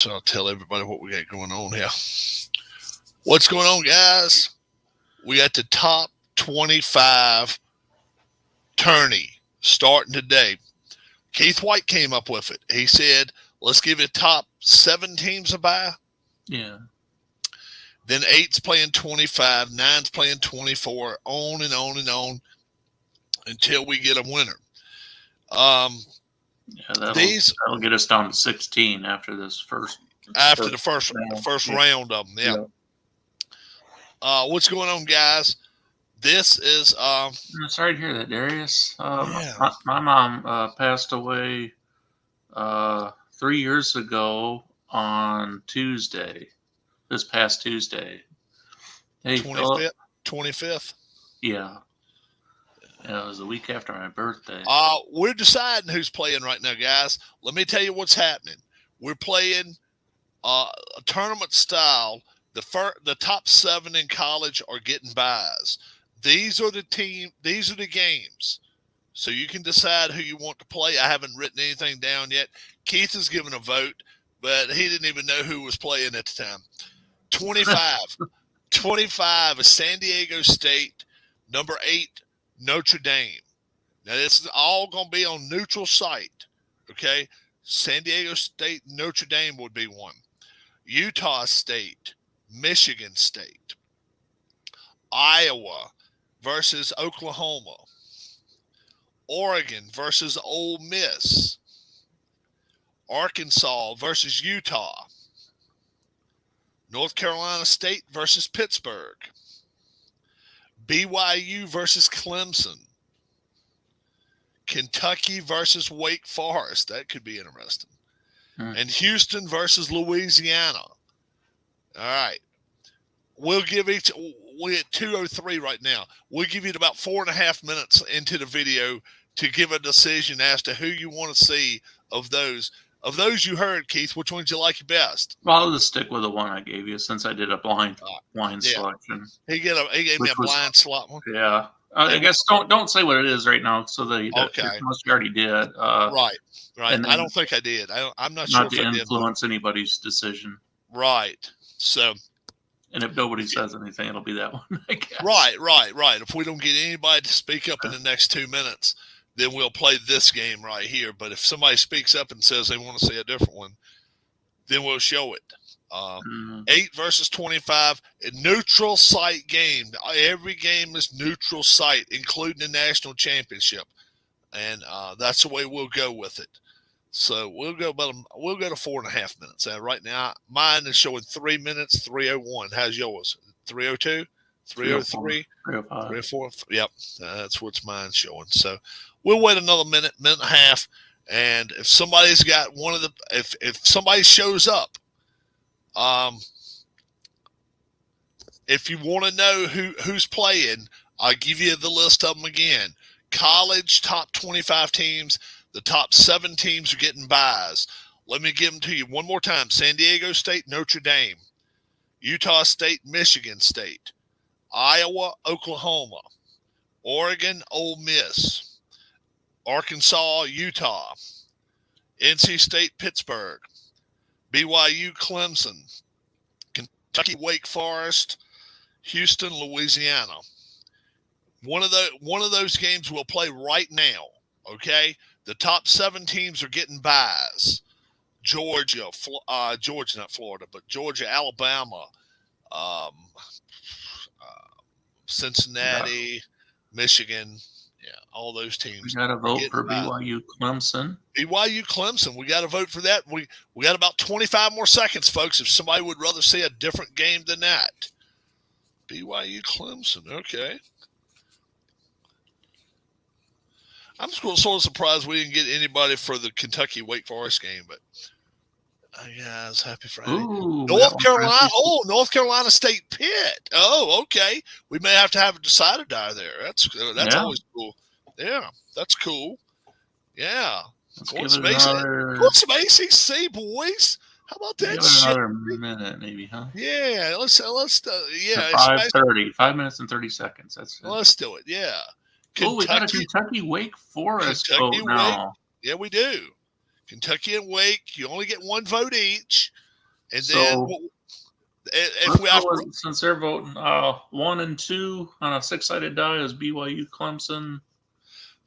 So I'll tell everybody what we got going on here. What's going on, guys? We got the top 25 tourney starting today. Keith White came up with it. He said, let's give it top 7 teams a bye. Yeah. Then 8's playing 25, 9's playing 24, on and on and on until we get a winner. That'll get us down to 16 after this first round of them. Yeah. What's going on, guys? This is. I'm sorry to hear that, Darius. My mom passed away 3 years ago on Tuesday. This past Tuesday. Hey, 25th. Yeah. It was a week after my birthday. We're deciding who's playing right now, guys. Let me tell you what's happening. We're playing a tournament style. The top 7 in college are getting buys. These are the games. So you can decide who you want to play. I haven't written anything down yet. Keith has given a vote, but he didn't even know who was playing at the time. 25 is San Diego State. Number 8, Notre Dame. Now, this is all going to be on neutral site, okay? San Diego State, Notre Dame would be one. Utah State, Michigan State. Iowa versus Oklahoma. Oregon versus Ole Miss. Arkansas versus Utah. North Carolina State versus Pittsburgh. BYU versus Clemson. Kentucky versus Wake Forest. That could be interesting. And Houston versus Louisiana. All right. We're at 2:03 right now. We'll give you about 4.5 minutes into the video to give a decision as to who you want to see of those. Of those you heard, Keith, which ones you like best? Well, I'll just stick with the one I gave you since I did a blind selection. He gave me a blind slot one. Yeah. I guess don't say what it is right now, so you already did. Right. And I don't think I did. I'm not sure if I did. Not to influence anybody's decision. Right. So. And if nobody says anything, it'll be that one, I guess. Right. If we don't get anybody to speak up in the next 2 minutes, then we'll play this game right here. But if somebody speaks up and says they want to see a different one, then we'll show it. 8 versus 25, a neutral site game. Every game is neutral site, including the national championship, and that's the way we'll go with it. So we'll go to 4.5 minutes. Right now, mine is showing 3 minutes 3:01. How's yours? 3:02, 3:03, 3:04. Yep, that's what's mine showing. So we'll wait another minute and a half, and if somebody's got one of the, if somebody shows up. If you want to know who's playing, I'll give you the list of them again. College top 25 teams, the top 7 teams are getting buys. Let me give them to you one more time. San Diego State, Notre Dame. Utah State, Michigan State. Iowa, Oklahoma. Oregon, Ole Miss. Arkansas, Utah. NC State, Pittsburgh. BYU, Clemson. Kentucky, Wake Forest. Houston, Louisiana. One of those games we'll play right now, okay? The top 7 teams are getting buys. Georgia, not Florida, but Georgia, Alabama, Cincinnati, Michigan. Yeah, all those teams. We got to vote for BYU Clemson. BYU Clemson. We got to vote for that. We got about 25 more seconds, folks, if somebody would rather see a different game than that. BYU Clemson. Okay. I'm sort of surprised we didn't get anybody for the Kentucky Wake Forest game, but guys, happy Friday. Ooh, North Carolina State Pitt. Oh, okay. We may have to have a decider die there. That's always cool. Yeah, that's cool. Yeah. Going some ACC, boys. How about that shit? Another minute, maybe, huh? Yeah, let's 5:30. 5 minutes and 30 seconds. Let's do it. Yeah. We got a Kentucky Wake Forest vote now. Yeah, we do. Kentucky and Wake, you only get one vote each. And So then if we since they're voting 1 and 2 on a 6-sided die is BYU, Clemson,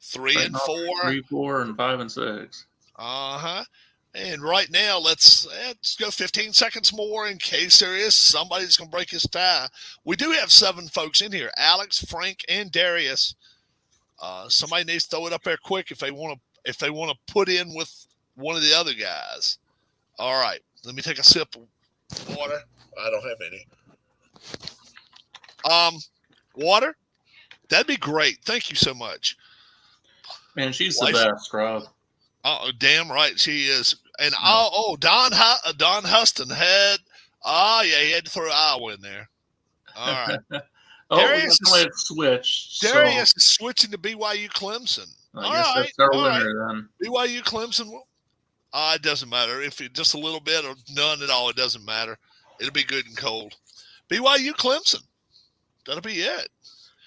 3 and 4, 3, 4, and 5 and 6. And right now, let's go 15 seconds more in case there is somebody's going to break his tie. We do have 7 folks in here: Alex, Frank, and Darius. Somebody needs to throw it up there quick if they want to put in with one of the other guys. All right, let me take a sip of water. I don't have any. Water? That'd be great. Thank you so much. Man, she's the best, Rob. Oh, damn right she is. And Don Huston had. He had to throw Iowa in there. All right. Darius switched. Darius is switching to BYU Clemson. I guess that's our winner then. BYU Clemson. It doesn't matter if it just a little bit or none at all. It doesn't matter. It'll be good and cold. BYU Clemson. That'll be it.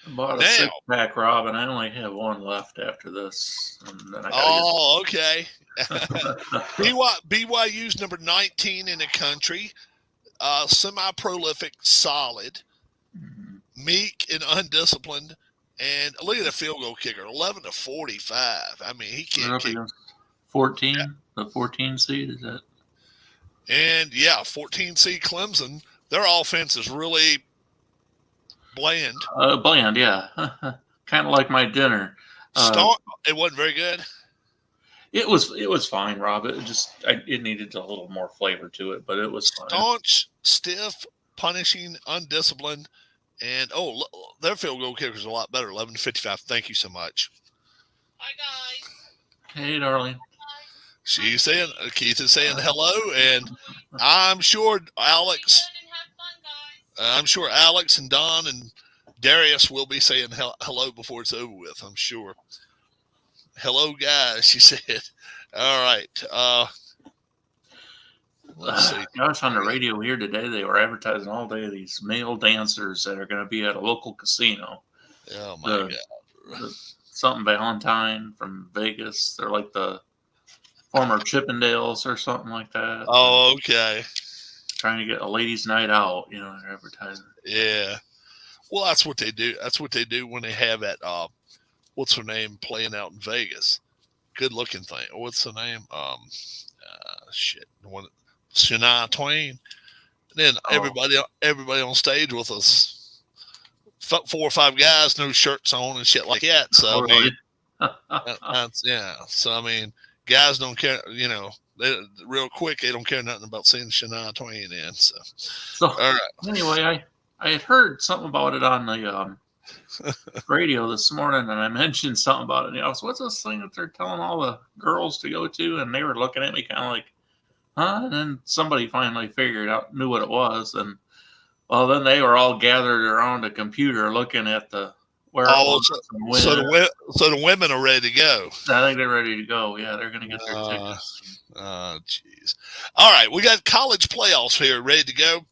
I bought a 6-pack, Rob, and I only have one left after this. And then okay. BYU's number 19 in the country. Semi-prolific, solid, meek and undisciplined. And look at the field goal kicker, 11 to 45. I mean, he can't kick. 14, the 14 seed, is that? And, 14 seed Clemson. Their offense is really bland. Bland, yeah. Kind of like my dinner. It wasn't very good. It was fine, Rob. It needed a little more flavor to it, but it was fine. Staunch, stiff, punishing, undisciplined, and their field goal kicker is a lot better, 11 to 55. Thank you so much. Hi guys. Hey, darling. She's saying, Keith is saying hello, and I'm sure Alex. I'm sure Alex and Don and Darius will be saying hello before it's over with. I'm sure. Hello, guys, she said. All right. Let's see. Gosh, on the radio here today, they were advertising all day these male dancers that are going to be at a local casino. Oh, my God. Something Valentine from Vegas. They're like the former Chippendales or something like that. Oh, okay. Trying to get a ladies' night out, they're advertising. Yeah. Well, that's what they do. That's what they do when they have that, what's her name, playing out in Vegas. Good looking thing. What's her name? Shania Twain. And then everybody on stage with us, 4 or 5 guys, no shirts on and shit like that. So, So, I mean, guys don't care, real quick, they don't care nothing about seeing Shania Twain in. So all right. Anyway, I had heard something about it on the radio this morning, and I mentioned something about it. So what's this thing that they're telling all the girls to go to? And they were looking at me kind of like, huh? And then somebody finally knew what it was. And well, then they were all gathered around a computer looking at the so the women are ready to go. I think they're ready to go. Yeah, they're going to get their tickets. Oh, jeez. All right, we got college playoffs here ready to go.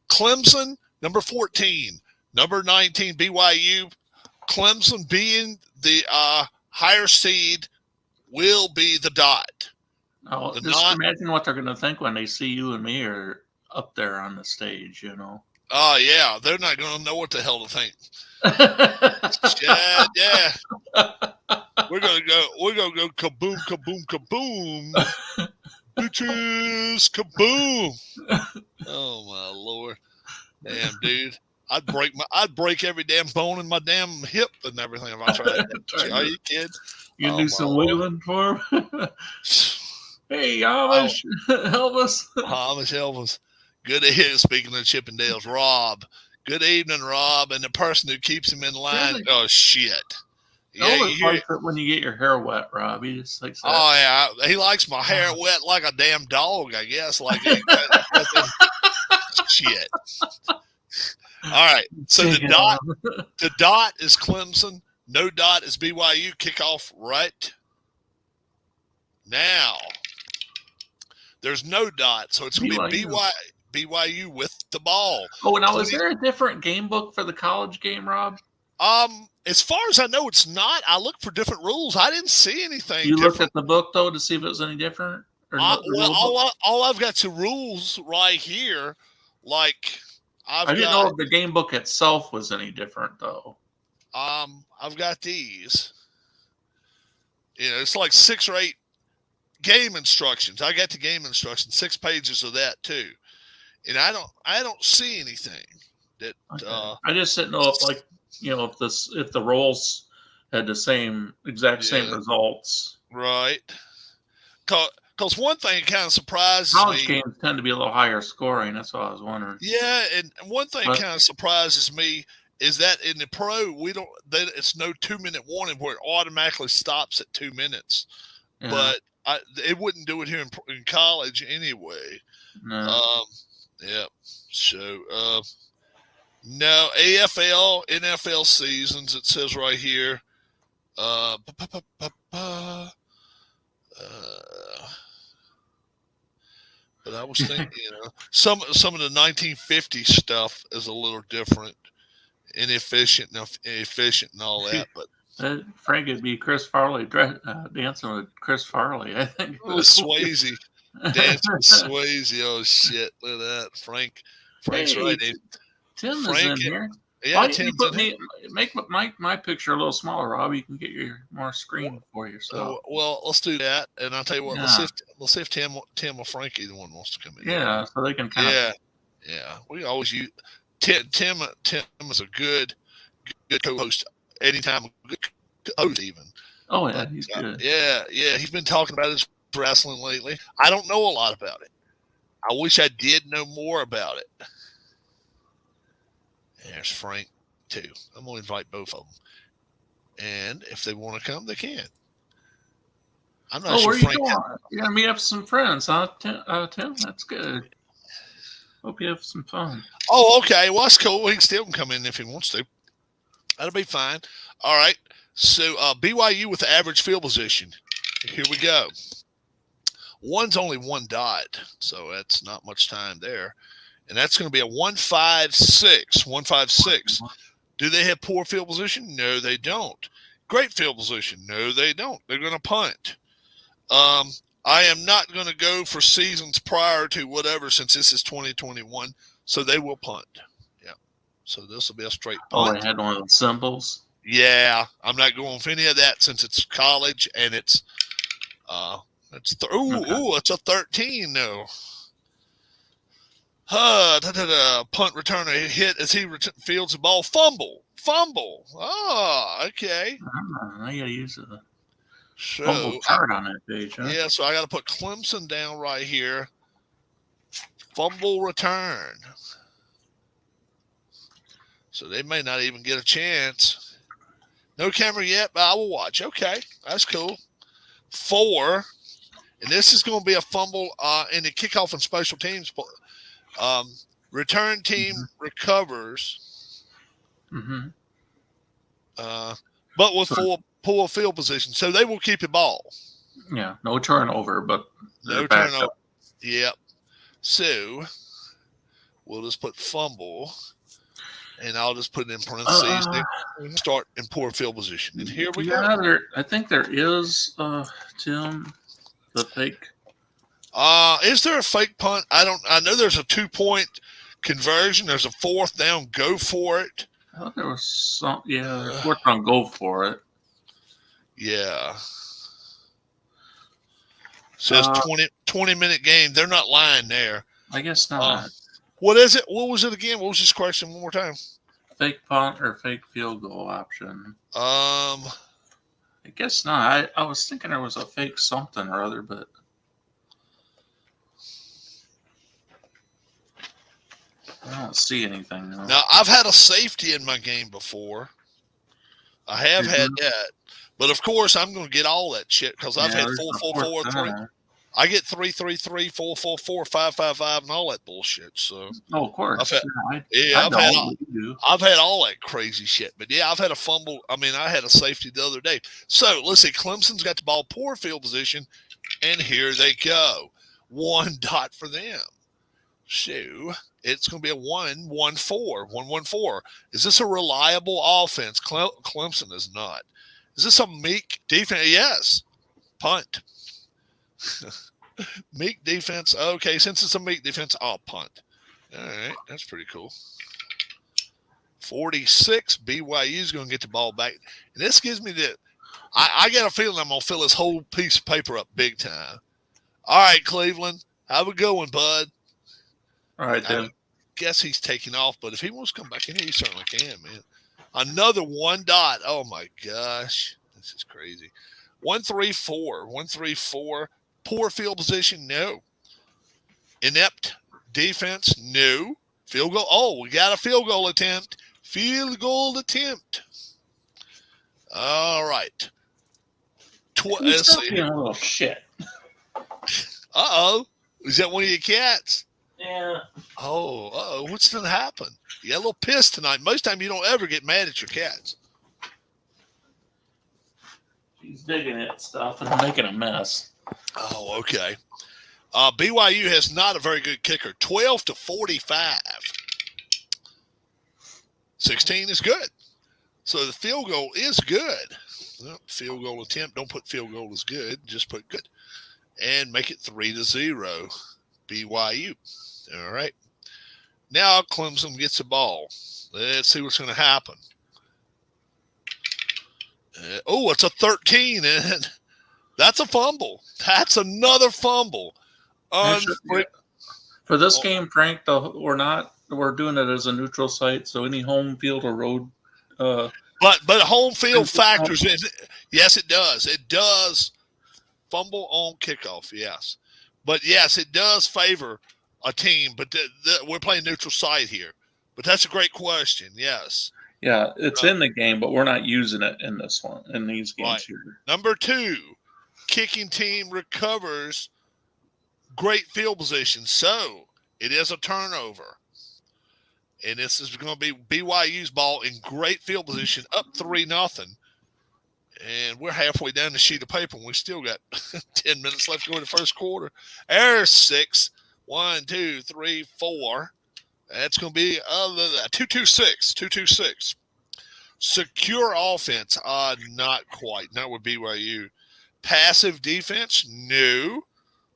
Clemson, number 14. Number 19, BYU. Clemson being the higher seed will be the dot. Oh, imagine what they're going to think when they see you and me are up there on the stage, Oh, yeah. They're not going to know what the hell to think. Yeah. We're gonna go kaboom, kaboom, kaboom. Bitches, kaboom. Oh my Lord. Damn, dude. I'd break every damn bone in my damn hip and everything if I tried. Are you kidding? You do some wiggling for him? Hey, Amish Elvis. Amish Elvis. Good evening. Speaking of Chippendales, Rob. Good evening, Rob, and the person who keeps him in line. Really? Oh shit! Elvis likes it when you get your hair wet, Rob. He just likes that. Oh yeah, he likes my hair wet like a damn dog, I guess. Like shit. All right, so the dot is Clemson. No dot is BYU. Kickoff right now. There's no dot, so it's going to be BYU with the ball. Oh, now is there a different game book for the college game, Rob? As far as I know, it's not. I looked for different rules. I didn't see anything. You looked at the book though to see if it was any different. Or all I've got to rules right here. Like I didn't know if the game book itself was any different though. I've got these. It's like 6 or 8 game instructions. I got the game instructions, 6 pages of that too, and I don't see anything that. Okay. I just didn't know if the roles had the exact same results. Right. Because one thing kind of surprises College me. games tend to be a little higher scoring. That's what I was wondering. Yeah, and one thing kind of surprises me is that in the pro it's no 2-minute warning where it automatically stops at 2 minutes. Yeah. But it wouldn't do it here in college anyway. No. Yeah. So no AFL, NFL seasons. It says right here. But I was thinking, some of the 1950 stuff is a little different, inefficient and all that. But Frank would be Chris Farley dancing with Chris Farley, I think. Swayze dancing with Swayze. Oh shit! Look at that, Frank's right. Tim Frank is in here. Yeah, make my picture a little smaller, Rob. You can get more screen for yourself. Well, let's do that, and I'll tell you what. Yeah. Let's see if Tim or Frankie the one wants to come in. Yeah, so they can kind of. Yeah. We always use Tim. Tim is a good co-host. Anytime, a good host even. Oh yeah, he's good. Yeah. He's been talking about his wrestling lately. I don't know a lot about it. I wish I did know more about it. There's Frank, too. I'm going to invite both of them. And if they want to come, they can. I'm not sure. Where you going? You're going to meet up with some friends, huh, Tim? That's good. Hope you have some fun. Oh, okay. Well, that's cool. He can still come in if he wants to. That'll be fine. All right. So, BYU with the average field position. Here we go. One's only 1 dot, so that's not much time there. And that's going to be a 156. 156. Do they have poor field position? No, they don't. Great field position? No, they don't. They're going to punt. I am not going to go for seasons prior to whatever since this is 2021. So they will punt. Yeah. So this will be a straight punt. Oh, they had one of the symbols? Yeah. I'm not going for any of that since it's college and it's it's a 13 though. Punt returner hit as he fields the ball. Fumble. Oh, okay. I got to use a fumble chart on that page. Huh? Yeah, so I got to put Clemson down right here. Fumble return. So they may not even get a chance. No camera yet, but I will watch. Okay, that's cool. 4. And this is going to be a fumble in the kickoff and special teams. Return team recovers, but with poor field position, so they will keep the ball. Yeah, no turnover, but no turnover. Yep. So we'll just put fumble, and I'll just put it in parentheses. Start in poor field position, and here we go. I think there is Tim, the fake. Is there a fake punt? I know there's a 2-point conversion. There's a 4th down. Go for it. I thought there was some. Yeah, 4th down. Go for it. Yeah. Says 20-minute game. They're not lying there. I guess not. What is it? What was it again? What was this question? One more time. Fake punt or fake field goal option? I guess not. I was thinking there was a fake something or other, but. I don't see anything. No. Now, I've had a safety in my game before. I have had that. But, of course, I'm going to get all that shit because I've had 4-4-4-3. I get 3-3-3, 4-4-4, 5-5-5, and all that bullshit. So, of course. I've had all that crazy shit. But, yeah, I've had a fumble. I mean, I had a safety the other day. So, let's see. Clemson's got the ball, poor field position, and here they go. 1 dot for them. So it's going to be a 1-1-4, 1-1-4. Is this a reliable offense? Clemson is not. Is this a meek defense? Yes. Punt. Meek defense. Okay, since it's a Meek defense, I'll punt. All right, that's pretty cool. 46, BYU's going to get the ball back. And this gives me the – I got a feeling I'm going to fill this whole piece of paper up big time. All right, Cleveland, have a good one, bud. All right, then. I guess he's taking off, but if he wants to come back in here, he certainly can, man. Another 1 dot. Oh, my gosh. This is crazy. 1-3-4. 1-3-4. Poor field position, no. Inept defense, no. Field goal. Oh, we got a field goal attempt. Field goal attempt. All right. Let's see. A little shit. Uh-oh. Is that one of your cats? Yeah. Oh, uh-oh. What's going to happen? You got a little pissed tonight. Most time you don't ever get mad at your cats. She's digging at stuff and making a mess. Oh, okay. BYU has not a very good kicker. 12-45. 16 is good. So the field goal is good. Well, field goal attempt. Don't put field goal is good. Just put good. And make it 3-0. BYU. All right. Now Clemson gets the ball. Let's see what's going to happen. It's a 13, and that's a fumble. That's another fumble. For this game, Frank, we're doing it as a neutral site, so any home field or road. But home field factors in. Yes, it does. It does fumble on kickoff. Yes, but yes, it does favor a team. But we're playing neutral site here. But that's a great question. Yes. Yeah, it's in the game, but we're not using it in this one, in these games right. here. Number 2, kicking team recovers great field position. So it is a turnover. And this is going to be BYU's ball in great field position, up 3-0. And we're halfway down the sheet of paper, and we still got 10 minutes left to go in the first quarter. There's 6. 1, 2, 3, 4. That's going to be 2-2-6. 2-2-6. Secure offense. Not quite. Not with BYU. Passive defense. No.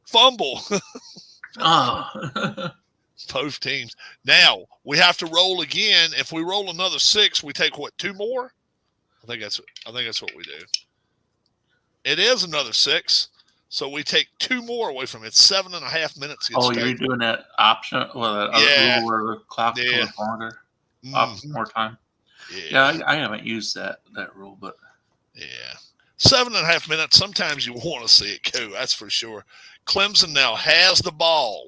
Fumble. Both teams. Now, we have to roll again. If we roll another 6, we take, 2 more? I think that's what we do. It is another 6. So we take 2 more away from it. 7.5 minutes. You're doing that option? Well, that rule where the clock goes longer? More time? Yeah, I haven't used that rule, but. Yeah. 7.5 minutes. Sometimes you want to see it go. That's for sure. Clemson now has the ball.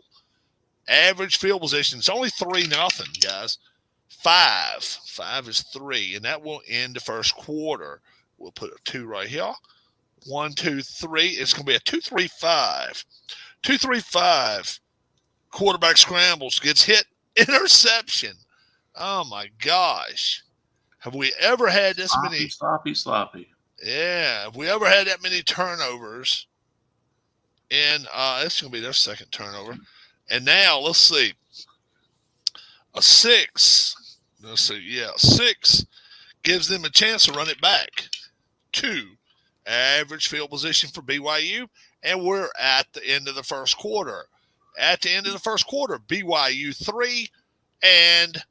Average field position. It's only 3-0, guys. 5. 5 is 3, and that will end the first quarter. We'll put a 2 right here. 1, 2, 3. It's going to be a 2-3-5. 2-3-5. Quarterback scrambles, gets hit, interception. Oh my gosh! Have we ever had this many? Sloppy. Yeah. Have we ever had that many turnovers? And it's going to be their second turnover. And now let's see. A 6. Let's see. Yeah, 6 gives them a chance to run it back. 2. Average field position for BYU, and we're at the end of the first quarter. At the end of the first quarter, BYU 3 and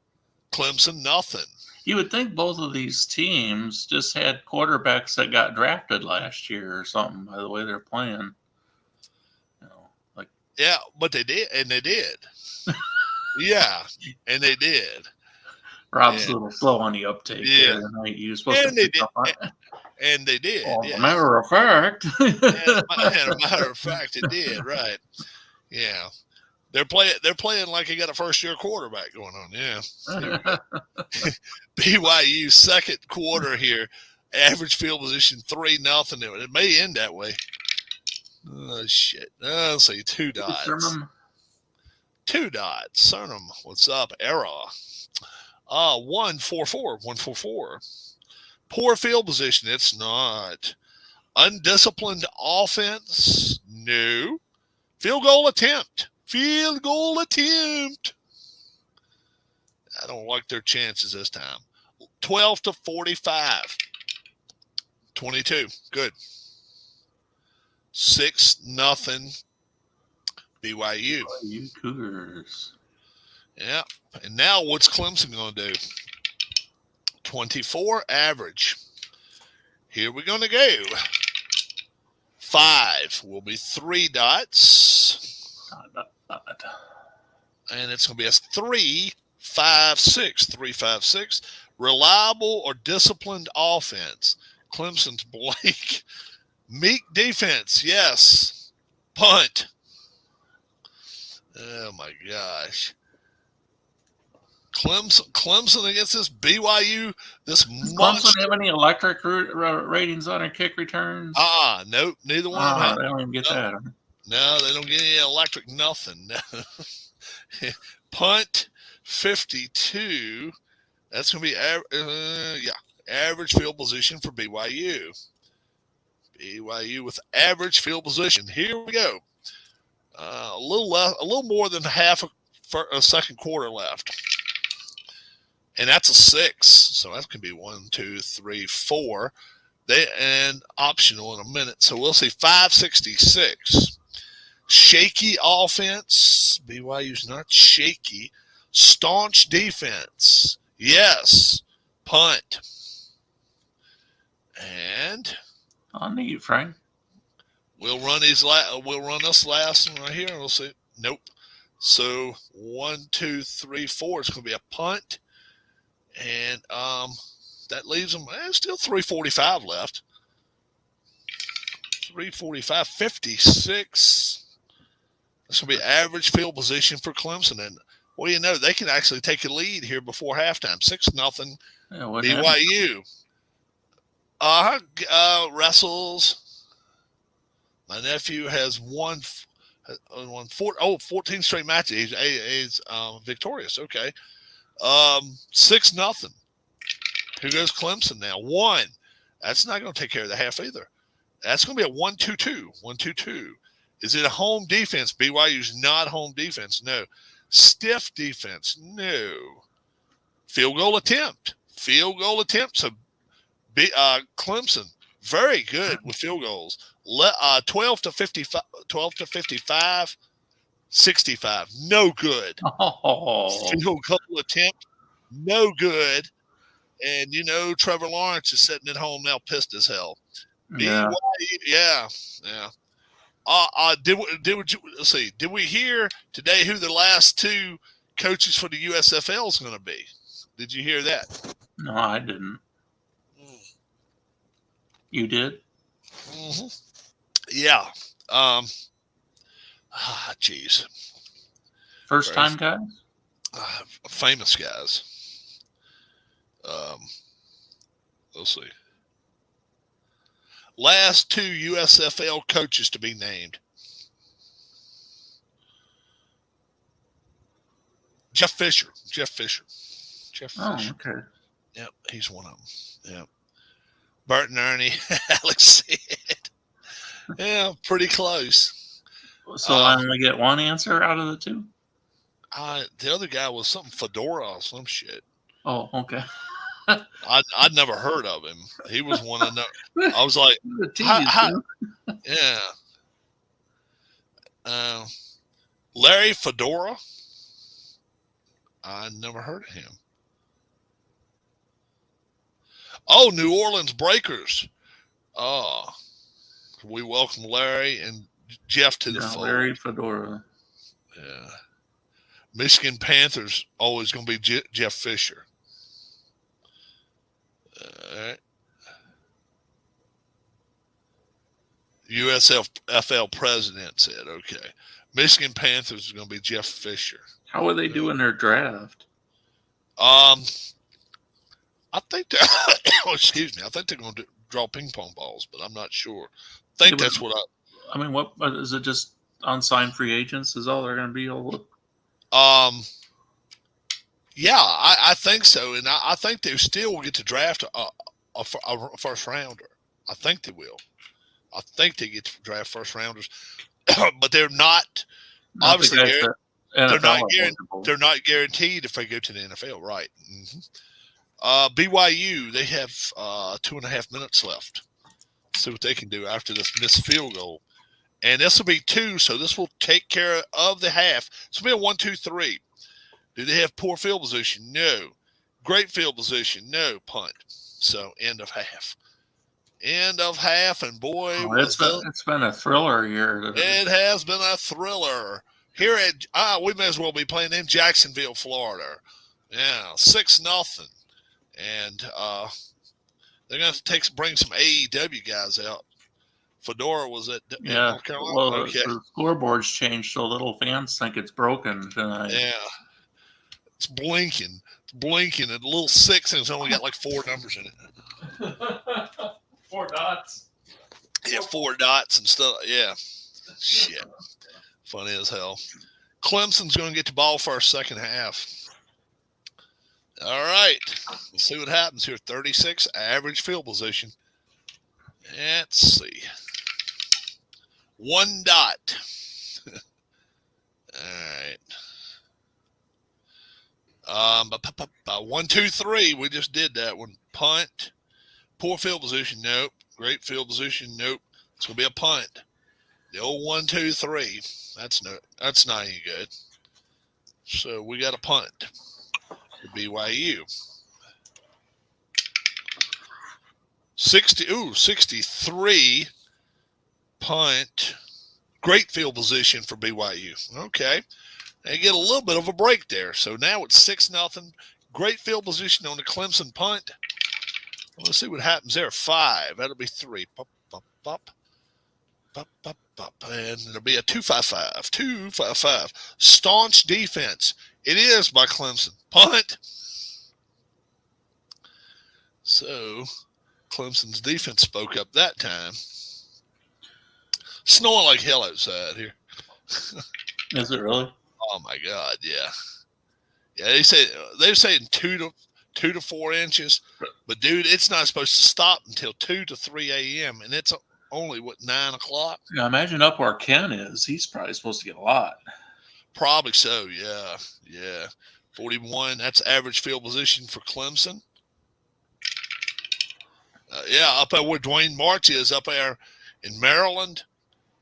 Clemson nothing. You would think both of these teams just had quarterbacks that got drafted last year or something by the way they're playing. Yeah, but they did, and they did. Yeah, and they did. Rob's a little slow on the uptake. Yeah, you're supposed to pick up on it. And they did. Well, as a matter of fact. As a matter of fact, it did. Right. Yeah. They're playing like they got a first-year quarterback going on. Yeah. BYU second quarter here. Average field position 3-0. It may end that way. Oh, shit. Let's see. 2 dots. 2 dots. Cernum. What's up? Error. 1-4-4. 1-4-4. Poor field position. It's not. Undisciplined offense. No. Field goal attempt. Field goal attempt. I don't like their chances this time. 12-45. 22. Good. 6-0. BYU. You Cougars. Yeah. And now what's Clemson going to do? 24 average. Here we're going to go. 5 will be 3 dots. And it's going to be a 3-5-6. 3-5-6. Reliable or disciplined offense. Clemson's Blake. Meek defense. Yes. Punt. Oh, my gosh. Clemson against this BYU. This Does Clemson have any electric ratings on their kick returns? Nope. Neither one of them. They don't even get that. No, they don't get any electric nothing. Punt 52. That's going to be average field position for BYU. BYU with average field position. Here we go. A little more than half a second quarter left. And that's a 6. So that's going to be 1, 2, 3, 4. And optional in a minute. So we'll see 566. Shaky offense. BYU's not shaky. Staunch defense. Yes. Punt. And on the Frank. We'll run this last one right here, and we'll see. Nope. So 1, 2, 3, 4. It's going to be a punt, and that leaves them. Still 3:45 left. 3:45, 56. That's going to be average field position for Clemson, and what do you know? They can actually take a lead here before halftime. 6-0. BYU. Wrestles. My nephew has won 14 straight matches. He's victorious. Okay. 6-0. Who goes Clemson now? 1. That's not going to take care of the half either. That's going to be a 1-2-2. 1-2-2. Is it a home defense? BYU's not home defense. No. Stiff defense. No. Field goal attempt. So Clemson, very good with field goals. 12 to 55, 65. No good. Field goal attempt. No good. And, Trevor Lawrence is sitting at home now pissed as hell. Yeah. Yeah. Did we hear today who the last 2 coaches for the USFL is going to be? Did you hear that? No, I didn't. You did? Mm-hmm. Yeah. Jeez. First time guys? Famous guys. Let's see. Last 2 USFL coaches to be named. Jeff Fisher. Oh, okay. Yep, he's one of them. Yep. Burton Ernie, Alex Sid. Yeah, pretty close. So I only get one answer out of the 2? The other guy was something Fedora or some shit. Oh, okay. I'd never heard of him. He was one of the. I was like, yeah. Larry Fedora. I never heard of him. Oh, New Orleans Breakers. Oh, we welcome Larry and Jeff to the fold. Larry Fedora. Yeah. Michigan Panthers always going to be Jeff Fisher. All right. USFL president said, okay. Michigan Panthers is going to be Jeff Fisher. How are they doing their draft? I think they're excuse me. I think they're going to draw ping pong balls, but I'm not sure. I think that's what I mean, what is it? Just unsigned free agents is all they're going to be? Yeah, I think so, and I think they still will get to draft a first rounder. I think they will. I think they get to draft first rounders, but they're not. Obviously, they're not guaranteed if they go to the NFL, right? Mm-hmm. BYU, they have 2.5 minutes left. See what they can do after this missed field goal. And this will be 2, so this will take care of the half. This will be a 1, 2, 3. Do they have poor field position? No. Great field position? No. Punt. So end of half. End of half, and boy, it's been a thriller here. It has been a thriller. Here at we may as well be playing in Jacksonville, Florida. Yeah, 6-0. And they're going to bring some AEW guys out. Fedora was at North Carolina. Well, the scoreboard's changed so little fans think it's broken tonight. Yeah. It's blinking. It's blinking. And the little 6 and it's only got like 4 numbers in it. 4 dots. Yeah, 4 dots and stuff. Yeah. Shit. Funny as hell. Clemson's going to get the ball first, second half. All right. Let's see what happens here. 36, average field position. Let's see. 1 dot. All right. 1, 2, 3. We just did that one. Punt. Poor field position. Nope. Great field position. Nope. It's going to be a punt. The old 1, 2, 3. That's not any good. So we got a punt for BYU. 63 punt. Great field position for BYU. Okay. They get a little bit of a break there. So now it's 6-0. Great field position on the Clemson punt. Let's see what happens there. 5. That'll be 3. Pop, pop, pop. Pop, pop, pop. And it'll be a 2-5-5. 2-5-5. Staunch defense. It is by Clemson. Punt. So Clemson's defense spoke up that time. Snowing like hell outside here. Is it really? Oh my God, yeah. Yeah, they're saying 2 to 4 inches, but dude, it's not supposed to stop until 2 to 3 a.m. and it's only 9 o'clock. Yeah, imagine up where Ken is. He's probably supposed to get a lot. Probably so, yeah. 41. That's average field position for Clemson. Up there where Dwayne March is, up there in Maryland.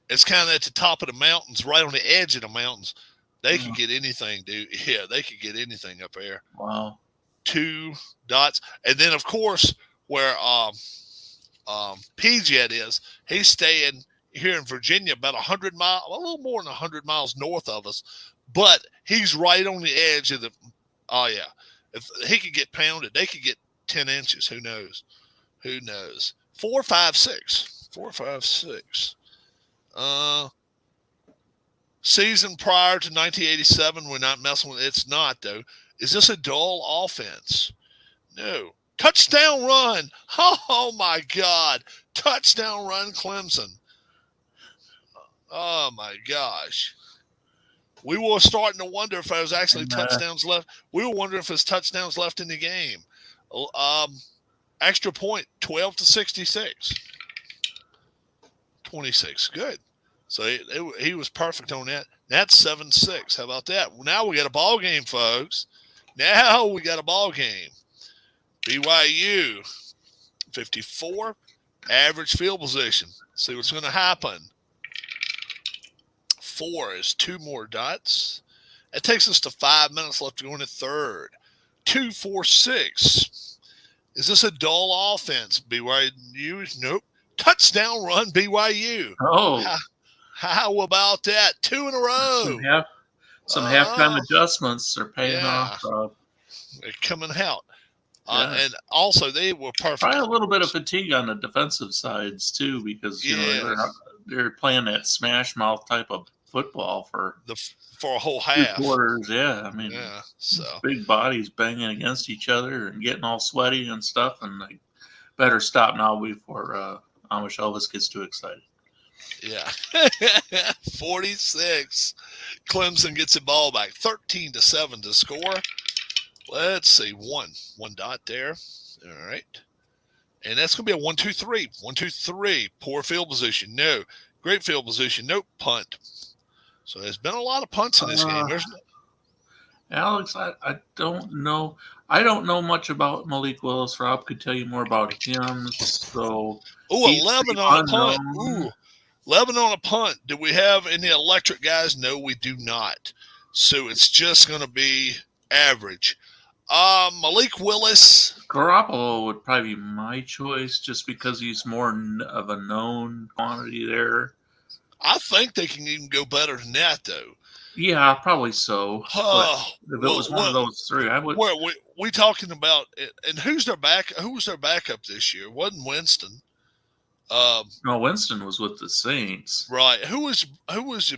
It's kind of at the top of the mountains, right on the edge of the mountains. They could get anything, dude. Yeah, they could get anything up there. Wow. 2 dots. And then, of course, where PJet is, he's staying here in Virginia about 100 miles, a little more than 100 miles north of us. But he's right on the edge of the – oh, yeah. If he could get pounded, they could get 10 inches. Who knows? 4, 5, 6. 4, 5, 6. Season prior to 1987, we're not messing with it. It's not, though. Is this a dull offense? No. Touchdown run. Oh, my God. Touchdown run, Clemson. Oh, my gosh. We were starting to wonder if there was actually touchdowns left. We were wondering if there's touchdowns left in the game. Extra point, 12 to 66. 26. Good. So he was perfect on that. That's 7-6. How about that? Now we got a ball game, folks. Now we got a ball game. BYU, 54, average field position. See what's going to happen. 4 is 2 more dots. That takes us to 5 minutes left to go in the third. 2, 4, 6. Is this a dull offense? BYU? Nope. Touchdown run, BYU. Oh. How about that? 2 in a row. Some halftime adjustments are paying off. They're coming out. And also, they were perfect. Probably a little bit of fatigue on the defensive sides, too, because they're playing that smash mouth type of football for a whole half. 2 quarters, yeah. I mean, so big bodies banging against each other and getting all sweaty and stuff, and they better stop now before Amish Elvis gets too excited. Yeah. 46. Clemson gets the ball back. 13-7 to score. Let's see. 1 dot there. All right. And that's going to be a 1, 2, 3. 1, 2, 3. Poor field position. No. Great field position. Nope. Punt. So there's been a lot of punts in this game. Alex, I don't know. I don't know much about Malik Willis. Rob could tell you more about him. So 11 on a punt. Ooh. 11 on a punt. Do we have any electric guys? No, we do not. So it's just going to be average. Malik Willis. Garoppolo would probably be my choice just because he's more of a known quantity there. I think they can even go better than that, though. Yeah, probably so. But if it was one of those three, I would. We talking about, and who's their back? Who was their backup this year? It wasn't Winston. No, Winston was with the Saints. Right. Who was the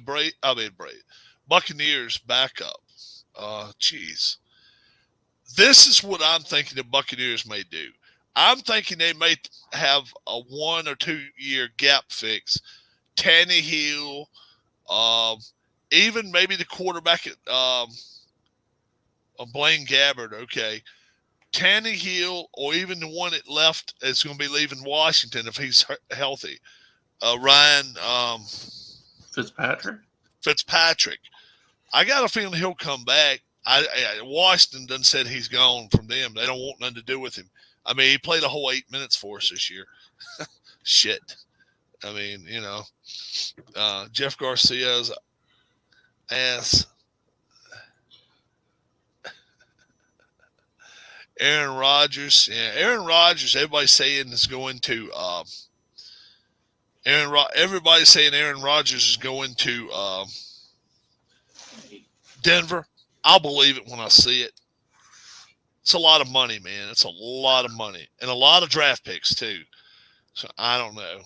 Buccaneers backup? Jeez. This is what I'm thinking the Buccaneers may do. I'm thinking they may have a 1 or 2 year gap fix. Tannehill, even maybe the quarterback at Blaine Gabbert, okay. Tannehill, or even the one that left is going to be leaving Washington if he's healthy. Ryan Fitzpatrick. I got a feeling he'll come back. Washington done said he's gone from them. They don't want nothing to do with him. I mean, he played a whole 8 minutes for us this year. Shit. I mean, Jeff Garcia's ass. Aaron Rodgers. Yeah, Aaron Rodgers, everybody's saying is going to everybody's saying Aaron Rodgers is going to Denver. I'll believe it when I see it. It's a lot of money, man. It's a lot of money. And a lot of draft picks too. So I don't know.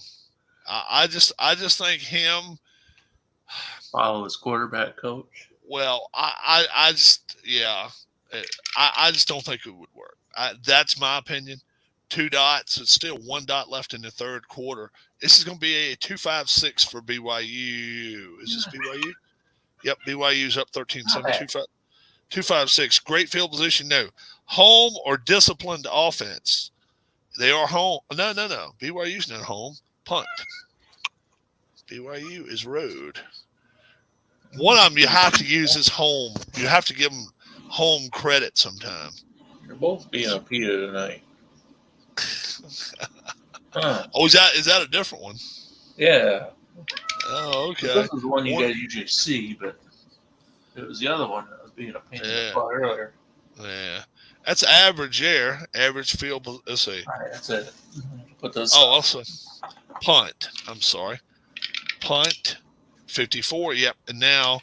I just think him follow his quarterback coach. Well, I just don't think it would work. That's my opinion. 2 dots. It's still 1 dot left in the third quarter. This is going to be a 2-5-6 for BYU. Is this BYU? Yep, BYU's up 13-7. 2-5-6. Great field position. No. Home or disciplined offense. They are home. No. BYU's not home. Punt. BYU is road. One of them you have to use is home. You have to give them home credit sometime. You're both being a PETA tonight. Oh, is that a different one? Yeah. Oh, okay. This is the one you guys usually see, but it was the other one that was being a pain in the butt earlier. Yeah. That's average there. Average field. Let's see. All right, that's it. Put those. Oh, also punt. I'm sorry. Punt 54. Yep. And now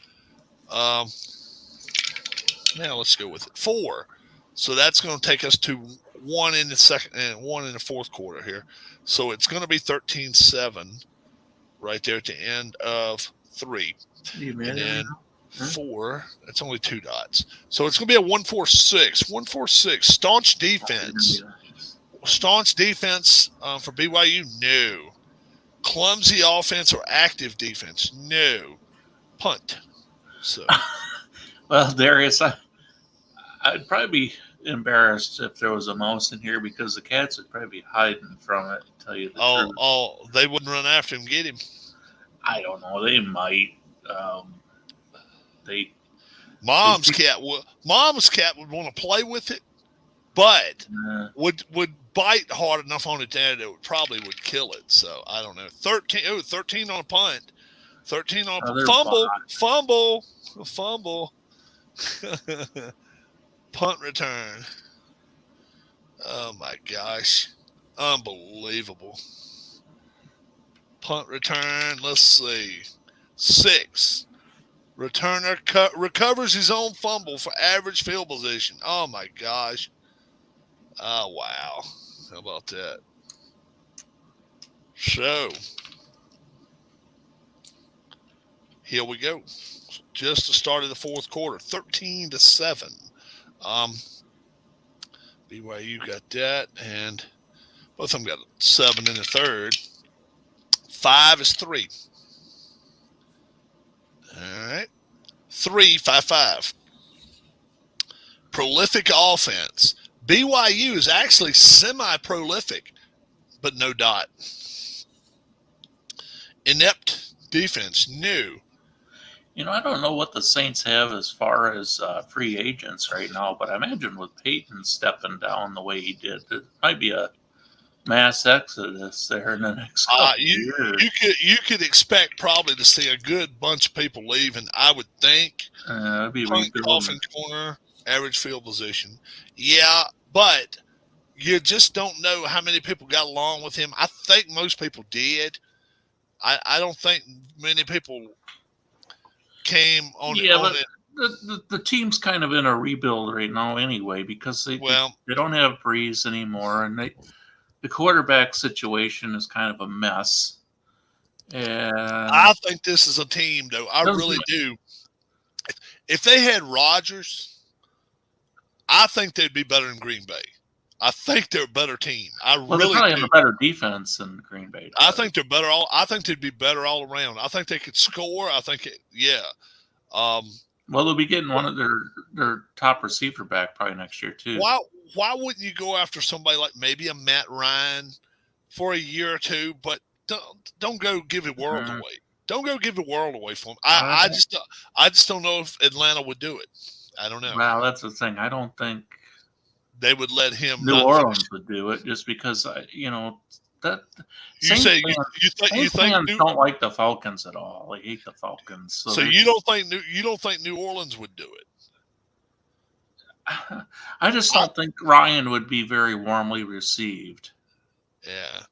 let's go with it. 4. So that's going to take us to 1 in the second and 1 in the fourth quarter here. So it's going to be 13-7 right there at the end of 3. And then 4, that's only 2 dots. So it's going to be a 1-4-6. 1-4-6. Staunch defense. Staunch defense for BYU? No. Clumsy offense or active defense? No. Punt. So. Well, Darius, I'd probably be embarrassed if there was a mouse in here because the cats would probably be hiding from it, to tell you the truth. Oh, they wouldn't run after him, get him. I don't know. They might. Mom's cat would want to play with it, but would bite hard enough on it that it would kill it. So I don't know. 13 on a punt. 13 on a fumble. Punt return. Oh my gosh. Unbelievable. Punt return. Let's see. 6. Returner recovers his own fumble for average field position. Oh my gosh. Oh wow. How about that? So here we go. Just the start of the fourth quarter. 13-7. BYU got that, and both of them got 7 in the third. 5 is 3. All right. 3-5-5. Prolific offense. BYU is actually semi-prolific, but no dot. Inept defense. New. I don't know what the Saints have as far as free agents right now, but I imagine with Peyton stepping down the way he did, it might be a mass exodus there in the next couple years. You could expect probably to see a good bunch of people leaving. I would think. It'd be Punt, coffin corner, average field position. Yeah, but you just don't know how many people got along with him. I think most people did. I don't think many people came on, on it. The team's kind of in a rebuild right now anyway because they don't have Breeze anymore, and the quarterback situation is kind of a mess. And I think this is a team, though. I really do. If they had Rodgers, I think they'd be better than Green Bay. I think they're a better team. They probably have a better defense than Green Bay does. I think they're better. I think they'd be better all around. I think they could score. I think, they'll be getting one of their top receiver back probably next year too. Why wouldn't you go after somebody like maybe a Matt Ryan for a year or two? But don't go give the world away. Don't go give the world away for him. I just don't know if Atlanta would do it. I don't know. Well, that's the thing. I don't think they would let him. New Orleans would do it just because that. You think fans don't like the Falcons at all. They hate the Falcons. So you don't think New Orleans would do it? I just don't think Ryan would be very warmly received. Yeah,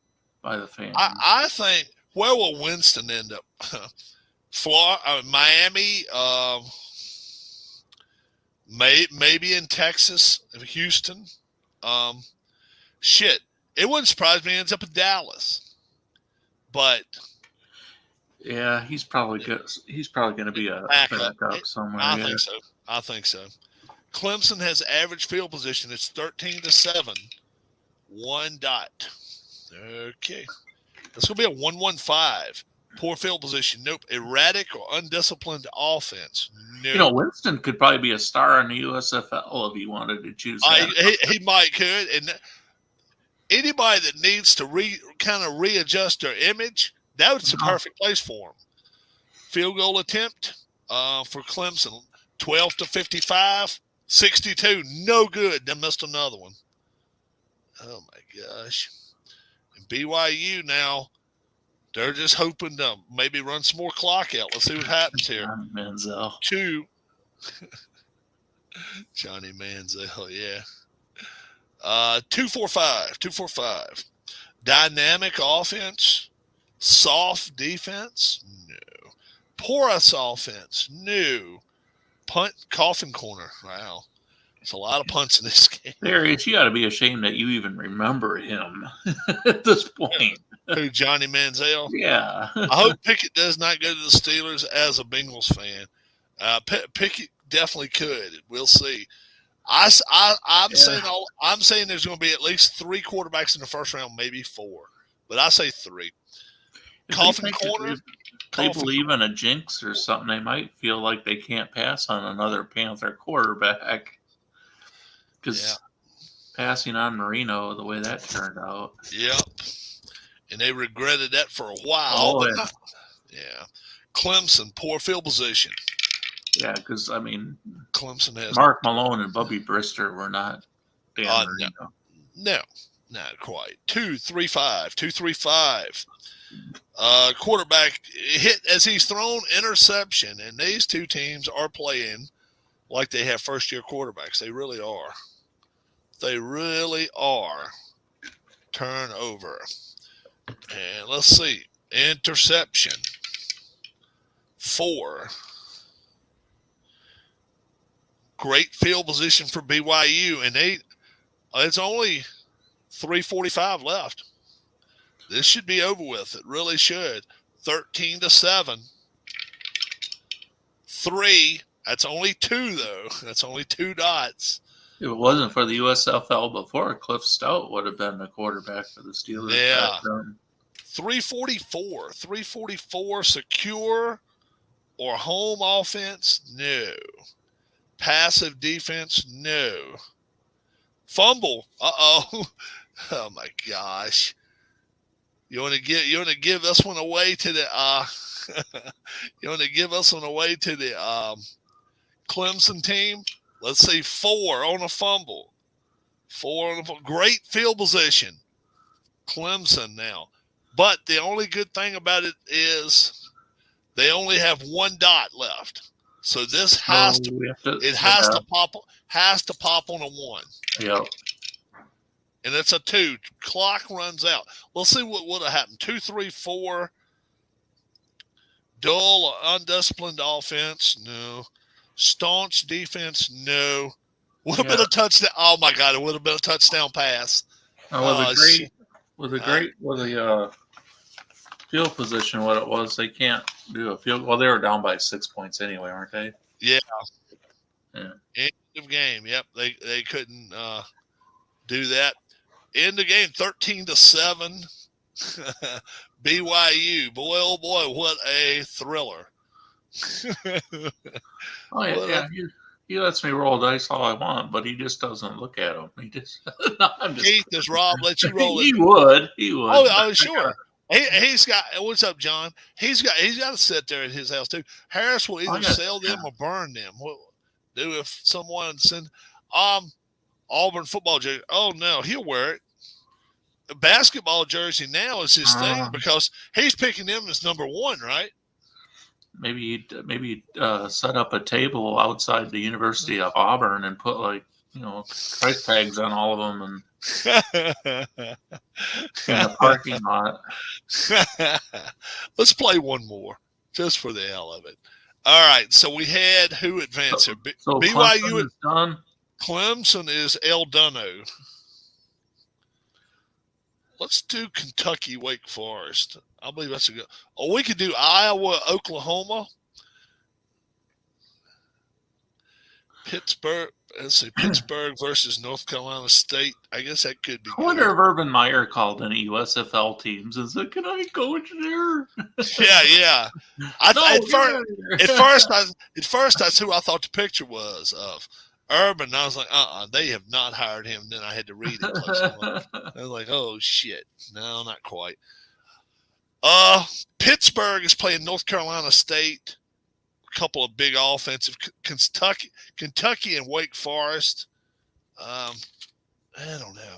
by the fans. I think. Where will Winston end up? Florida, Miami, maybe in Texas, Houston. It wouldn't surprise me he ends up in Dallas. But yeah, he's probably good. He's probably going to be a backup somewhere. I think so. Clemson has average field position. It's 13-7. 1 dot. Okay. That's going to be a 1-1-5. Poor field position. Nope. Erratic or undisciplined offense. Nope. Winston could probably be a star in the USFL if he wanted to choose that. He might could. And anybody that needs to readjust their image, that's a perfect place for him. Field goal attempt for Clemson, 12-55, 62. No good. They missed another one. Oh, my gosh. And BYU now, they're just hoping to maybe run some more clock out. Let's see what happens here. Johnny Manziel. Johnny Manziel, yeah. 2-4-5. Dynamic offense. Soft defense? No. Porous offense? No. Punt, coffin corner. Wow. There's a lot of punts in this game. Darius, you got to be ashamed that you even remember him at this point. Who, Johnny Manziel? Yeah. I hope Pickett does not go to the Steelers as a Bengals fan. Pickett definitely could. We'll see. I'm saying there's going to be at least 3 quarterbacks in the first round, maybe 4, but I say 3. Coffin corner. They believe in a jinx or something. They might feel like they can't pass on another Panther quarterback because passing on Marino the way that turned out. Yep. And they regretted that for a while. Oh, yeah. Yeah. Clemson, poor field position. Yeah, because, Clemson has Mark Malone and Bubby Brister were not Dan Marino. No, not quite. 2-3-5. Quarterback hit as he's thrown interception, and these two teams are playing like they have first-year quarterbacks. They really are. Turnover. And let's see. Interception. 4. Great field position for BYU, and it's only 3:45 left. This should be over with. It really should. 13-7. 3. That's only 2, though. That's only 2 dots. If it wasn't for the USFL before, Cliff Stout would have been the quarterback for the Steelers. Yeah. 3:44. 3:44. Secure or home offense? No. Passive defense? No. Fumble? Uh-oh. Oh, my gosh. You want to give this one away to the Clemson team? Let's see, 4 on a fumble. 4 on a fumble. Great field position. Clemson now. But the only good thing about it is they only have one dot left. So this has to pop on a 1. Yep. And it's a 2. Clock runs out. We'll see what would have happened. 2, 3, 4. Dull or undisciplined offense? No. Staunch defense? No. Would have been a touchdown. Oh my God! It would have been a touchdown pass. With the field position, what it was, they can't do a field. Well, they were down by 6 points anyway, aren't they? Yeah. Yeah. End of game. Yep. They couldn't do that. End of game. 13-7. BYU. Boy, oh boy, what a thriller. Oh yeah. He lets me roll dice all I want, but he just doesn't look at them. He just. No, Keith, does Rob let you roll it? He would. Oh, sure. He's got. What's up, John? He's got to sit there at his house too. Harris will either sell them or burn them. What do if someone send Auburn football jersey? Oh no, he'll wear it. The basketball jersey now is his thing because he's picking them as number 1, right? Maybe set up a table outside the University of Auburn and put price tags on all of them and in the parking lot. Let's play one more just for the hell of it. All right, so we had who advanced here? So BYU is done. Clemson is El Duno. Let's do Kentucky, Wake Forest. I believe that's a good. Oh, we could do Iowa, Oklahoma, Pittsburgh. Let's see, Pittsburgh versus North Carolina State. I guess that could be. I wonder if Urban Meyer called any USFL teams and said, "Can I coach there?" Yeah. At first, that's who I thought the picture was of. Urban, I was like, they have not hired him. Then I had to read it. I was like, oh shit, no, not quite. Pittsburgh is playing North Carolina State. A couple of big offensive. Kentucky and Wake Forest. I don't know.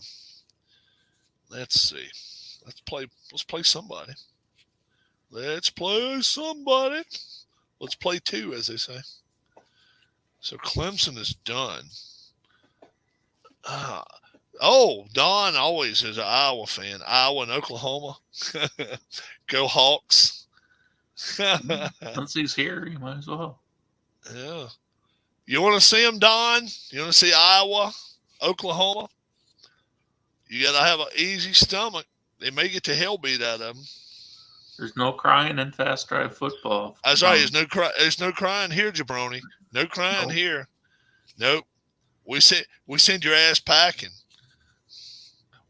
Let's see. Let's play somebody. Let's play 2, as they say. So Clemson is done. Don always is an Iowa fan. Iowa and Oklahoma. Go Hawks. Since he's here, you might as well. Yeah. You want to see him, Don? You want to see Iowa, Oklahoma? You got to have an easy stomach. They may get the hell beat out of them. There's no crying in fast drive football. That's right. There's no crying here, jabroni. No crying here. Nope. We send your ass packing.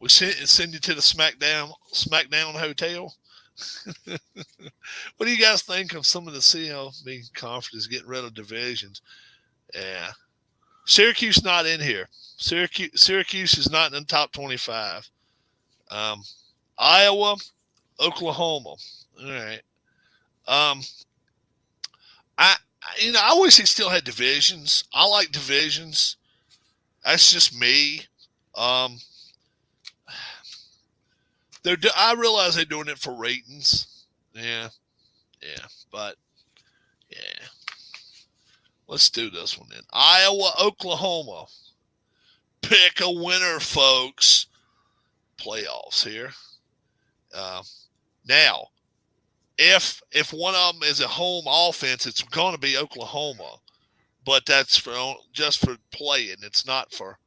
We send you to the SmackDown hotel. What do you guys think of some of the CLB conferences getting rid of divisions? Yeah. Syracuse not in here. Syracuse is not in the top 25. Iowa, Oklahoma. All right. I wish they still had divisions. I like divisions. That's just me. I realize they're doing it for ratings. Yeah, but yeah. Let's do this one then. Iowa, Oklahoma. Pick a winner, folks. Playoffs here. Now, if one of them is a home offense, it's going to be Oklahoma, but that's just for playing. It's not for,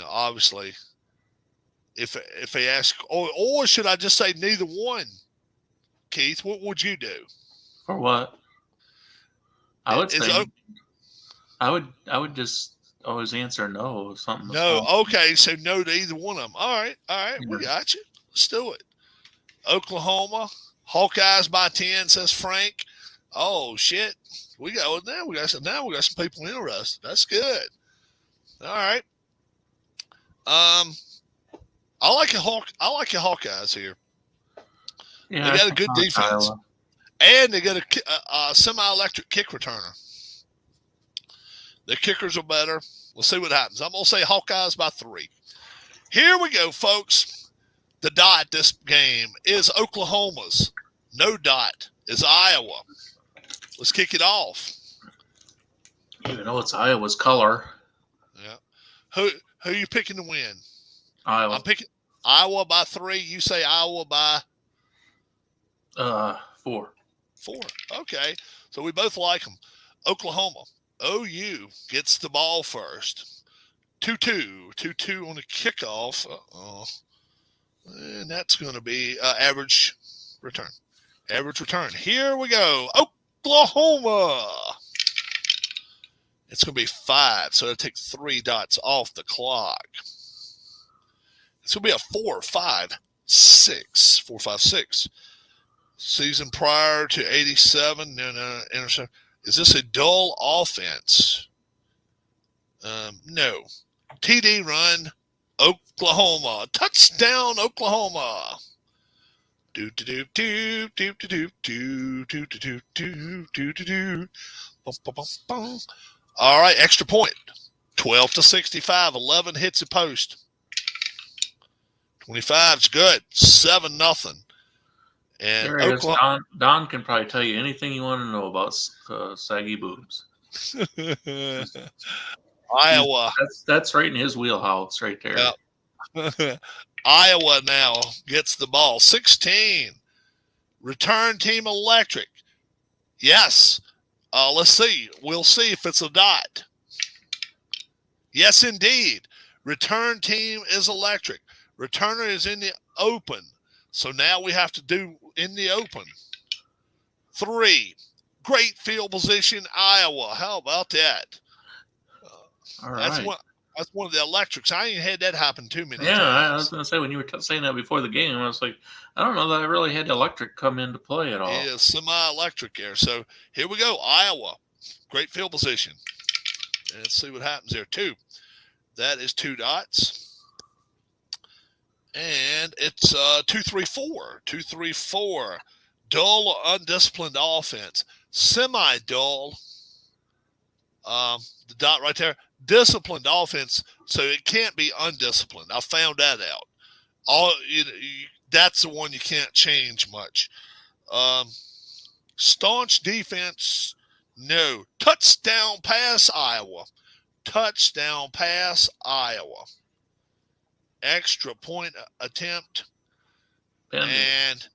obviously. If they ask, or should I just say neither one? Keith, what would you do? For what? I would say. I would just always answer no. Something. No. Okay, so no to either one of them. All right. We got you. Let's do it. Oklahoma. Hawkeyes by 10, says Frank. Oh shit. We got some people interested. That's good. All right. I like your Hawkeyes here. Yeah, they got a good defense. Iowa. And they got a semi-electric kick returner. The kickers are better. We'll see what happens. I'm going to say Hawkeyes by 3. Here we go, folks. The dot this game is Oklahoma's. No dot is Iowa. Let's kick it off. Even though it's Iowa's color. Yeah. Who are you picking to win? Iowa. I'm picking Iowa by 3. You say Iowa by 4. 4. Okay. So we both like them. Oklahoma. OU gets the ball first. 2-2. 2-2 on the kickoff. And that's going to be average return. Average return. Here we go. Oklahoma. It's going to be 5, so it'll take 3 dots off the clock. It's going to be a 4-5-6. 4-5-6. Season prior to 87. No, intercept. Is this a dull offense? No. TD run, Oklahoma. Touchdown, Oklahoma. Do do do do do do do do do do do do. All right, extra point. 12-65. 11 hits a post. 25's good. 7-0. And there is. Don can probably tell you anything you want to know about saggy boobs. Iowa. That's right in his wheelhouse right there. Yep. Iowa now gets the ball. 16. Return team electric. Yes. Let's see. We'll see if it's a dot. Yes, indeed. Return team is electric. Returner is in the open. So now we have to do in the open. 3. Great field position, Iowa. How about that? All right. That's one of the electrics. I ain't had that happen too many times. I was going to say, when you were saying that before the game, I was like, I don't know that I really had electric come into play at all. Yeah, semi-electric there. So here we go, Iowa. Great field position. And let's see what happens there, 2. That is 2 dots. And it's 2-3-4. 2-3-4. Dull or undisciplined offense. Semi-dull. The dot right there. Disciplined offense, so it can't be undisciplined. I found that out. That's the one you can't change much. Staunch defense, no. Touchdown pass, Iowa. Touchdown pass, Iowa. Extra point attempt, and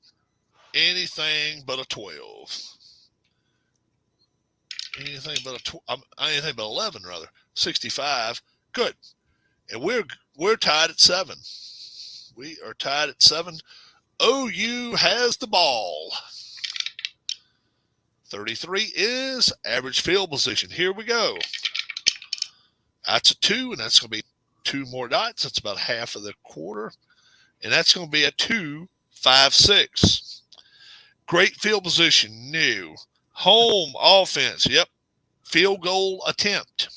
anything but a 12. Anything but 11, rather. 65. Good. And we're tied at 7. We are tied at 7. OU has the ball. 33 is average field position. Here we go. That's a 2, and that's going to be 2 more dots. That's about half of the quarter. And that's going to be a 2-5-6. Great field position. New. Home offense. Yep. Field goal attempt.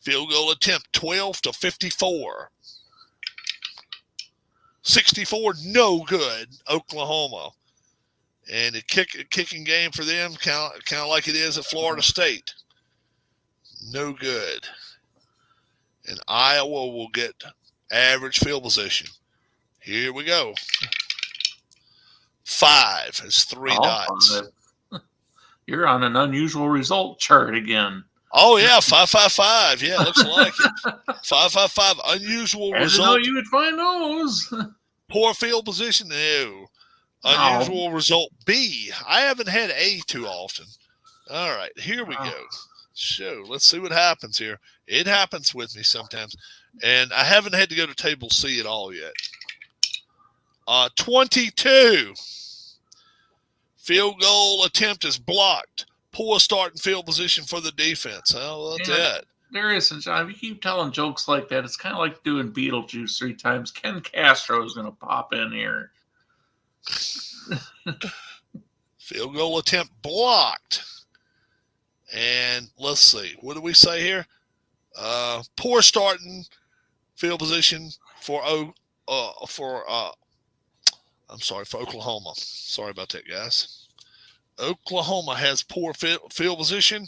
Field goal attempt, 12-54. 64, no good, Oklahoma. And a kicking game for them, kind of like it is at Florida State. No good. And Iowa will get average field position. Here we go. 5 is 3 dots. You're on an unusual result chart again. Oh, yeah, 5-5-5. Yeah, looks like it. 5-5-5. Unusual result. I didn't know you would find those. Poor field position. No. Unusual result. B. I haven't had A too often. All right, here we go. So let's see what happens here. It happens with me sometimes. And I haven't had to go to table C at all yet. 22. Field goal attempt is blocked. Poor starting field position for the defense. How about that? There isn't, John. If you keep telling jokes like that, it's kind of like doing Beetlejuice 3 times. Ken Castro is going to pop in here. Field goal attempt blocked. And let's see. What do we say here? Poor starting field position for Oklahoma. Sorry about that, guys. Oklahoma has poor field position,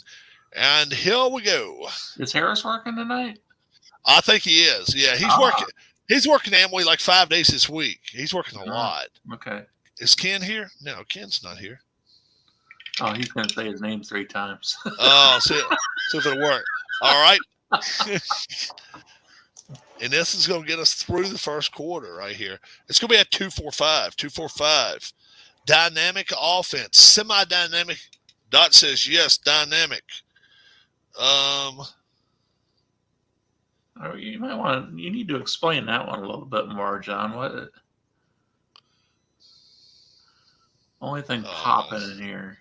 and here we go. Is Harris working tonight? I think he is. Yeah, he's working. He's working Amway like 5 days this week. He's working a lot. Okay. Is Ken here? No, Ken's not here. Oh, he's going to say his name 3 times. Oh, see if it'll work. All right. And this is going to get us through the first quarter right here. It's going to be at 245. 245. Dynamic offense. Semi-dynamic. Dot says yes, dynamic. You might want to. You need to explain that one a little bit more, John. What? Only thing popping in here.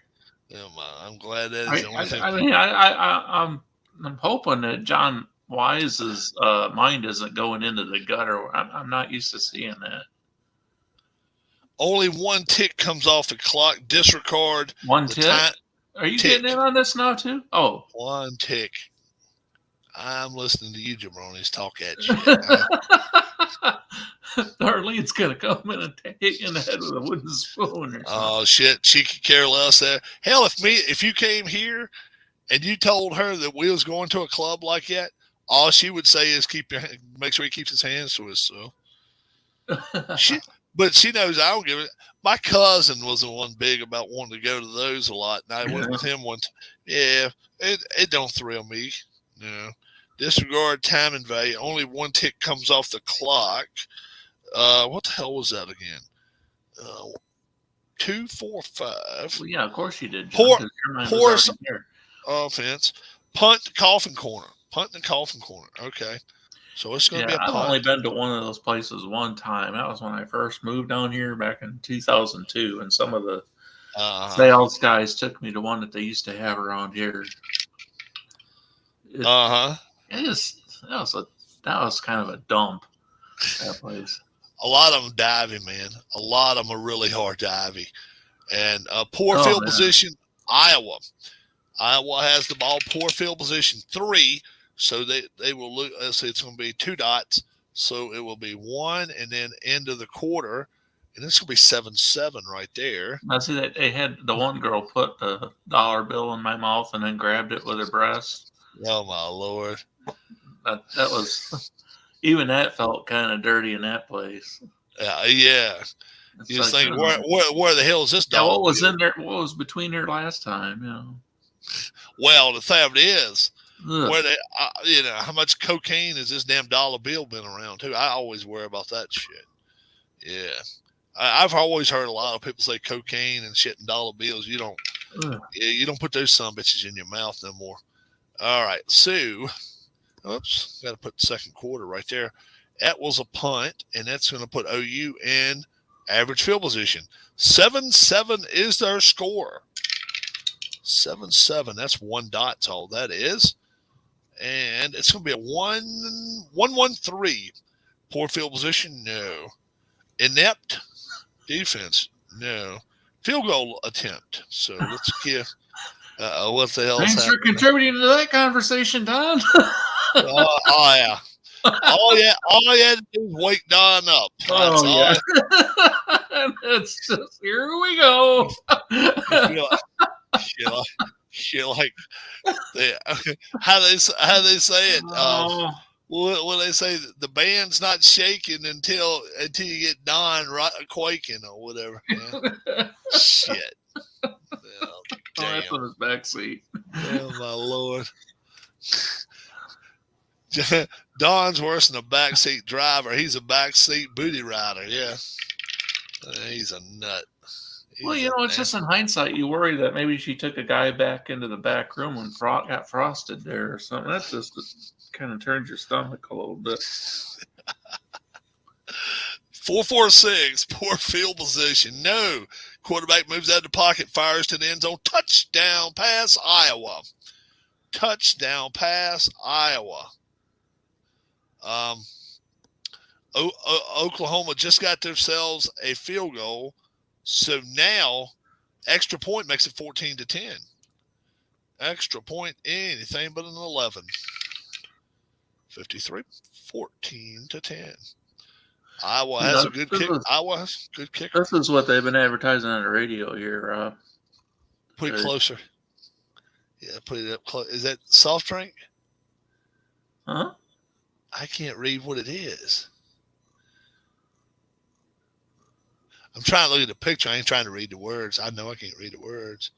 Yeah, I'm glad that is the only thing. I'm hoping that John Wise's mind isn't going into the gutter. I'm not used to seeing that. Only one tick comes off the clock. Disregard. One tick? Are you getting in on this now, too? Oh. One tick. I'm listening to you, jabronis, talk that shit. Darlene's going to come in and hit you in the head with a wooden spoon or something. Oh, shit. She could care less there. Hell, if you came here and you told her that we was going to a club like that, all she would say is make sure he keeps his hands to us. So, but she knows I don't give it. My cousin was the one big about wanting to go to those a lot, and I went with him once. Yeah, it don't thrill me. No. Disregard time and value. Only one tick comes off the clock. What the hell was that again? 2, 4, 5. Well, yeah, of course you did. Poor offense. Punt the coffin corner. Punt in the coffin corner. Okay. So it's going to be a punt. I've only been to one of those places one time. That was when I first moved down here back in 2002, and some of the sales guys took me to one that they used to have around here. That was kind of a dump, that place. A lot of them diving, man. A lot of them are really hard diving. And poor field position, Iowa. Iowa has the ball, poor field position 3. So they will look. Let's say it's going to be 2 dots. So it will be 1 and then end of the quarter. And this will be 7-7 right there. I see that they had the one girl put the dollar bill in my mouth and then grabbed it with her breast. Oh, my Lord. That was, even that felt kind of dirty in that place. Yeah. You just think, where the hell is this dollar what was bill? In there? What was between there last time? Well, the thing is, where they, how much cocaine has this damn dollar bill been around too? I always worry about that shit. Yeah, I've always heard a lot of people say cocaine and shit and dollar bills. You don't put those son bitches in your mouth no more. All right, so, oops, got to put the second quarter right there. That was a punt, and that's going to put OU in average field position. 7-7 is their score. 7-7. That's 1 dot. That's all that is. And it's going to be a 1-1-3. Poor field position? No. Inept defense? No. Field goal attempt. So let's give. What the hell? Thanks for contributing to that conversation, Don. Yeah. All you had to do was wake Don up. And it's just, here we go. How they say it. What they say, the band's not shaking until you get Don quaking or whatever. Yeah. Shit. That's on his back seat. Oh my Lord. Don's worse than a backseat driver. He's a backseat booty rider. Yeah. He's a nut. It's just in hindsight, you worry that maybe she took a guy back into the back room when got frosted there or something. That's just kind of turns your stomach a little bit. 4-4-6, poor field position. No. Quarterback moves out of the pocket, fires to the end zone. Touchdown pass, Iowa. Touchdown pass, Iowa. Oklahoma just got themselves a field goal. So now, extra point makes it 14-10. Extra point, anything but an 11. 53, 14-10. Iowa has a good kick. Iowa has a good kicker. This is what they've been advertising on the radio here, Rob. Put it closer. Yeah, put it up close. Is that soft drink? Huh? I can't read what it is. I'm trying to look at the picture. I ain't trying to read the words. I know I can't read the words.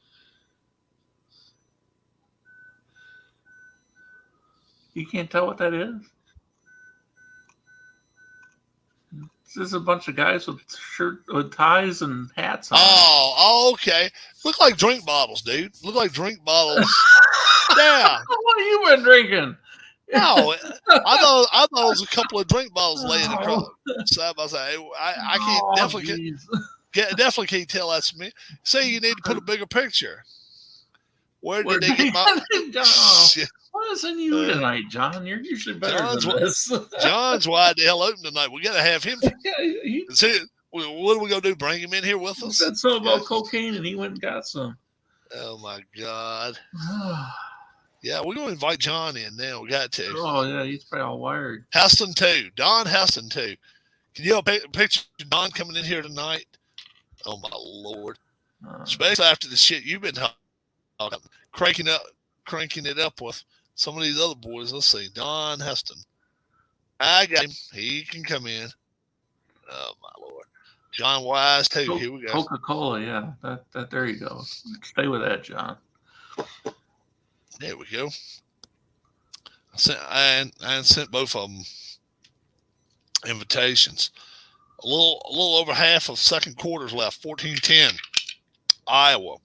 You can't tell what that is? This is a bunch of guys with ties and hats on. Oh, okay. Look like drink bottles, dude. Look like drink bottles. Yeah. What have you been drinking? No, I thought it was a couple of drink bottles laying across side by side. I can't definitely can't tell that's me. Say you need to put a bigger picture. Where did they get my? Shit. What is in you tonight, John? You're usually better than this. John's wide the hell open tonight. We got to have him. See, what are we gonna do? Bring him in here with us? He said something about cocaine, and he went and got some. Oh my God. Yeah, we're gonna invite John in now. We got to. Oh yeah, he's probably all wired. Heston too. Don Heston too. Can you picture Don coming in here tonight? Oh my Lord. Especially after the shit you've been talking, cranking it up with some of these other boys. Let's see. Don Heston. I got him. He can come in. Oh my Lord. John Wise too. Here we go. Coca-Cola, yeah. That there you go. Stay with that, John. There we go. I sent both of them invitations. A little over half of second quarters left. 14-10. Iowa.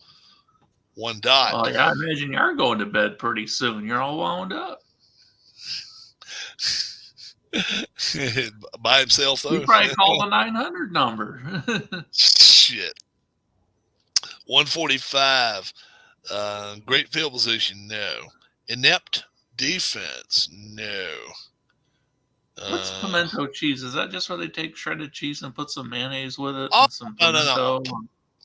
1 dot. Oh, yeah, I imagine you're going to bed pretty soon. You're all wound up. By himself, though. You probably call the 900 number. Shit. 145. Great field position, no. Inept defense, no. What's pimento cheese? Is that just where they take shredded cheese and put some mayonnaise with it? Oh, and some pimento? No.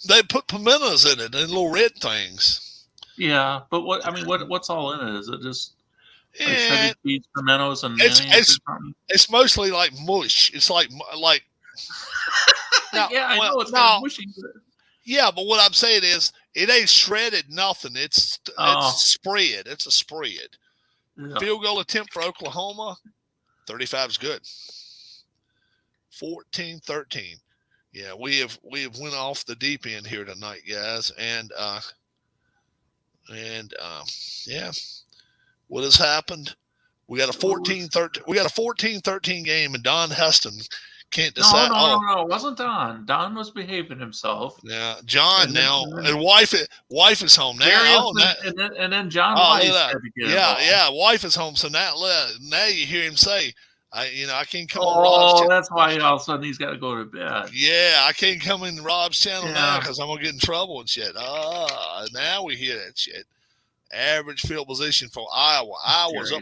They put pimentos in it and little red things. Yeah, but what's all in it? Is it just like shredded cheese, pimentos, and mayonnaise? It's mostly like mush. It's like now, yeah, I know it's kind of mushy. Yeah, but what I'm saying is it ain't shredded nothing. It's spread. It's a spread. Yeah. Field goal attempt for Oklahoma. 35 is good. 14-13. Yeah, we have went off the deep end here tonight, guys, and yeah, what has happened? We got a 14-13. We got a 14-13 game, and Don Heston can't decide. No, it wasn't Don. Don was behaving himself. Yeah, John and wife is home now. And then John Weiss had to get involved. Yeah, wife is home. So now you hear him say, I can't come on Rob's channel. That's why all of a sudden he's got to go to bed. Yeah, I can't come in Rob's channel now because I'm going to get in trouble and shit. Now we hear that shit. Average field position for Iowa. Iowa's up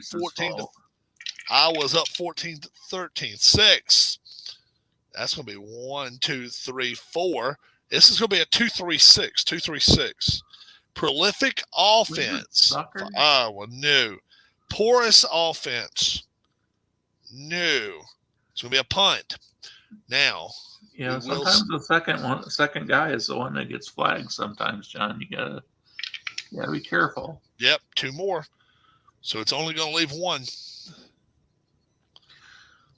14-13. 6. That's going to be 1, 2, 3, 4. This is going to be a 2-3-6. 2-3-6. Prolific offense for Iowa. No. Porous offense. No. It's going to be a punt. Now. Yeah, sometimes the second guy is the one that gets flagged sometimes, John. You gotta be careful. Yep, 2 more. So it's only going to leave 1.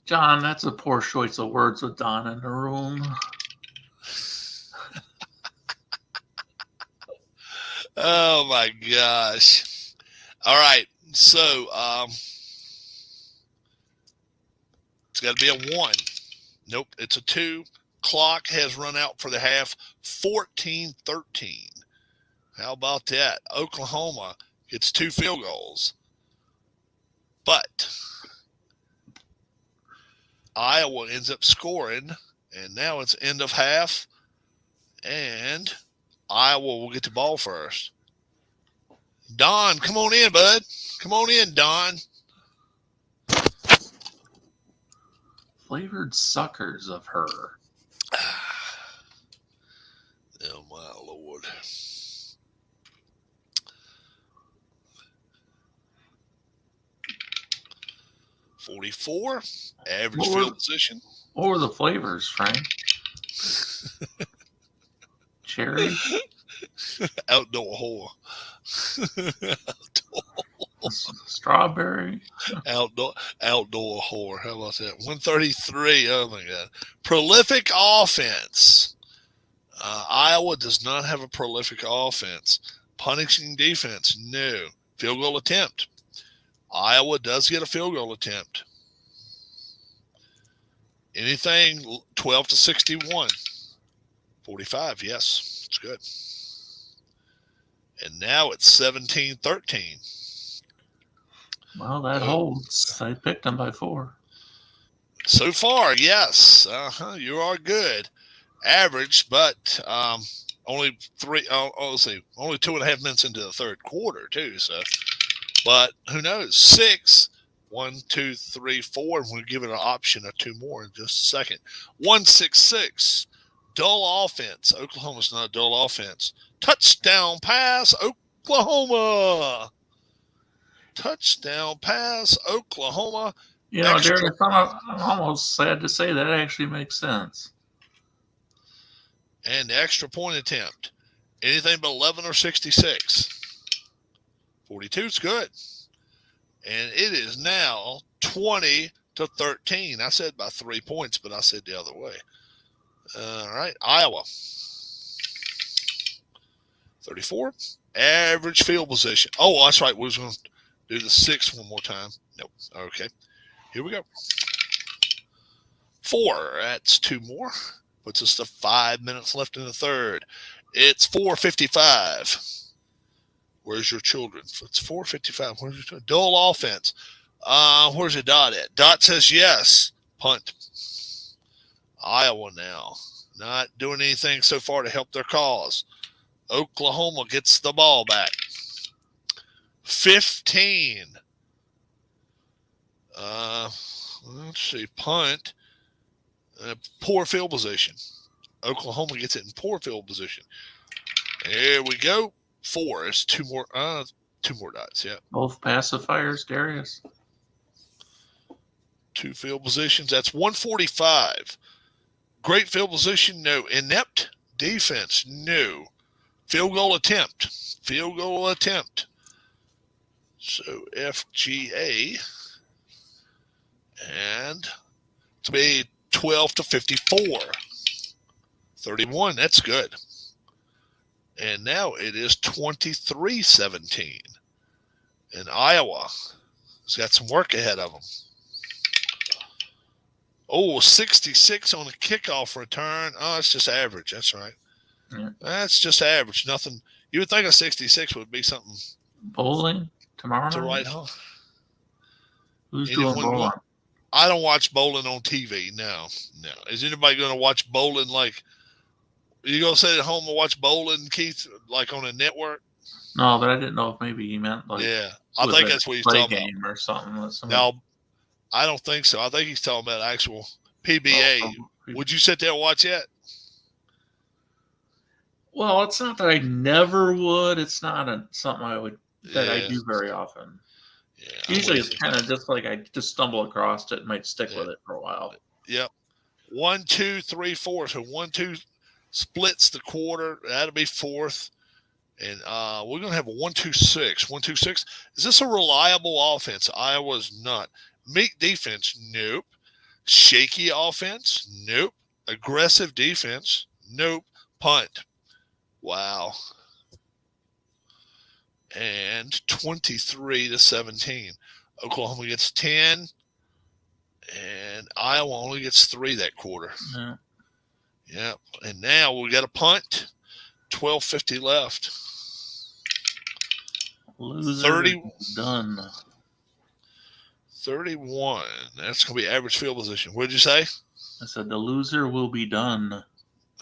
John, that's a poor choice of words with Don in the room. Oh my gosh. All right. So it's got to be a 1. Nope, it's a 2. Clock has run out for the half. 14-13. How about that? Oklahoma gets 2 field goals. But Iowa ends up scoring, and now it's end of half, and Iowa will get the ball first. Don, come on in, bud. Come on in, Don. Flavored suckers of her. Oh, my Lord. .44, average field position. What were the flavors, Frank? Cherry? Outdoor whore. Strawberry? Outdoor whore. How about that? 133. Oh, my God. Prolific offense. Iowa does not have a prolific offense. Punishing defense, no. Field goal attempt. Iowa does get a field goal attempt. Anything 12 to 61. 45, yes. It's good. And now it's 17-13. Well, that holds. I picked them by 4. So far, yes. You are good. Average, but only 2.5 minutes into the third quarter, too. So, but who knows? 6. 1, 2, 3, 4. And we'll give it an option of 2 more in just a second. 1-6-6. Dull offense. Oklahoma's not a dull offense. Touchdown pass, Oklahoma. Touchdown pass, Oklahoma. You know, Darius, I'm almost sad to say that actually makes sense. And the extra point attempt. Anything but 11 or 66. 42 is good. And it is now 20-13. I said by 3 points, but I said the other way. All right, Iowa. 34. Average field position. Oh, that's right. We was going to do the 6 one more time. Nope. Okay. Here we go. 4. That's 2 more. Puts us to 5 minutes left in the third. It's 4:55. Where's your children? It's 4:55. Where's your children? Dull offense. Where's the dot at? Dot says yes. Punt. Iowa now. Not doing anything so far to help their cause. Oklahoma gets the ball back. 15. Let's see. Punt. Poor field position. Oklahoma gets it in poor field position. There we go. 4. It's 2 more. 2 more dots. Yeah. Both pacifiers, Darius. 2 field positions. That's 145. Great field position. No. Inept defense. No. Field goal attempt. Field goal attempt. So FGA. And to be 12-54. 31. That's good. And now it is 23-17. And Iowa has got some work ahead of them. Oh, 66 on the kickoff return. Oh, it's just average. That's right. Yeah. That's just average. Nothing. You would think a 66 would be something. Bowling tomorrow night? To write home. Who's doing bowling? I don't watch bowling on TV. No. Is anybody going to watch bowling like? Are you going to sit at home and watch bowling, Keith, like on a network? No, but I didn't know if maybe he meant like. Yeah, I think that's what he's talking game about. Or something. No, I don't think so. I think he's talking about actual PBA. Would you sit there and watch that? Well, it's not that I never would. It's not something I do very often. Yeah, usually it's kind of just like I just stumble across it and might stick with it for a while. Yep. 1, 2, 3, 4. So 1, 2 splits the quarter. That'll be 4th. And we're going to have a 1-2-6. 1-2-6. Is this a reliable offense? Iowa's not. Meek defense? Nope. Shaky offense? Nope. Aggressive defense? Nope. Punt. Wow. And 23-17. Oklahoma gets 10. And Iowa only gets 3 that quarter. Yeah. Yep. And now we got a punt. 12:50 left. Loser 30 done. 31. That's going to be average field position. What did you say? I said the loser will be done.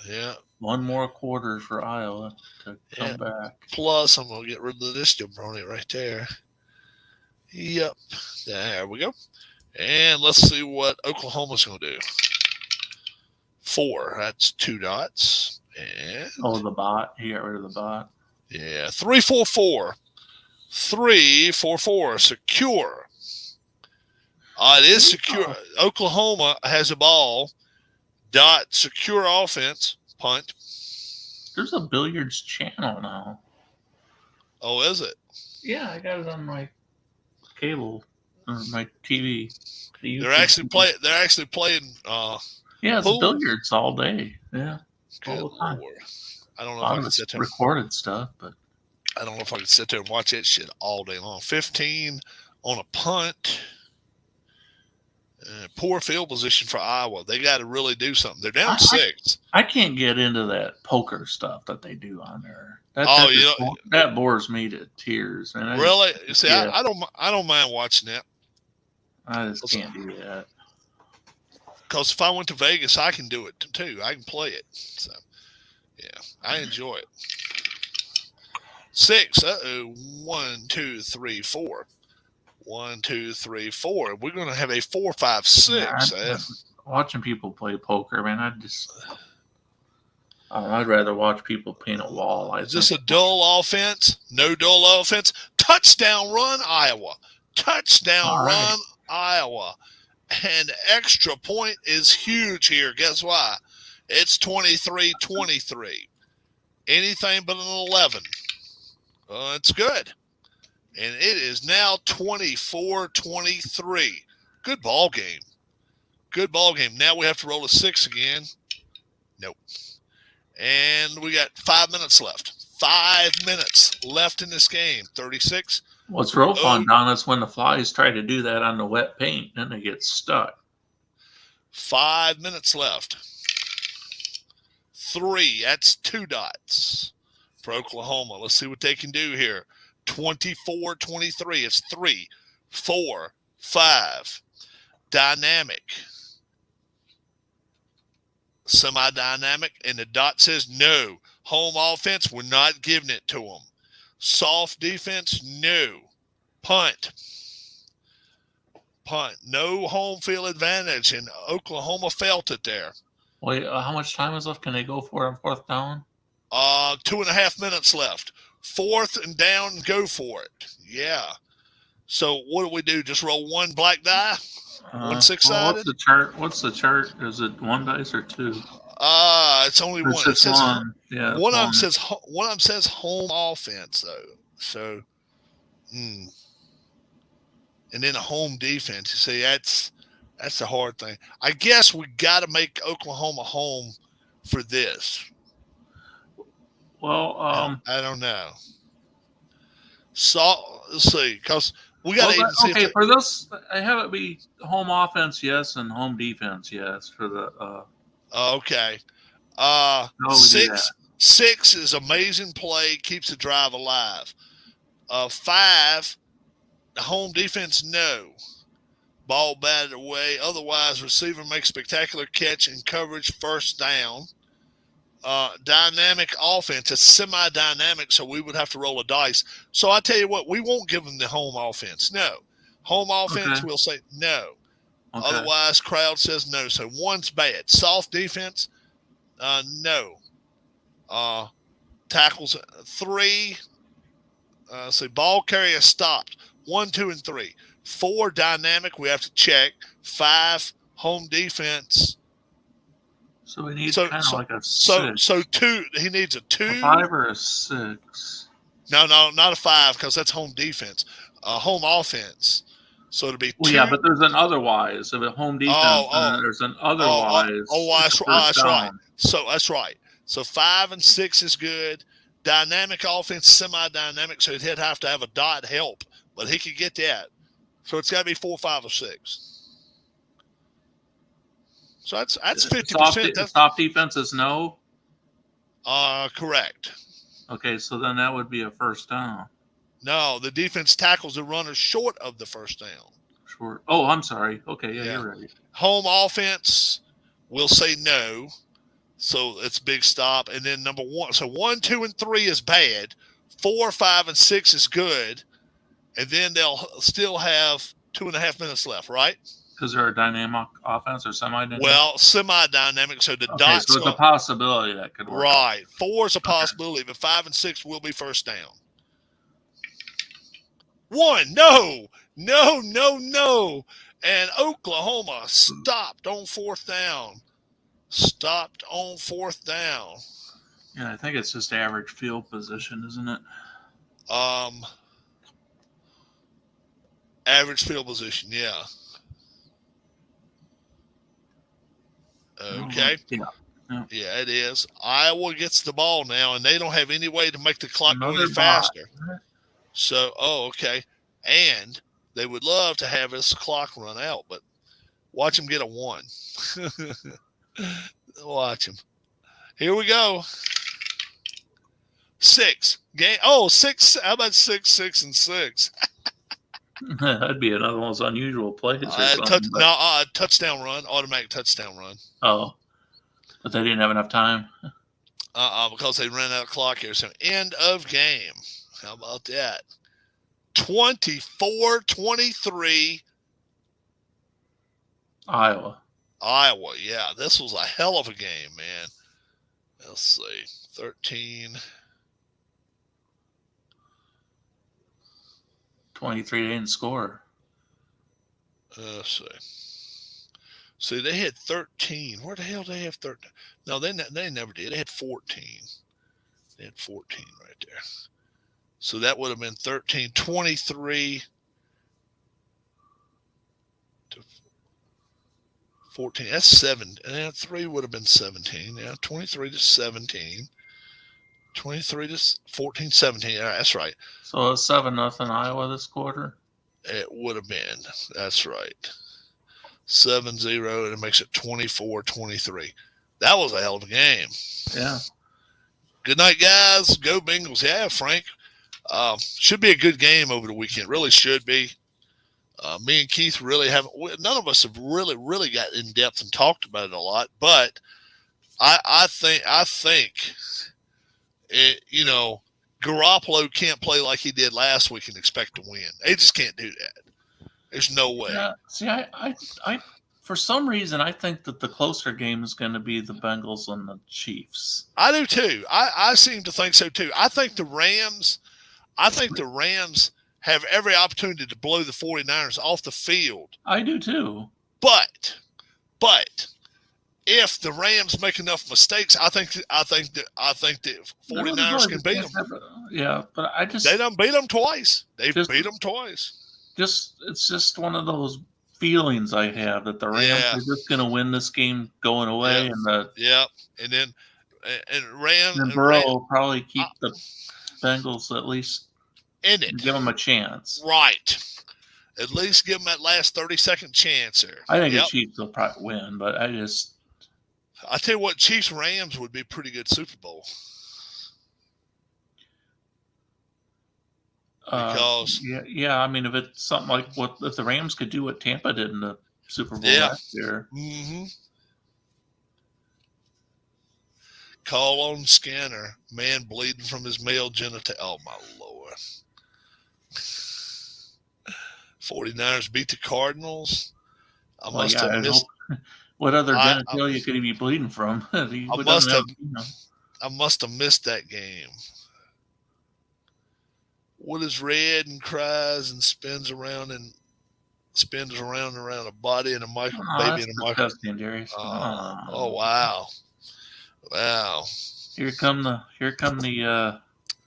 Yeah. 1 more quarter for Iowa to come back. Plus, I'm going to get rid of this jabroni right there. Yep. There we go. And let's see what Oklahoma's going to do. 4. That's 2 dots. And the bot. He got rid of the bot. Yeah. 3-4-4. 3-4-4. Secure. It is secure. Oklahoma has a ball. Dot. Secure offense. Punt. There's a billiards channel now. Oh, is it? Yeah, I got it on my cable or my TV. They're actually playing. Yeah, it's billiards all day. Yeah. Good all the time. Lord. I don't A know if lot I of can it's sit there. recorded stuff, but I don't know if I can sit there and watch that shit all day long. 15 on a punt. Poor field position for Iowa. They got to really do something. They're down 6. I can't get into that poker stuff that they do on there. That bores me to tears. Man. Really? See, yeah. I don't mind watching that. I just can't do that. Because if I went to Vegas, I can do it too. I can play it. So, yeah, I enjoy it. 6. 1, 2, 3, 4. 1, 2, 3, 4. We're going to have a 4, 5, 6. Watching people play poker, man, I'd rather watch people paint a wall. Is this a dull offense? No dull offense. Touchdown run, Iowa. Touchdown run, Iowa. And extra point is huge here. Guess why? It's 23-23. Anything but an 11. It's good. And it is now 24-23. Good ball game. Good ball game. Now we have to roll a 6 again. Nope. And we got 5 minutes left. 5 minutes left in this game. 36. What's real fun, Don, is when the Flies try to do that on the wet paint, then they get stuck. 5 minutes left. 3. That's 2 dots for Oklahoma. Let's see what they can do here. 24-23. It's 3, 4, 5. Dynamic. Semi-dynamic. And the dot says no. Home offense, we're not giving it to them. Soft defense, no. Punt. No home field advantage. And Oklahoma felt it there. Wait, how much time is left? Can they go for it on 4th down? 2.5 minutes left. 4th and down, go for it. Yeah. So what do? Just roll one black die? One 6-sided? What's the chart? Is it 1 dice or 2? It's only one. It says one. Yeah. One of them says home offense though. So, and then a home defense. You see, that's the hard thing. I guess we got to make Oklahoma home for this. Well, I don't know. So let's see, because we got to see. Okay, for this, I have it be home offense, yes, and home defense, yes, for the. Okay. 6 is amazing play, keeps the drive alive. 5, home defense, no. Ball batted away. Otherwise, receiver makes spectacular catch and coverage, 1st down. Dynamic offense. It's semi-dynamic, so we would have to roll a dice. So I tell you what, we won't give them the home offense. No. Home offense, We'll say no. Okay. Otherwise, crowd says no. So 1's bad. Soft defense, no. Tackles, 3. Ball carrier stopped. 1, 2, and 3. 4, dynamic, we have to check. 5, home defense. So we need kind of like a 6. So 2, he needs a 2. A 5 or a 6. No, not a 5 because that's home defense. Home offense. So it'll be 2. Well, yeah, but there's an otherwise. If a home defense, there's an otherwise. That's right. So that's right. So 5 and 6 is good. Dynamic offense, semi-dynamic, so he'd have to have a dot help, but he could get that. So it's got to be 4, 5, or 6. So that's 50%. Soft defense is no? Correct. Okay, so then that would be a 1st down. No, the defense tackles the runner short of the 1st down. Short. Oh, I'm sorry. Okay, yeah, you're right. Home offense, we'll say no. So it's big stop. And then number 1. So 1, 2, and 3 is bad. 4, 5, and 6 is good. And then they'll still have 2.5 minutes left, right? Because they're a dynamic offense or semi-dynamic? Well, semi-dynamic, so the dots. So it's a possibility that could work. Right. 4 is a possibility, but 5 and 6 will be 1st down. 1, no. And Oklahoma stopped on 4th down. Yeah, I think it's just average field position, isn't it? Average field position, yeah. Okay. Yeah. Yeah, it is. Iowa gets the ball now, and they don't have any way to make the clock go any bot. faster. So, okay. And they would love to have this clock run out, but watch them get a 1. Watch them. Here we go. 6. Game. Oh, 6. How about 6, 6, and 6? That'd be another one of those unusual plays. Touchdown run, automatic touchdown run. Oh, but they didn't have enough time. Because they ran out of clock here. So end of game. How about that? 24-23. Iowa. Yeah. This was a hell of a game, man. Let's see. 13. 23 didn't score. Let's see. See, they had 13. Where the hell did they have 13? No, they never did. They had 14. They had 14 right there. So that would have been 13, 23 to 14. That's 7. And 3 would have been 17. Yeah, 23 to 17. 23 to 14, 17. All right, that's right. So it's 7-0 Iowa this quarter? It would have been. That's right. 7-0, and it makes it 24-23. That was a hell of a game. Yeah. Good night, guys. Go Bengals. Yeah, Frank. Should be a good game over the weekend. Really should be. Me and Keith really haven't. None of us have really got in depth and talked about it a lot. But I think it, Garoppolo can't play like he did last week and expect to win. They just can't do that. There's no way. Yeah. See, I for some reason I think that the closer game is going to be the Bengals and the Chiefs. I do too. I seem to think so too. I think the Rams have every opportunity to blow the 49ers off the field. I do too. But if the Rams make enough mistakes, I think the 49ers can beat them. Yeah, but they done beat them twice. They've beat them twice. It's just one of those feelings I have that the Rams are just going to win this game going away, and Burrow will probably keep the Bengals at least in it. Give them a chance, right? At least give them that last 30-second chance here. I think the Chiefs will probably win, but I tell you what, Chiefs Rams would be a pretty good Super Bowl. Because I mean, if it's something like if the Rams could do what Tampa did in the Super Bowl last year, call on Scanner, man bleeding from his male genital. Oh my Lord! 49ers beat the Cardinals. I must have missed. What other genitalia could he be bleeding from? I must have missed that game. What is red and cries and spins around and around a body and a baby in a microwave. Oh wow. Here come the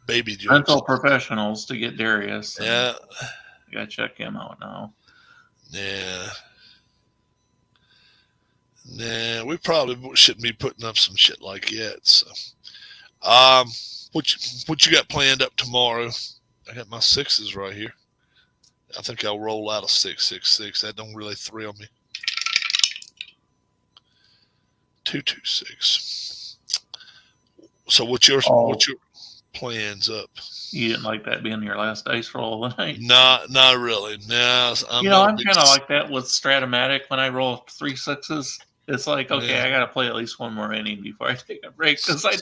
baby jokes. Rental professionals to get Darius. Yeah. You gotta check him out now. Yeah. Nah, we probably shouldn't be putting up some shit like that. So, what you got planned up tomorrow? I got my 6s right here. I think I'll roll out a 666. That don't really thrill me. 226. So what's your plans up? You didn't like that being your last dice roll of the night? Not really. No, I'm kind of like that with Stratomatic. When I roll 3 6s, it's like, okay, I got to play at least one more inning before I take a break, because I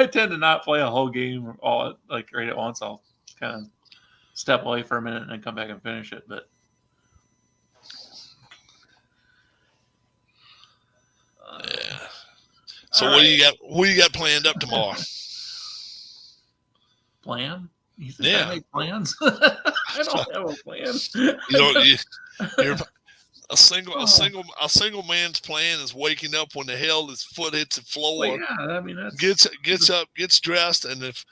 tend to not play a whole game all right at once. I'll kind of step away for a minute and then come back and finish it. But yeah. So what do you got? What do you got planned up tomorrow? Plan? You think I make plans? I don't have a plan. You're a single man's plan is waking up when the hell his foot hits the floor. Well, yeah, I mean gets up, gets dressed, and if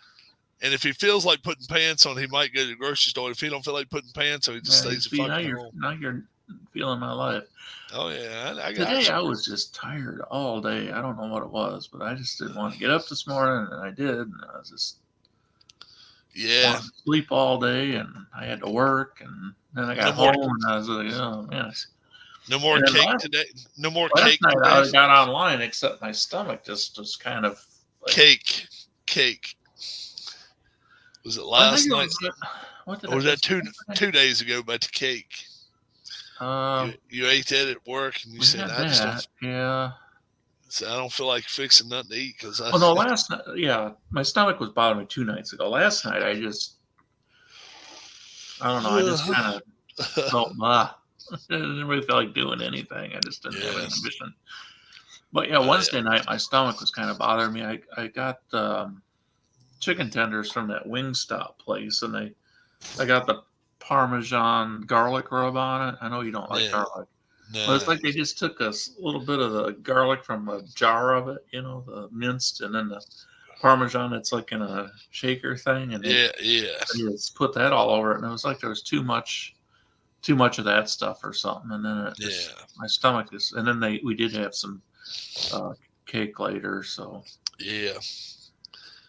he feels like putting pants on, he might go to the grocery store. If he don't feel like putting pants on, he just stays the fucking home. feeling my life. Oh yeah, I got Today you. I was just tired all day. I don't know what it was, but I just didn't want to get up this morning, and I did. And I was just Yeah. wanted to sleep all day, and I had to work, and then I got No more, home, and I was like, oh man. no more And then cake today. No more last cake night today. I got online, except my stomach just was kind of like, Cake. Was it I last think it night? was, what did Or was I that two days ago about the cake? You ate that at work and you we said, had I just that, yeah. I don't feel like fixing nothing to eat because Well, no, last night, yeah, my stomach was bothering me 2 nights ago. Last night, I don't know, I just kind of felt blah. I didn't really feel like doing anything. I just didn't have any Yes. ambition. But yeah, Wednesday night, my stomach was kind of bothering me. I got chicken tenders from that Wingstop place, and I got the Parmesan garlic rub on it. I know you don't like garlic. Well, it's like they just took a little bit of the garlic from a jar of it, the minced, and then the Parmesan. It's like in a shaker thing, and they just put that all over it. And it was like there was too much of that stuff or something. And then my stomach is. And then we did have some cake later, so yeah.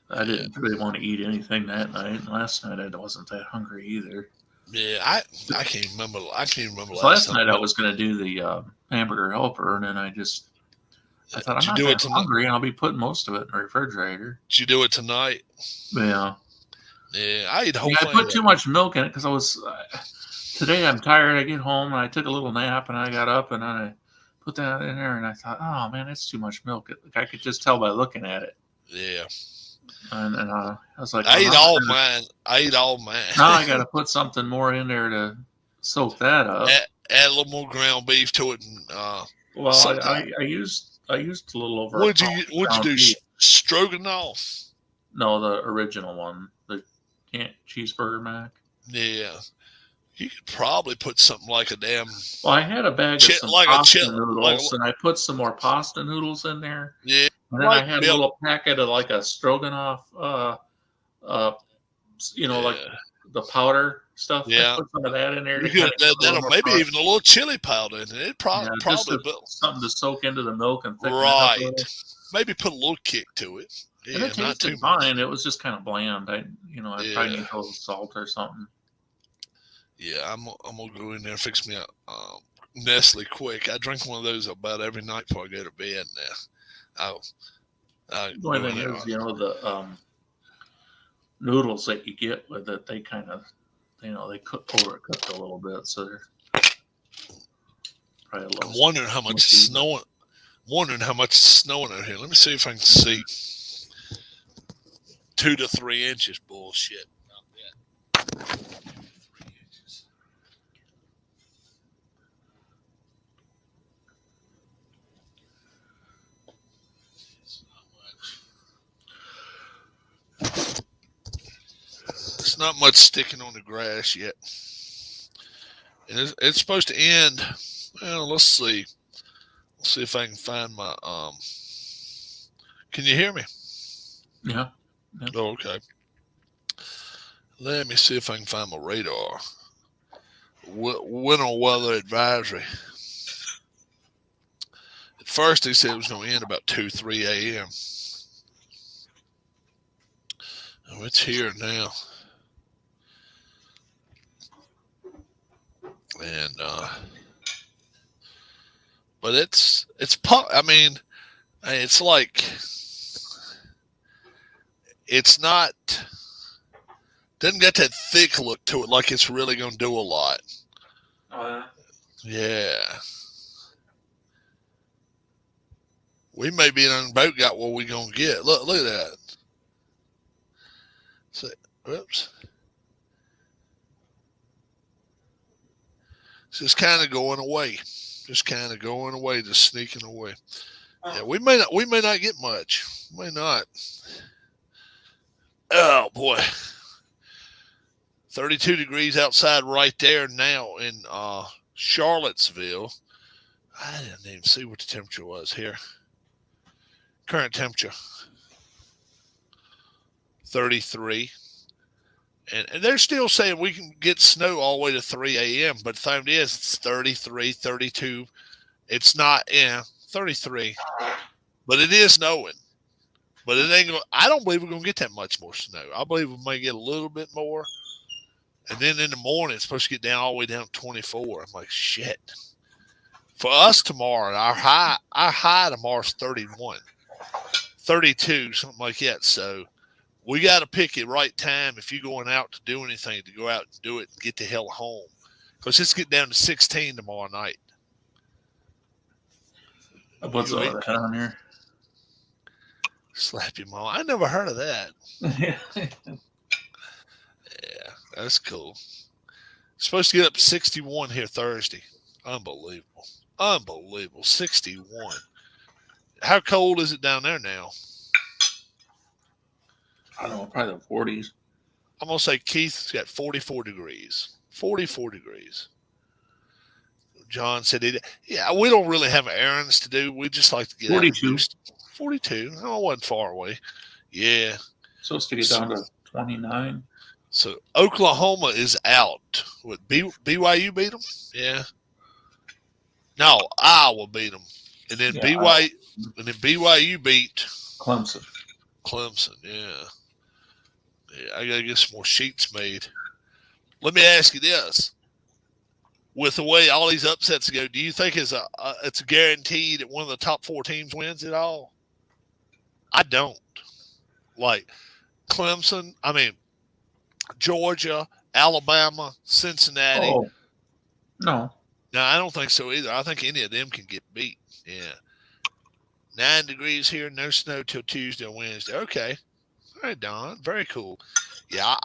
I didn't really want to eat anything that night. And last night I wasn't that hungry either. Yeah, I can't remember. So last night I was going to do the hamburger helper, and then I thought I'm not that hungry, and I'll be putting most of it in the refrigerator. Did you do it tonight? Yeah. Yeah, I ate the whole thing. I put too much milk in it because I was today. I'm tired. I get home and I took a little nap, and I got up and then I put that in there, and I thought, oh man, that's too much milk. I could just tell by looking at it. Yeah. And I was like, I ate all mine. Now I got to put something more in there to soak that up. Add a little more ground beef to it. And, well, I used a little over. What'd you do? Stroganoff? No, the original one, the cheeseburger mac. Yeah. You could probably put something like a damn. Well, I had a bag of some pasta noodles, and I put some more pasta noodles in there. Yeah. And then I had a little packet of like a stroganoff, like the powder stuff. Yeah. I put some of that in there. Maybe even a little chili powder in it. It probably something to soak into the milk and thicken right. it up. Maybe put a little kick to it. Yeah, and it tasted fine. It was just kind of bland. I probably need a little salt or something. Yeah, I'm gonna go in there and fix me a Nestle quick. I drink one of those about every night before I go to bed. Now, the only thing is, the noodles that you get with it, they kind of, they overcooked a little bit, so they're probably a little. I'm wondering how much is snowing. Out here. Let me see if I can see 2 to 3 inches. Bullshit. Not that. It's not much sticking on the grass yet. And it's supposed to end. Well, let's see. Let's see if I can find my Can you hear me? Yeah. Oh, okay. Let me see if I can find my radar. Winter weather advisory. At first, they said it was going to end about 2-3 a.m. Oh, it's here now. And but it's like it's not, doesn't get that thick look to it like it's really going to do a lot. Yeah. We may be on the boat, got what we going to get. Look at that. So, whoops. It's just kind of going away. Just sneaking away. Yeah, we may not get much. May not. Oh boy. 32 degrees outside right there now in Charlottesville. I didn't even see what the temperature was here. Current temperature 33. And they're still saying we can get snow all the way to 3 a.m., but the time is it's 33, 32. It's not, 33. But it is snowing. But it ain't going I don't believe we're going to get that much more snow. I believe we may get a little bit more. And then in the morning, it's supposed to get down all the way down to 24. I'm like, shit. For us tomorrow, our high tomorrow's 31, 32, something like that. So we got to pick the right time if you're going out to do anything, to go out and do it and get the hell home. Because it's getting down to 16 tomorrow night. What's that on here? Slap your mom. I never heard of that. Yeah, that's cool. It's supposed to get up to 61 here Thursday. Unbelievable. 61. How cold is it down there now? I don't know, probably the 40s. I'm going to say Keith's got 44 degrees. 44 degrees. John said, we don't really have errands to do. We just like to get 42. 42. Oh, I wasn't far away. Yeah. Supposed to get down to 29. So Oklahoma is out. What, BYU beat them? Yeah. No, Iowa beat them. And then BYU beat Clemson. Yeah. I got to get some more sheets made. Let me ask you this. With the way all these upsets go, do you think it's a guarantee that one of the top 4 teams wins it all? I don't. Like Clemson, Georgia, Alabama, Cincinnati. Oh, no. No, I don't think so either. I think any of them can get beat. Yeah. 9 degrees here, no snow till Tuesday or Wednesday. Okay. All right, Don. Very cool. Yeah,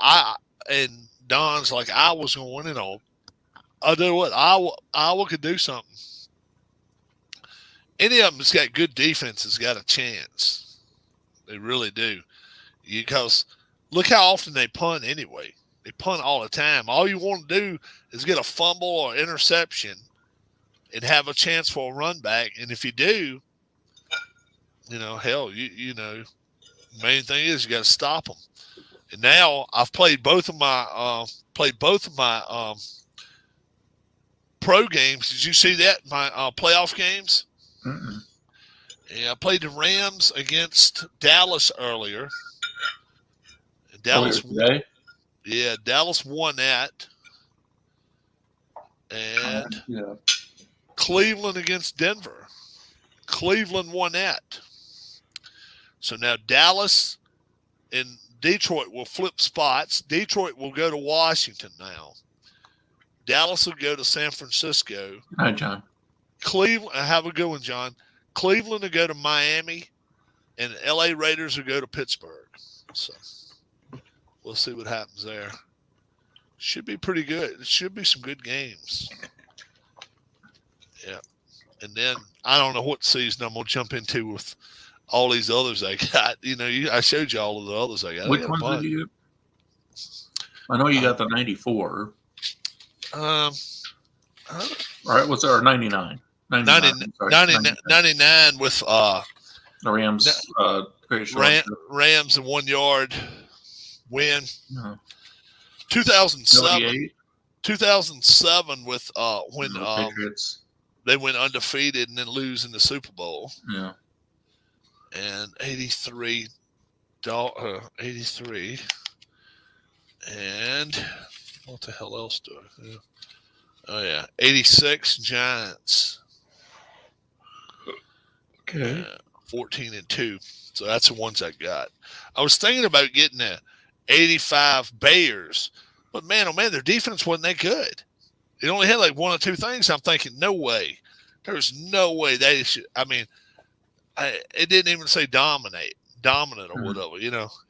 and Don's like, Iowa's going to win it all. I'll do what? Iowa could do something. Any of them that's got good defense has got a chance. They really do. Because look how often they punt anyway. They punt all the time. All you want to do is get a fumble or interception and have a chance for a run back. And if you do, hell, you know, the main thing is you got to stop them. And now I've played both of my pro games. Did you see that? My playoff games? Mm-mm. Yeah, I played the Rams against Dallas earlier. Dallas won. Yeah, Dallas won that. And Cleveland against Denver. Cleveland won that. So now Dallas and Detroit will flip spots. Detroit will go to Washington now. Dallas will go to San Francisco. Hi, John. Cleveland, have a good one, John. Cleveland will go to Miami, and the LA Raiders will go to Pittsburgh. So we'll see what happens there. Should be pretty good. It should be some good games. Yeah. And then I don't know what season I'm going to jump into with all these others I got. I showed you all of the others I got. Which ones did you get? I know you got the 94. All right, what's our 99? 99 with the Rams. Rams and 1 yard win. Uh-huh. 2007 with when Patriots. They went undefeated and then lose in the Super Bowl. Yeah. And 83. And what the hell else do I do? Oh, yeah. 86 Giants. Okay. 14-2. So that's the ones I got. I was thinking about getting the 85 Bears. But, man, oh, man, their defense wasn't that good. It only had like 1 or 2 things. I'm thinking, no way. There's no way they should. It didn't even say dominant or whatever,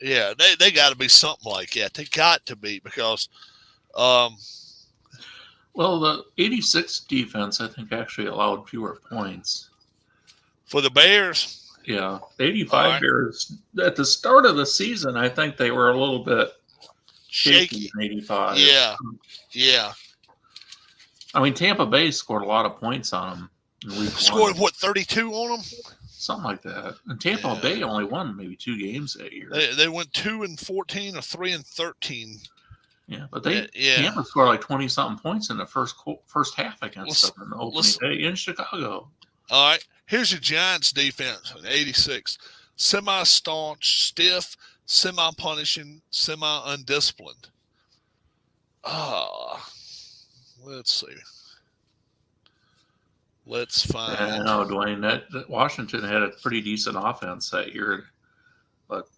Yeah, they got to be something like that. They got to be because well, the 86 defense, I think, actually allowed fewer points. For the Bears? Yeah. 85 Bears, at the start of the season, I think they were a little bit shaky. 85. Yeah. Tampa Bay scored a lot of points on them. Scored, 32 on them? Something like that. And Tampa Bay only won maybe 2 games that year. They went 2-14 or 3-13. Yeah, but Yeah. Tampa scored like 20-something points in the first half against them in the opening day in Chicago. All right, here's your Giants defense in 86. Semi-staunch, stiff, semi-punishing, semi-undisciplined. Let's see. Let's find. I know, Dwayne, that Washington had a pretty decent offense that year, but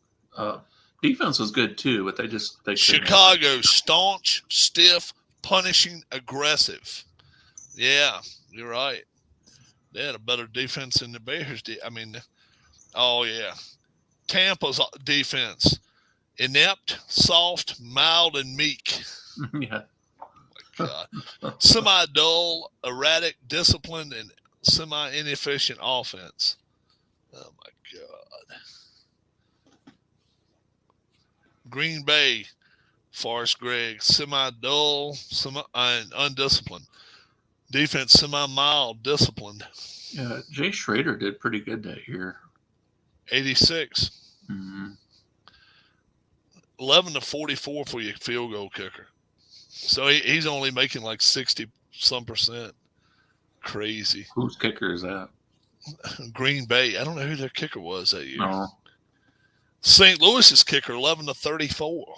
defense was good too. But they Chicago, staunch, stiff, punishing, aggressive. Yeah, you're right. They had a better defense than the Bears did. I mean, oh yeah. Tampa's defense: inept, soft, mild, and meek. Yeah. Semi-dull, erratic, disciplined, and semi-inefficient offense. Oh my God. Green Bay, Forrest Gregg, semi-dull, and undisciplined. Defense, semi-mild, disciplined. Yeah, Jay Schrader did pretty good that year. 86. Mm-hmm. 11 to 44 for your field goal kicker. So he's only making like 60-some percent. Crazy. Whose kicker is that? Green Bay. I don't know who their kicker was that year. No. St. Louis's kicker, 11 to 34.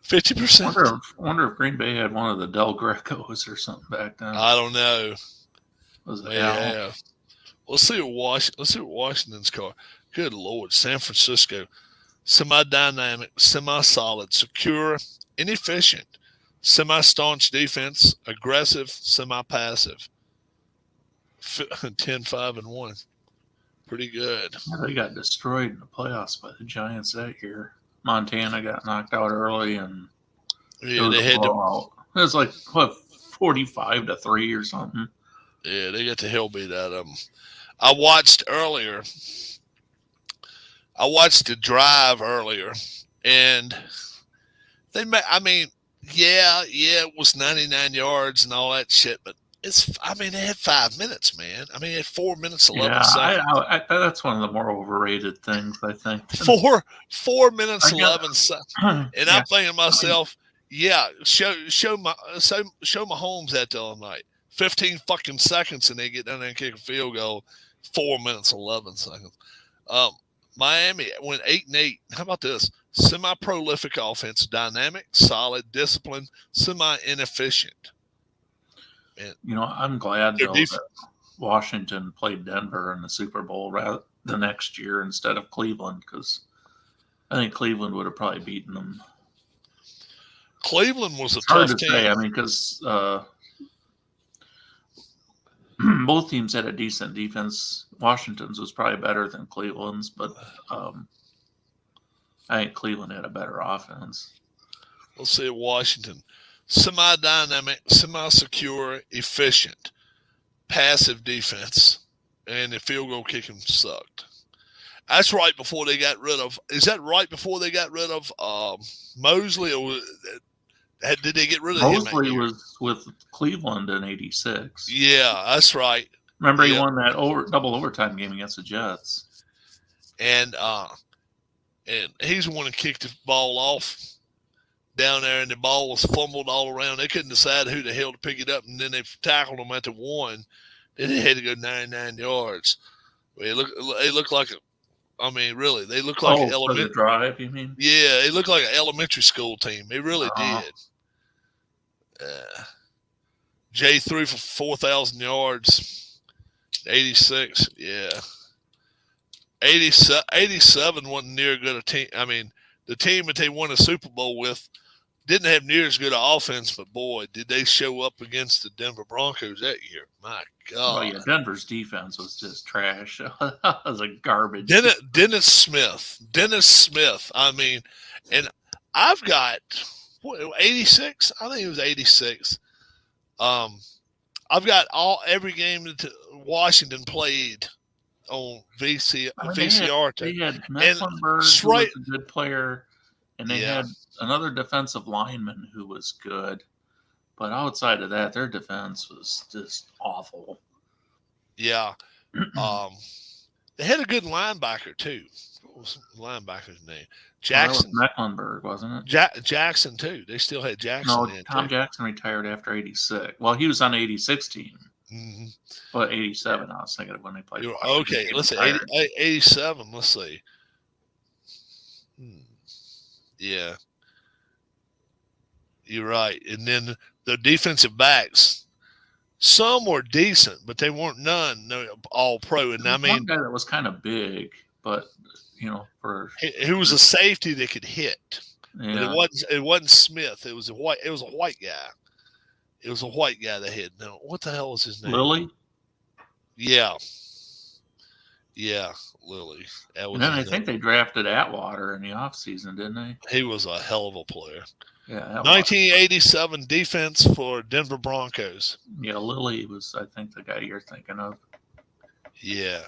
50%. Wonder if Green Bay had one of the Del Grecos or something back then. I don't know. Was it Yeah. Let's see what Washington's car. Good Lord. San Francisco. Semi-dynamic, semi-solid, secure, inefficient, semi-staunch defense, aggressive, semi-passive. 10-5-1. Pretty good. They got destroyed in the playoffs by the Giants that year. Montana got knocked out early, and they had to. It was like 45-3 or something. Yeah, they got the hell beat out of them. I watched the drive earlier, and they made. I mean, it was 99 yards and all that shit, but they had 5 minutes, man. I mean, they had 4 minutes 11 seconds. That's one of the more overrated things, I think. 4 minutes 11 seconds, and I'm thinking to myself, show Mahomes that the other night. 15 fucking seconds, and they get down there and kick a field goal. 4 minutes 11 seconds. Miami went 8-8. How about this? Semi-prolific offense, dynamic, solid, disciplined, semi-inefficient. And, I'm glad that Washington played Denver in the Super Bowl the next year instead of Cleveland, because I think Cleveland would have probably beaten them. Cleveland was a tough tough team. Say. I mean, because both teams had a decent defense. Washington's was probably better than Cleveland's, but I think Cleveland had a better offense. Let's see Washington. Semi-dynamic, semi-secure, efficient, passive defense, and the field goal kicking sucked. That's right before they got rid of – is that right before they got rid of Mosley, or did they get rid of him? Mosley was with Cleveland in 86. Yeah, that's right. Remember, he won that double overtime game against the Jets. And he's the one who kicked the ball off down there, and the ball was fumbled all around. They couldn't decide who the hell to pick it up, and then they tackled him at the 1. Then they had to go 99 yards. It looked like really, they looked like an elementary drive. You mean? Yeah, it looked like an elementary school team. It really did. Jay threw for 4,000 yards. 86, yeah. 87 wasn't near good a team. I mean, the team that they won a Super Bowl with didn't have near as good an offense, but boy, did they show up against the Denver Broncos that year. My God. Oh, yeah, Denver's defense was just trash. That was a garbage. Dennis Smith. I mean, and I've got 86. I think it was 86. I've got every game that Washington played on VCR. They had Mecklenburg, who was a good player, and they had another defensive lineman who was good. But outside of that, their defense was just awful. Yeah. They had a good linebacker, too. what was the linebacker's name? Jackson. Jackson. Well, that was Mecklenburg, wasn't it? Jackson too. They still had Jackson. No, Tom Jackson retired after '86. Well, he was on the '86 team. Mm-hmm. But '87, I was thinking of when they played. Okay, let's see. 87. Let's see. Yeah, you're right. And then the defensive backs, some were decent, but they weren't none all pro. And I mean, one guy that was kind of big, but for he was a safety that could hit. Yeah. But it wasn't Smith. It was a white guy. It was a white guy that hit. No, what the hell was his name? Lilly. Yeah, Lilly. And then I think they drafted Atwater in the offseason, didn't they? He was a hell of a player. Yeah. 1987 defense for Denver Broncos. Yeah, Lilly was, I think, the guy you're thinking of. Yeah.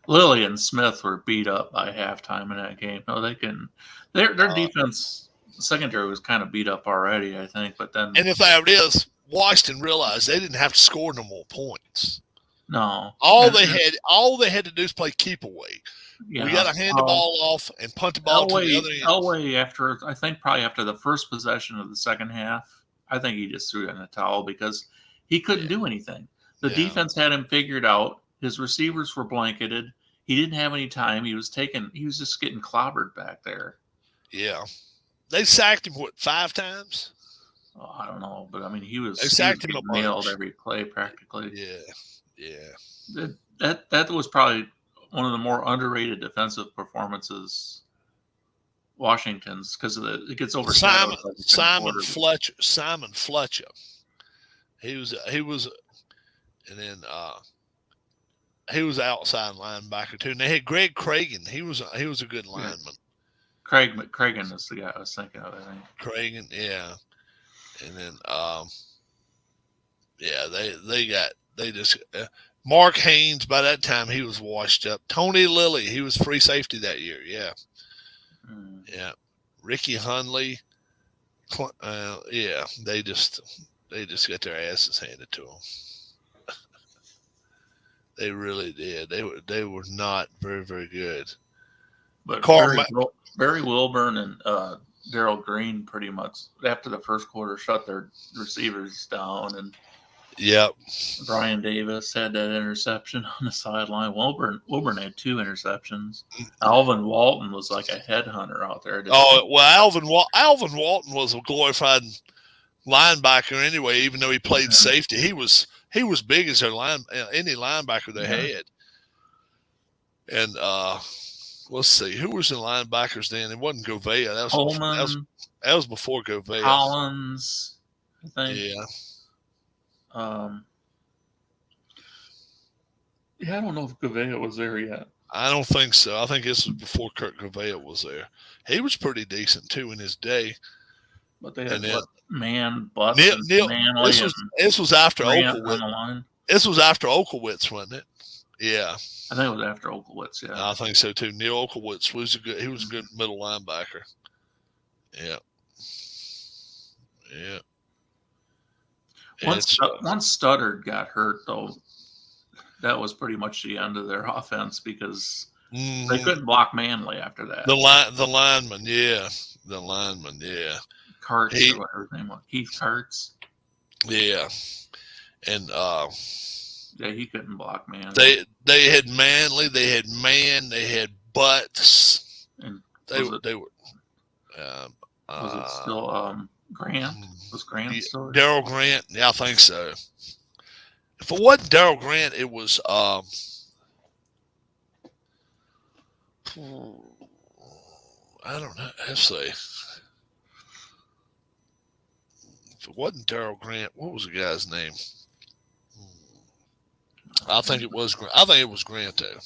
Lilly and Smith were beat up by halftime in that game. No, they can. Their defense secondary was kind of beat up already, I think. But then, and the fact is, Washington realized they didn't have to score no more points. No, all they had to do is play keep away. Yeah, we got to hand the ball off and punt the ball to the other end. Elway, I think probably after the first possession of the second half, I think he just threw in the towel because he couldn't do anything. The defense had him figured out. His receivers were blanketed. He didn't have any time. He was just getting clobbered back there. Yeah. They sacked him, 5 times? Oh, I don't know, but I mean, he was getting nailed every play practically. Yeah. That was probably one of the more underrated defensive performances Washington's because it gets overshadowed. Simon Fletcher. He was and then he was outside linebacker too. And they had Greg Cragen. He was a good lineman. Cragen is the guy I was thinking of, I think. Cragen, yeah. And then Mark Haynes, by that time he was washed up. Tony Lilly, he was free safety that year, yeah. Yeah. Ricky Hundley, they just got their asses handed to them. They really did. They were not very, very good. But Barry Wilburn and Darrell Green pretty much after the first quarter shut their receivers down, and Brian Davis had that interception on the sideline. Wilburn had 2 interceptions. Alvin Walton was like a headhunter out there. Alvin Walton was a glorified linebacker anyway. Even though he played safety, he was big as any linebacker they had. And let's see, who was the linebackers then? It wasn't Govea. That was before Govea. Collins, I think. Yeah. I don't know if Govea was there yet. I don't think so. I think this was before Kurt Govea was there. He was pretty decent too in his day. But they had Butts, Manley. This was after Oklewitz. This was after Oklewitz, wasn't it? Yeah. I think it was after Oklewitz, yeah. I think so too. Neil Oklewitz was a good middle linebacker. Yeah. Yeah. Once Studdard got hurt, though, that was pretty much the end of their offense because they couldn't block Manley after that. The lineman, yeah. Kartz, or whatever his name was. Keith Kartz. Yeah. And he couldn't block Manley. They had Manley, they had they had Butts. And they were was it still Grant? Was Grant still? Darrell Grant, yeah, I think so. If it wasn't Darrell Grant, it was I don't know. Let's see. If it wasn't Darrell Grant, what was the guy's name? I think it was Grant though.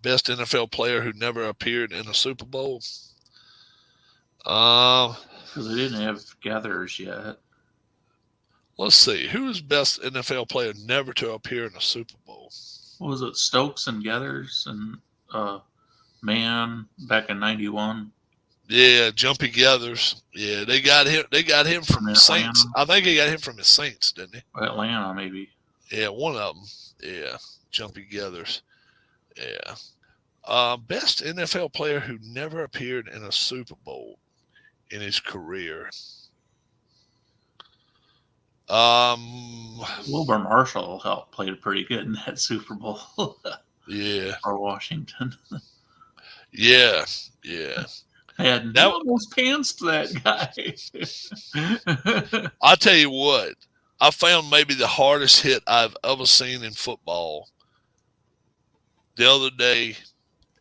Best NFL player who never appeared in a Super Bowl. Because they didn't have Gathers yet. Let's see. Who is best NFL player never to appear in a Super Bowl? What was it? Stokes and Gathers and Mann back in '91. Yeah, Jumpy Gathers. Yeah, they got him from the Saints. I think he got him from the Saints, didn't he? Atlanta, maybe. Yeah, one of them. Yeah, Jumpy Gathers. Yeah. Best NFL player who never appeared in a Super Bowl in his career. Wilbur Marshall played pretty good in that Super Bowl. Yeah. For Washington. Yeah. And That, almost pantsed that guy. I'll tell you what. I found maybe the hardest hit I've ever seen in football. The other day,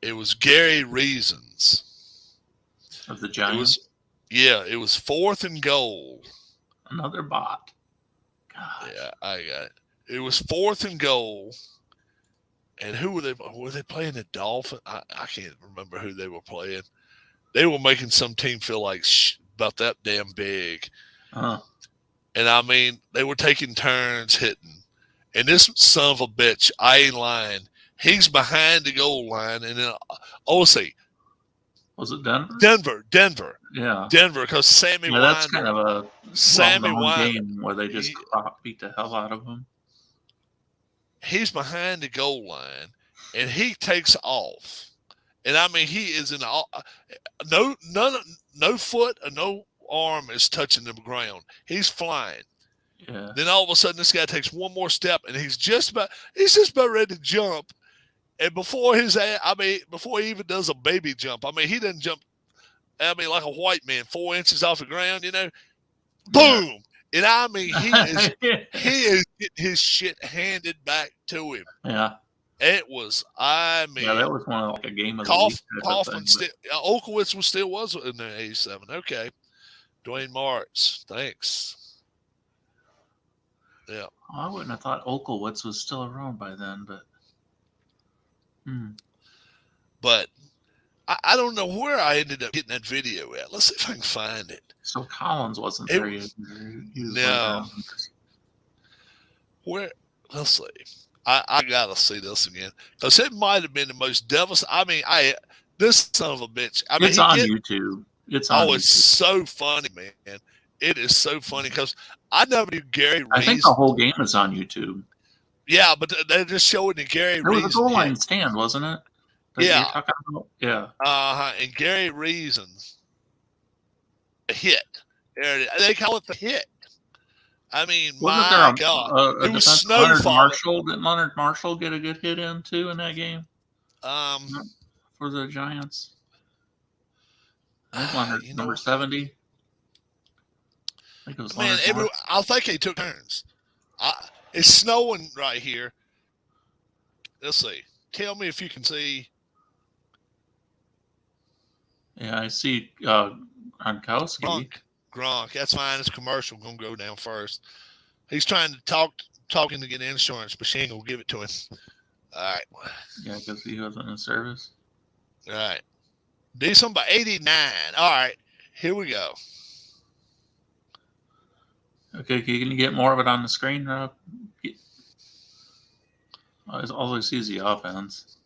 it was Gary Reasons. Of the Giants? It was 4th and goal. Another bot. Gosh. Yeah, I got it. It was 4th and goal. And who were they? Were they playing the Dolphins? I can't remember who they were playing. They were making some team feel like about that damn big. Uh-huh. And I mean, they were taking turns hitting. And this son of a bitch, I ain't lying. He's behind the goal line. And then, see. Was it Denver? Denver. Yeah. Denver, because Sammy Winder. That's kind of a game where they just beat the hell out of him. He's behind the goal line, and he takes off. And I mean, he is no foot or no arm is touching the ground. He's flying. Yeah. Then all of a sudden, this guy takes one more step, and he's just about ready to jump. And before he even does a baby jump, I mean, he doesn't jump. I mean, like a white man, 4 inches off the ground, boom. And I mean, he is getting his shit handed back to him. Yeah. It was, that was one of a game of the week. Olkowitz was in the 87. Okay. Dwayne Martz. Thanks. Yeah. I wouldn't have thought Olkowitz was still around by then, but. But I don't know where I ended up getting that video at. Let's see if I can find it. So Collins wasn't there either. No. Where? Let's see. I gotta see this again because it might have been the most devastating. I mean, this son of a bitch. I mean, it's on YouTube. It's so funny, man. It is so funny because I never knew Gary Reasons. I think the whole game is on YouTube. Yeah, but they're just showing the Gary Reasons. It was a goal line stand, wasn't it? Yeah. Yeah. And Gary Reasons hit. They call it the hit. I mean, my God. It was snow falling. Didn't Leonard Marshall get a good hit in, too, in that game? For the Giants? I think Leonard, number 70. I think it was Leonard Marshall. I think they took turns. It's snowing right here. Let's see. Tell me if you can see. Yeah, I see Gronkowski. Gronk. That's fine. It's commercial. Going to go down first. He's trying to talking to get insurance, but she ain't going to give it to him. All right. Yeah, because he wasn't in service. All right. December 89. All right. Here we go. Okay, can you get more of it on the screen? It's always easy offense.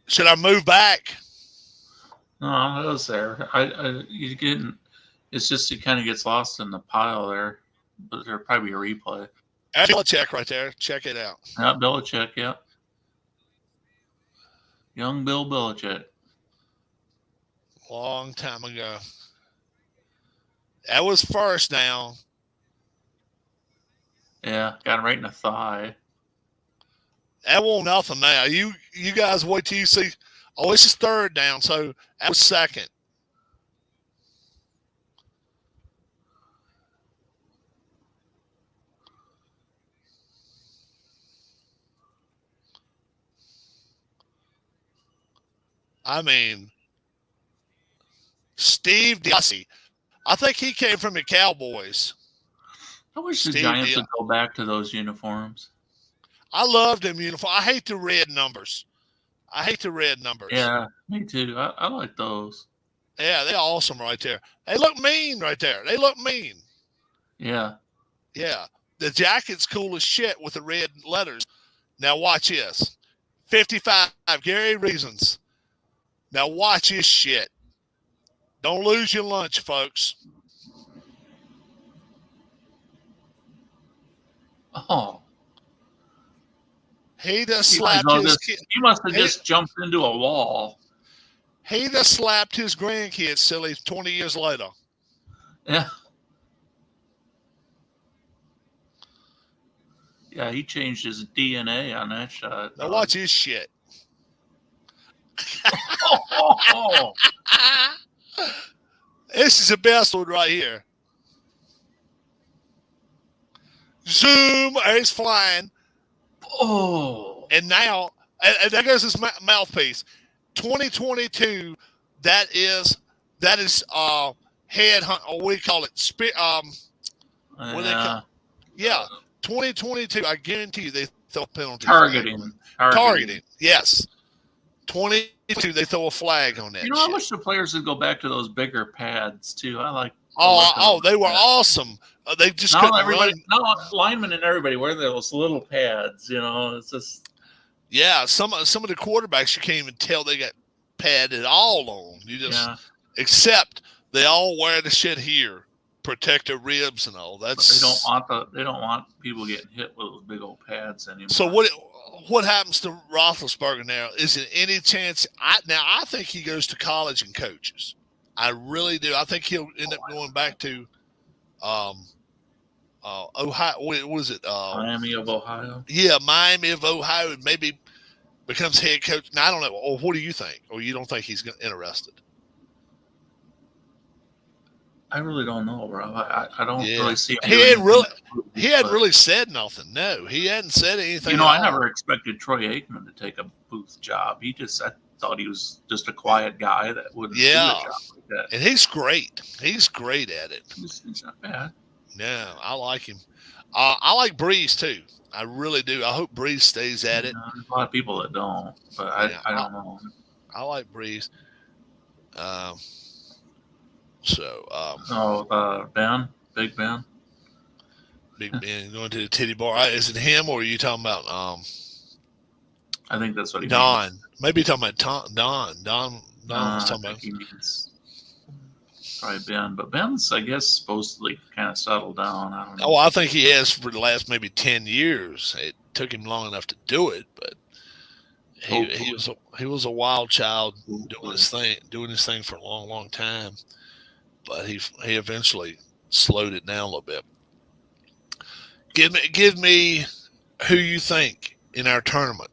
Should I move back? No, it was there. You getting? It's just it kind of gets lost in the pile there, but there'll probably be a replay. Belichick right there. Check it out. Yeah, Belichick. Yeah, young Bill Belichick. Long time ago. That was first down. Yeah, got him right in the thigh. That won't nothing now. You guys wait till you see. Oh, this is third down, so that was second. I mean, Steve DiBiase. I think he came from the Cowboys. I wish the Giants would go back to those uniforms. I love them uniforms. I hate the red numbers. Yeah, me too. I like those. Yeah, they're awesome right there. They look mean right there. Yeah. Yeah. The jacket's cool as shit with the red letters. Now watch this. 55, Gary Reasons. Now watch this shit. Don't lose your lunch, folks. Oh. He just slapped his kid. He must have just jumped into a wall. He just slapped his grandkids silly 20 years later. Yeah. Yeah, he changed his DNA on that shot. Now watch his shit. This is the best one right here. Zoom, he's flying. Oh. And now, and there goes his mouthpiece. 2022, that is head hunt, or we call it what do they call it? Yeah, 2022. I guarantee you they throw a penalty. Targeting. Yes. 22. They throw a flag on that. You know, I wish the players would go back to those bigger pads too. I like. They were awesome. They just couldn't run. No, linemen and everybody wear those little pads. You know, it's just. Yeah, some of the quarterbacks you can't even tell they got padded all on. You just except they all wear the shit here, protect their ribs and all. That's they don't want people getting hit with those big old pads anymore. So what happens to Roethlisberger now? Is it any chance? I think he goes to college and coaches. I really do. I think he'll end up going back to Ohio. What was it? Miami of Ohio. Yeah, Miami of Ohio, and maybe becomes head coach. Now, I don't know. Or what do you think? Or you don't think he's interested? I really don't know, bro. I don't really see him. He hadn't really said nothing. No, he hadn't said anything. You know, I never expected Troy Aikman to take a booth job. I thought he was just a quiet guy that wouldn't do a job like that. And he's great. He's great at it. He's not bad. No, I like him. I like Breeze too. I really do. I hope Breeze stays at it. There's a lot of people that don't, but I don't know. I like Breeze. Ben, Big Ben. Big Ben going to the titty bar. Is it him or are you talking about? I think that's what he Don. means. Maybe you're talking about Don. Don was talking about. He means probably Ben, but Ben's I guess supposedly kind of settled down. I don't know. Oh, I think he has for the last maybe 10 years. It took him long enough to do it, but he was a wild child doing his thing for a long time. But he eventually slowed it down a little bit. Give me who you think in our tournament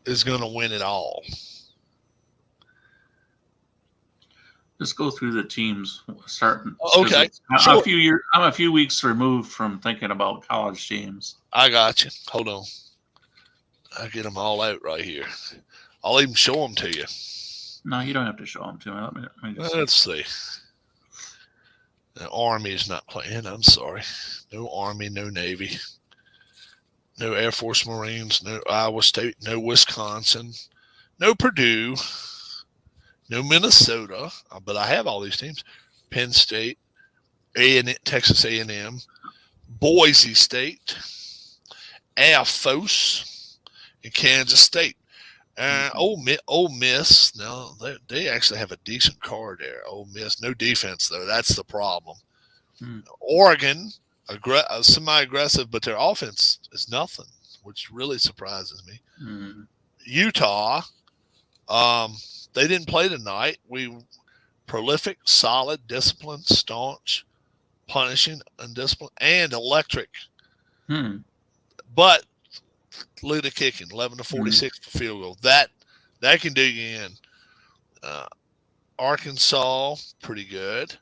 is going to win it all. Just go through the teams starting. Okay, I'm a few weeks removed from thinking about college teams. I got you. Hold on, I get them all out right here. I'll even show them to you. No, you don't have to show them to me. Let me Let's see. The Army is not playing. I'm sorry. No Army, no Navy, no Air Force Marines, no Iowa State, no Wisconsin, no Purdue, no Minnesota. But I have all these teams. Penn State, Texas A&M, Boise State, Air Force, and Kansas State. Ole Miss, no, they actually have a decent card there. Ole Miss, no defense though. That's the problem. Oregon, semi-aggressive, but their offense is nothing, which really surprises me. Utah, they didn't play tonight. We prolific, solid, disciplined, staunch, punishing, undisciplined, and electric. But look at the kicking, 11-46 for field goal. That can do you in. Arkansas, pretty good.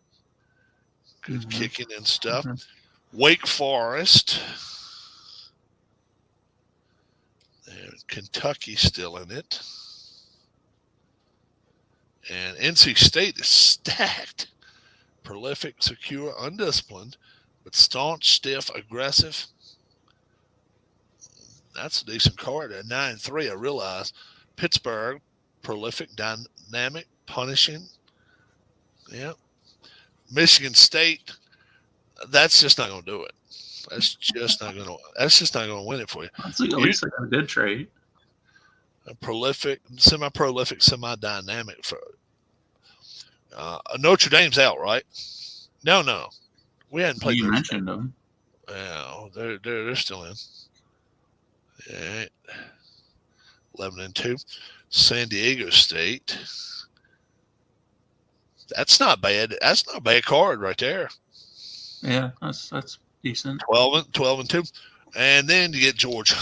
Good kicking and stuff. Wake Forest. Kentucky still in it. And NC State is stacked. Prolific, secure, undisciplined, but staunch, stiff, aggressive. That's a decent card at 9-3, I realize. Pittsburgh, prolific, dynamic, punishing. Yeah. Michigan State, that's just not going to do it. That's just not going to win it for you. At least they got a good trade. Prolific, semi-prolific, semi-dynamic. Notre Dame's out, right? No. We hadn't played. You mentioned them. Yeah, they're still in. Yeah, 11-2. San Diego State. That's not bad. That's not a bad card right there. Yeah, that's decent. 12-2. And then you get Georgia.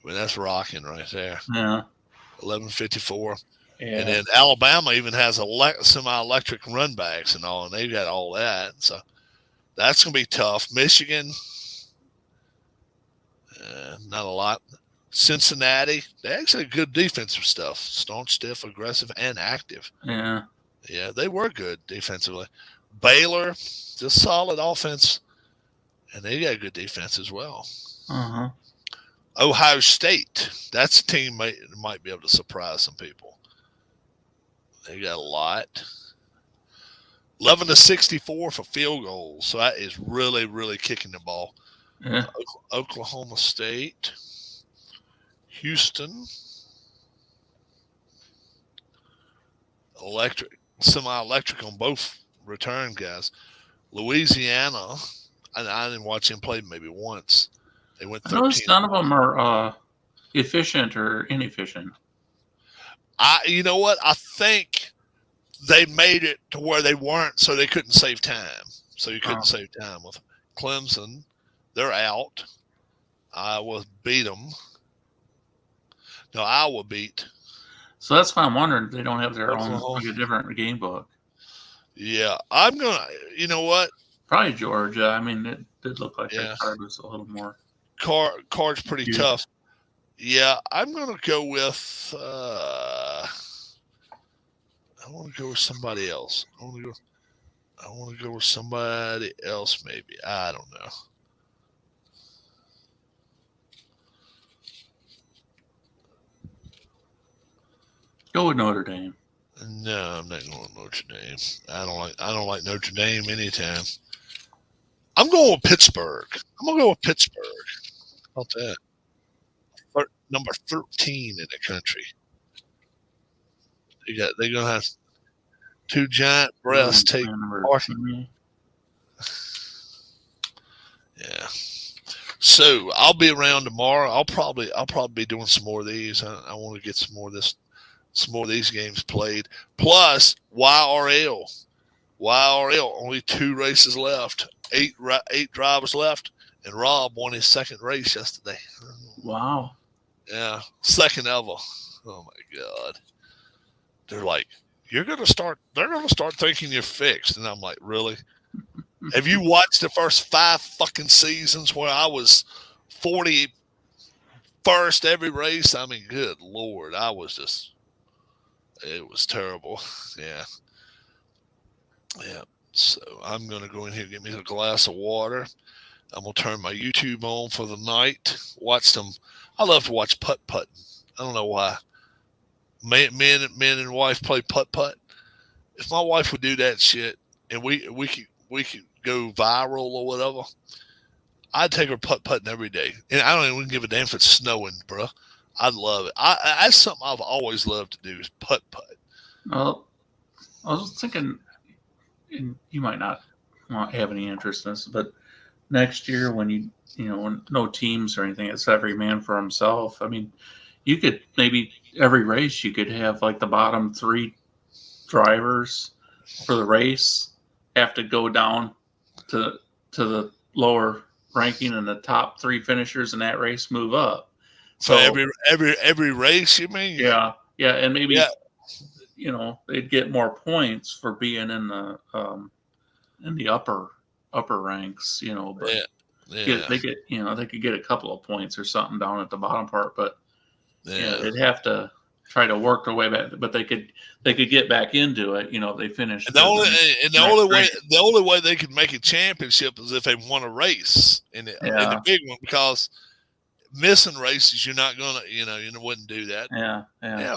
I mean, that's rocking right there. Yeah. 11-54. Yeah. And then Alabama even has semi-electric run backs and all, and they've got all that. So that's going to be tough. Michigan, not a lot. Cincinnati, they actually have good defensive stuff. Staunch, stiff, aggressive, and active. Yeah. Yeah, they were good defensively. Baylor, just solid offense, and they got good defense as well. Uh-huh. Ohio State, that's a team might be able to surprise some people. They got a lot. 11-64 for field goals, so that is really, really kicking the ball. Yeah. Oklahoma State, Houston, semi-electric on both return guys. Louisiana, I didn't watch him play maybe once. They went 13. None of them are efficient or inefficient. You know what? I think they made it to where they weren't, so they couldn't save time. So you couldn't save time with Clemson. They're out. Iowa beat them. No, Iowa beat. So that's why I'm wondering if they don't have their Oklahoma. own, like a different game book. Yeah, I'm going to, you know what? Probably Georgia. I mean, it did look like Yeah. that card was a little more. Card's pretty tough. Yeah, I'm going to go with I want to go with somebody else. I want to go with somebody else maybe. I don't know. Go with Notre Dame. No, I'm not going with Notre Dame. I don't like Notre Dame anytime. I'm going with Pittsburgh. I'm going to go with Pittsburgh. How about that? Number 13 in the country. They're going to have two giant breasts take part. Yeah. So I'll be around tomorrow. I'll probably be doing some more of these. I want to get some more of these games played. Plus YRL, only 2 races left. 8 drivers left, and Rob won his second race yesterday. Wow. Yeah, second ever. Oh my God. They're like, they're gonna start thinking you're fixed, and I'm like, really? Have you watched the first 5 fucking seasons where I was 41st every race? I mean, good Lord, it was terrible. Yeah. So I'm going to go in here and get me a glass of water. I'm going to turn my YouTube on for the night. Watch them. I love to watch putt-putting. I don't know why. Men and wife play putt-putt. If my wife would do that shit and we could go viral or whatever, I'd take her putt-putting every day. And I don't even give a damn if it's snowing, bro. I'd love it. That's something I've always loved to do is putt-putt. Well, I was thinking, and you might not have any interest in this, but next year when when no teams or anything, it's every man for himself. I mean, you could maybe every race you could have like the bottom 3 drivers for the race have to go down to the lower ranking, and the top 3 finishers in that race move up. So every race, you mean? Yeah, and maybe they'd get more points for being in the upper ranks, but they could get a couple of points or something down at the bottom part, but they'd have to try to work their way back, but they could get back into it. They finished. The only way they could make a championship is if they won a race in the big one, because missing races, you're not gonna, you wouldn't do that. Yeah,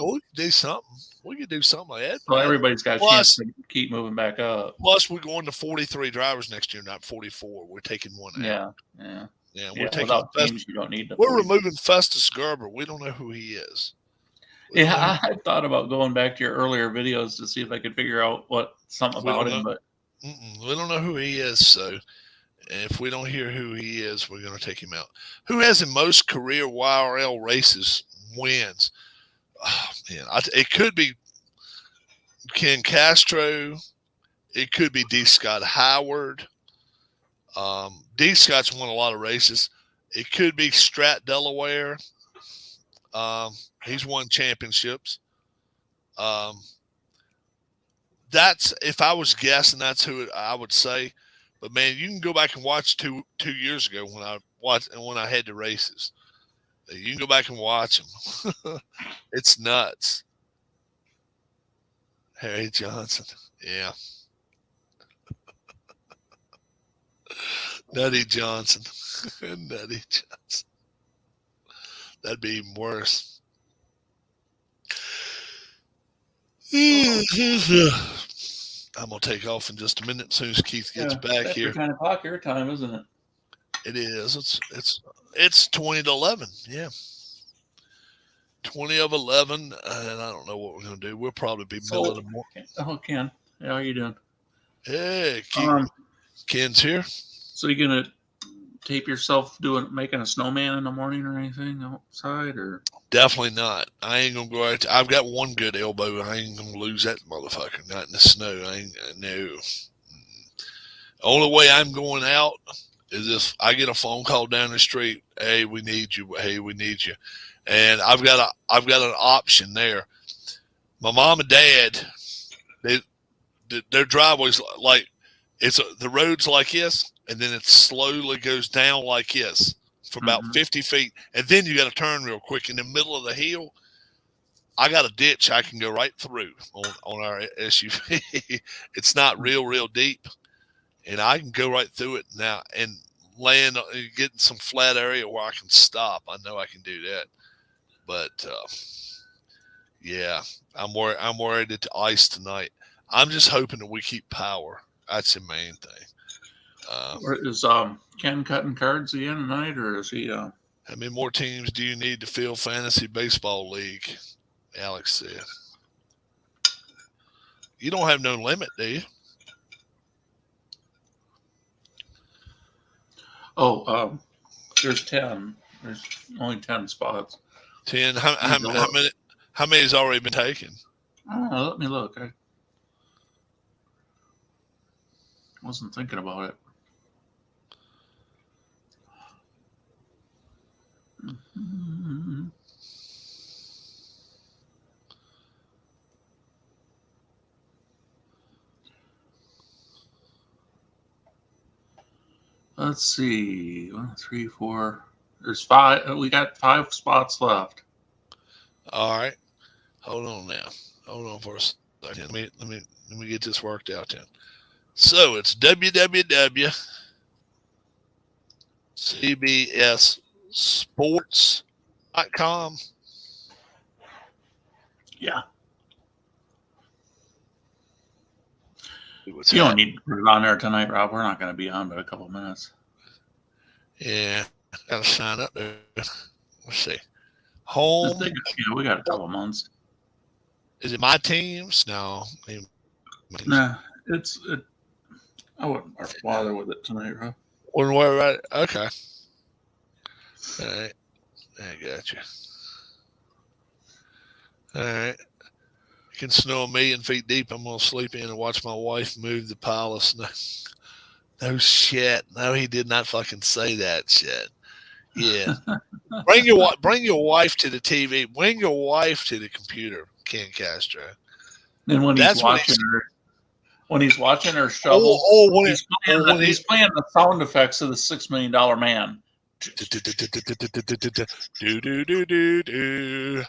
we could do something. We could do something like that. Well, everybody's got a chance to keep moving back up. Plus, we're going to 43 drivers next year, not 44. We're taking one out. Yeah. We're taking teams. You don't need. We're removing Festus Gerber. We don't know who he is. I thought about going back to your earlier videos to see if I could figure out something about him, but we don't know who he is. So, if we don't hear who he is, we're going to take him out. Who has the most career YRL races wins? Oh, man, it could be Ken Castro. It could be D. Scott Howard. D. Scott's won a lot of races. It could be Strat Delaware. He's won championships. That's, if I was guessing, that's who I would say. But man, you can go back and watch two years ago when I had the races. You can go back and watch them. It's nuts. Harry Johnson, yeah. Nutty Johnson, Nutty Johnson. That'd be even worse. I'm gonna take off in just a minute as soon as Keith gets back here. 10 o'clock your time, isn't it? It is. It's 20 to 11. Yeah, 20 of 11, and I don't know what we're gonna do. We'll probably be middle of the morning. Oh, Ken, how are you doing? Hey, Ken's here. So you gonna tape yourself making a snowman in the morning or anything outside, or? Definitely not. I ain't gonna go out. I've got one good elbow. I ain't gonna lose that motherfucker. Not in the snow. No. Only way I'm going out is if I get a phone call down the street. Hey, we need you. Hey, we need you. And I've got an option there. My mom and dad, their driveway's like the road's like this, and then it slowly goes down like this for about 50 feet, and then you got to turn real quick in the middle of the hill. I got a ditch I can go right through on our SUV. It's not real deep, and I can go right through it now and land, getting some flat area where I can stop. I know I can do that, but yeah, I'm worried it's ice tonight. I'm just hoping that we keep power. That's the main thing. Is Ken cutting cards again tonight, or is he? How many more teams do you need to fill fantasy baseball league? Alex said. You don't have no limit, do you? Oh, there's 10. There's only 10 spots. 10. How many has already been taken? Let me look. I wasn't thinking about it. Let's see. 1, 3, 4. There's 5. We got 5 spots left. All right. Hold on now. Hold on for a second. Let me get this worked out then. So it's www.cbssports.com. Yeah. You don't need to put it on there tonight, Rob. We're not going to be on but a couple minutes. Yeah. Got to sign up there. Let's see. Home. Yeah, we got a couple months. Is it my teams? No. Nah, I wouldn't bother with it tonight, Rob. Wouldn't worry about it? Okay. All right. I got you. All right. It can snow 1,000,000 feet deep. I'm going to sleep in and watch my wife move the pile of snow. No shit. No, he did not fucking say that shit. Yeah. Bring your wife to the TV. Bring your wife to the computer, Ken Castro. And when he's watching her shovel, he's playing the sound effects of the $6 Million Man. Do do do do do.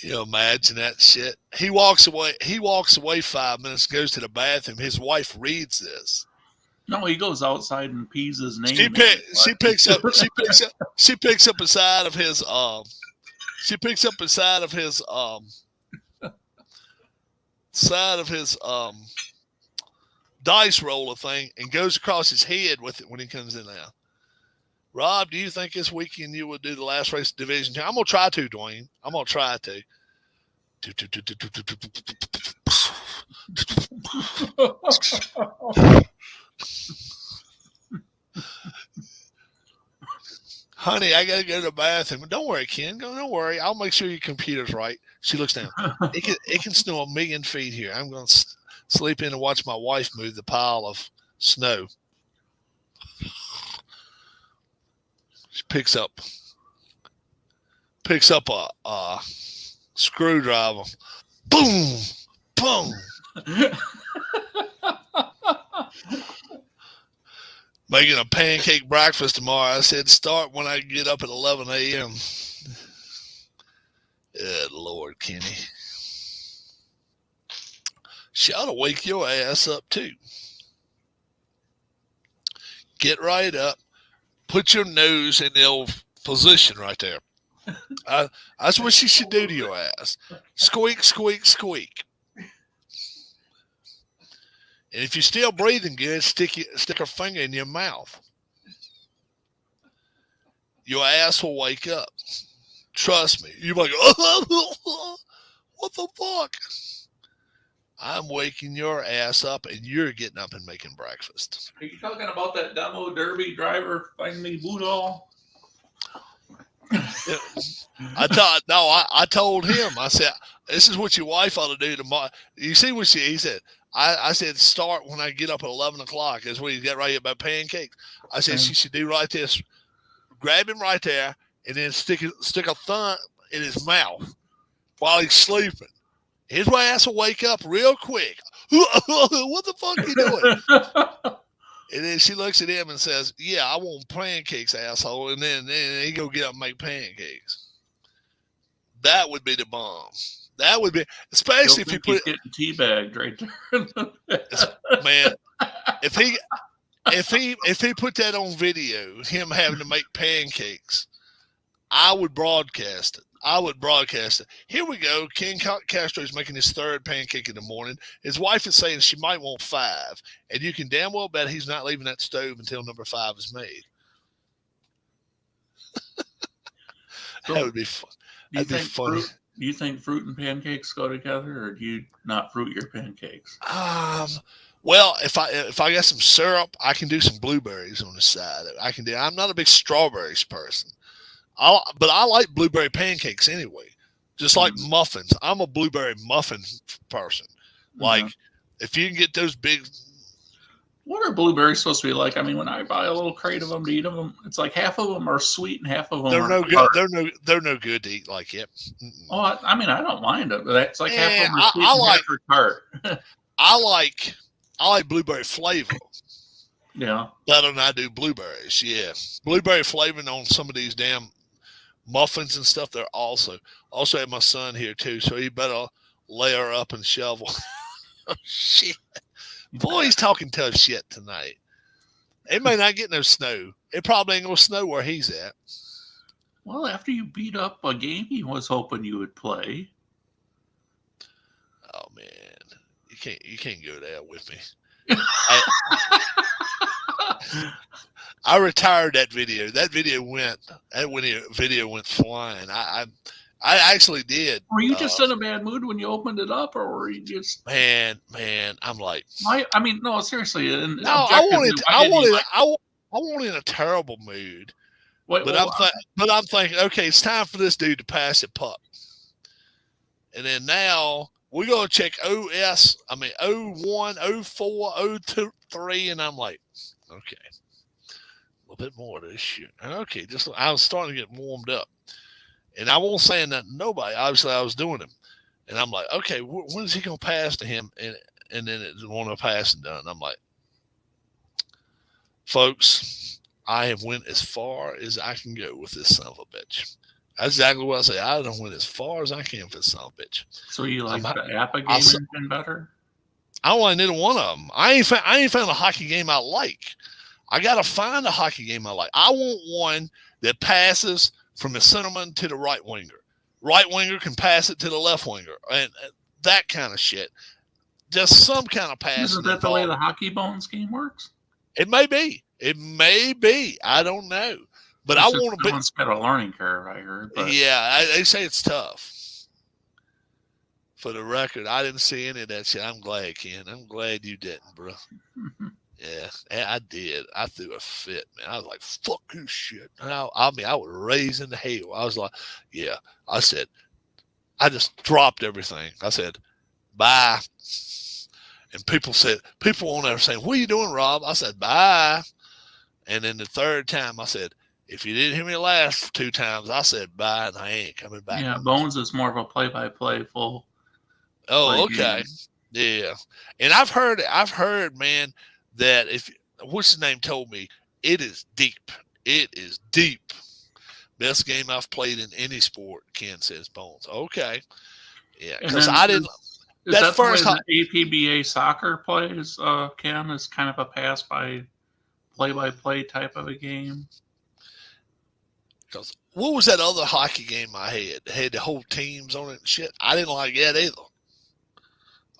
You imagine that shit. He walks away 5 minutes, goes to the bathroom. His wife reads this. No, he goes outside and pees his name. She picks up a side of his dice roller thing and goes across his head with it when he comes in now. Rob, do you think this weekend you will do the last race of Division 2? I'm going to try to, Dwayne. I'm going to try to. Honey, I got to go to the bathroom. Don't worry, Ken. Don't worry. I'll make sure your computer's right. She looks down. It can snow 1,000,000 feet here. I'm going to sleep in and watch my wife move the pile of snow. She picks up a screwdriver. Boom, boom. Making a pancake breakfast tomorrow. I said start when I get up at 11 a.m. Good Lord, Kenny. She ought to wake your ass up too. Get right up. Put your nose in the old position right there. That's what she should do to your ass. Squeak, squeak, squeak. And if you're still breathing good, stick a finger in your mouth. Your ass will wake up. Trust me. You're like, oh, what the fuck? I'm waking your ass up, and you're getting up and making breakfast. Are you talking about that demo derby driver finally Boodle? I told him. I said, this is what your wife ought to do tomorrow. You see what he said? I said, start when I get up at 11 o'clock. That's when you get right about pancakes. I said, she should do right this. Grab him right there and then stick a thumb in his mouth while he's sleeping. His ass will wake up real quick. What the fuck are you doing? And then she looks at him and says, yeah, I want pancakes, asshole. And then he go get up and make pancakes. That would be the bomb. That would be, especially if he put getting teabagged right there. Man, if he put that on video, him having to make pancakes, I would broadcast it. Here we go. Ken Castro is making his third pancake in the morning. His wife is saying she might want 5, and you can damn well bet he's not leaving that stove until number 5 is made. That would be fun. That'd be funny. Do you think fruit and pancakes go together, or do you not fruit your pancakes? Well, if I got some syrup, I can do some blueberries on the side. I'm not a big strawberries person. But I like blueberry pancakes anyway. Just like muffins. I'm a blueberry muffin person. Like, if you can get those big. What are blueberries supposed to be like? I mean, when I buy a little crate of them to eat them, it's like half of them are sweet and half of them are no good. They're no good to eat like it. Oh, I mean, I don't mind it, but it's like half of them are sweet and half are tart. I like blueberry flavor. Yeah. Better than I do blueberries. Yeah. Blueberry flavoring on some of these damn muffins and stuff. They're also have my son here too, so he better layer up and shovel. Oh, shit. Boy, he's talking tough shit tonight. It may not get no snow. It probably ain't gonna snow where he's at. Well, after you beat up a game he was hoping you would play. Oh man. You can't go there with me. I retired that video. That video went flying. I actually did. Were you just in a bad mood when you opened it up, or were you just man? I'm like, I mean, no, seriously. I wanted in a terrible mood. But I'm thinking, okay, it's time for this dude to pass the puck. And then now we're gonna check 01, 04, 02, 3, and I'm like, okay. A bit more of this shit. Okay, I was starting to get warmed up, and I won't say nothing to nobody. Obviously, I was doing him, and I'm like, okay, when is he gonna pass to him? And then it's one of the passing done. I'm like, folks, I have went as far as I can go with this son of a bitch. That's exactly what I say. I don't went as far as I can for this son of a bitch. So you like the APA game engine better? I don't like neither one of them. I ain't found a hockey game I like. I got to find a hockey game I like. I want one that passes from the centerman to the right winger. Right winger can pass it to the left winger. And that kind of shit. Just some kind of pass. Isn't that the way the Hockey Bones game works? It may be. I don't know. But I want to be. Someone's got a learning curve, I heard. But. Yeah, they say it's tough. For the record, I didn't see any of that shit. I'm glad, Ken. I'm glad you didn't, bro. Yeah, I did. I threw a fit, man. I was like, fuck this shit. And I mean, I was raising the hell. I was like, yeah. I said, I just dropped everything. I said, bye. And people on there saying, what are you doing, Rob? I said, bye. And then the third time, I said, if you didn't hear me the last 2 times, I said bye, and I ain't coming back. Yeah, Bones is more of a play-by-play full. Oh, okay. Yeah. And I've heard, man, that what's his name told me, it is deep. It is deep. Best game I've played in any sport, Ken says Bones. Okay. Yeah. Because I didn't. Is that first the APBA soccer plays, Ken, is kind of a play-by-play type of a game? Because what was that other hockey game I had? Had the whole teams on it and shit. I didn't like that either.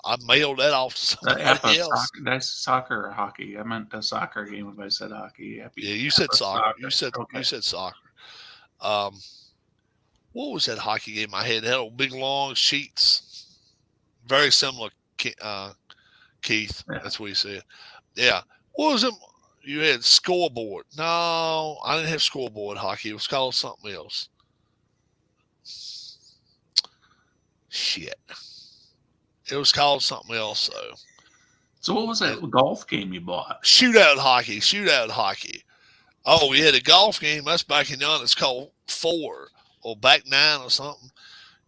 I mailed that off to somebody else. That's soccer or hockey. I meant the soccer game if I said hockey. Yeah, you said soccer. You said soccer. What was that hockey game I had? It had big long sheets. Very similar, Keith. Yeah. That's what you said. Yeah. What was it? You had scoreboard. No, I didn't have scoreboard hockey. It was called something else. Shit. It was called something else, though. So what was that golf game you bought? Shootout hockey. Oh, yeah, the golf game, that's back in young. It's called 4 or back 9 or something.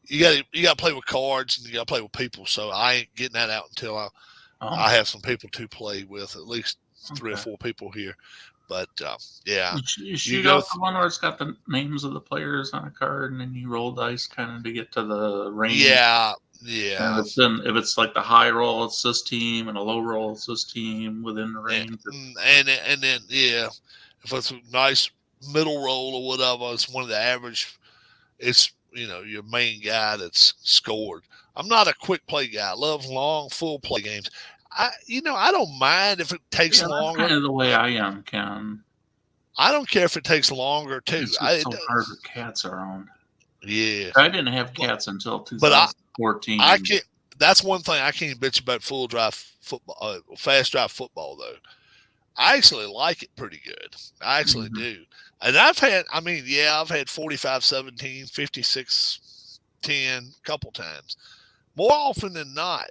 You got to play with cards and you got to play with people. So I ain't getting that out until I have some people to play with, at least 3 or 4 people here. But, yeah. You shoot out the one where it's got the names of the players on a card and then you roll dice kind of to get to the range. Yeah. And then if it's like the high roll, it's this team, and a low roll, it's this team within the range. And then, yeah, if it's a nice middle roll or whatever, it's one of the average, it's, your main guy that's scored. I'm not a quick play guy. I love long, full play games. I don't mind if it takes longer. That's kind of the way I am, Ken. I don't care if it takes longer, too. It's so hard with cats around. Yeah. I didn't have cats until 2014. I can't. That's one thing I can't bitch about full drive football, fast drive football, though. I actually like it pretty good. I actually do. And I've had 45-17, 56-10 a couple times. More often than not.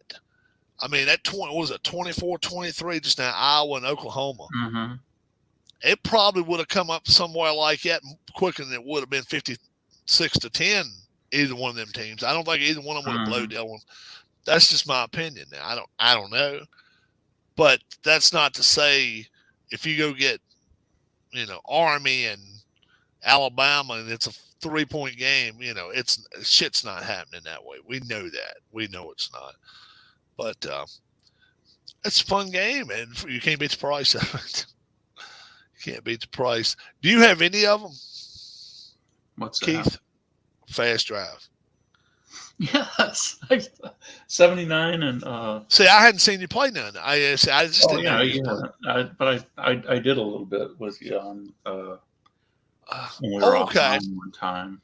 I mean, that 24-23 just now, Iowa and Oklahoma. Mm-hmm. It probably would have come up somewhere like that quicker than it would have been 56-10, either one of them teams. I don't think either one of them would have blown that one. That's just my opinion. Now, I don't know. But that's not to say if you go get, Army and Alabama and it's a 3-point game, shit's not happening that way. We know that. We know it's not. But it's a fun game, and you can't beat the price of it. You can't beat the price. Do you have any of them? What's Keith? That? Fast drive. Yes. 79 and see, I hadn't seen you play none. I just didn't know you but I did a little bit with you on when we were offline one time.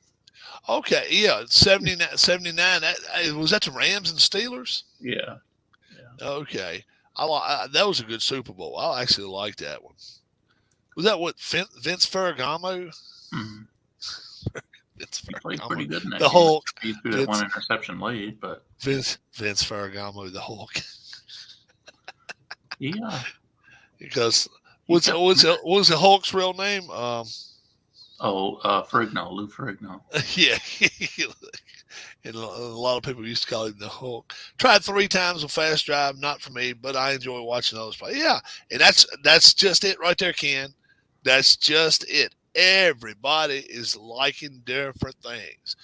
Okay, yeah, 79. Was that the Rams and Steelers? Yeah. Okay, that was a good Super Bowl. I actually liked that one. Was that what Vince Ferragamo? Mm-hmm. He played pretty good in that. The Hulk. He threw that one interception late, but Vince Ferragamo, the Hulk. Yeah. Because what's the Hulk's real name? Ferrigno, Lou Ferrigno. Yeah. And a lot of people used to call him the Hulk. Tried 3 times with fast drive, not for me, but I enjoy watching others play. Yeah, and that's just it right there, Ken. That's just it. Everybody is liking different things.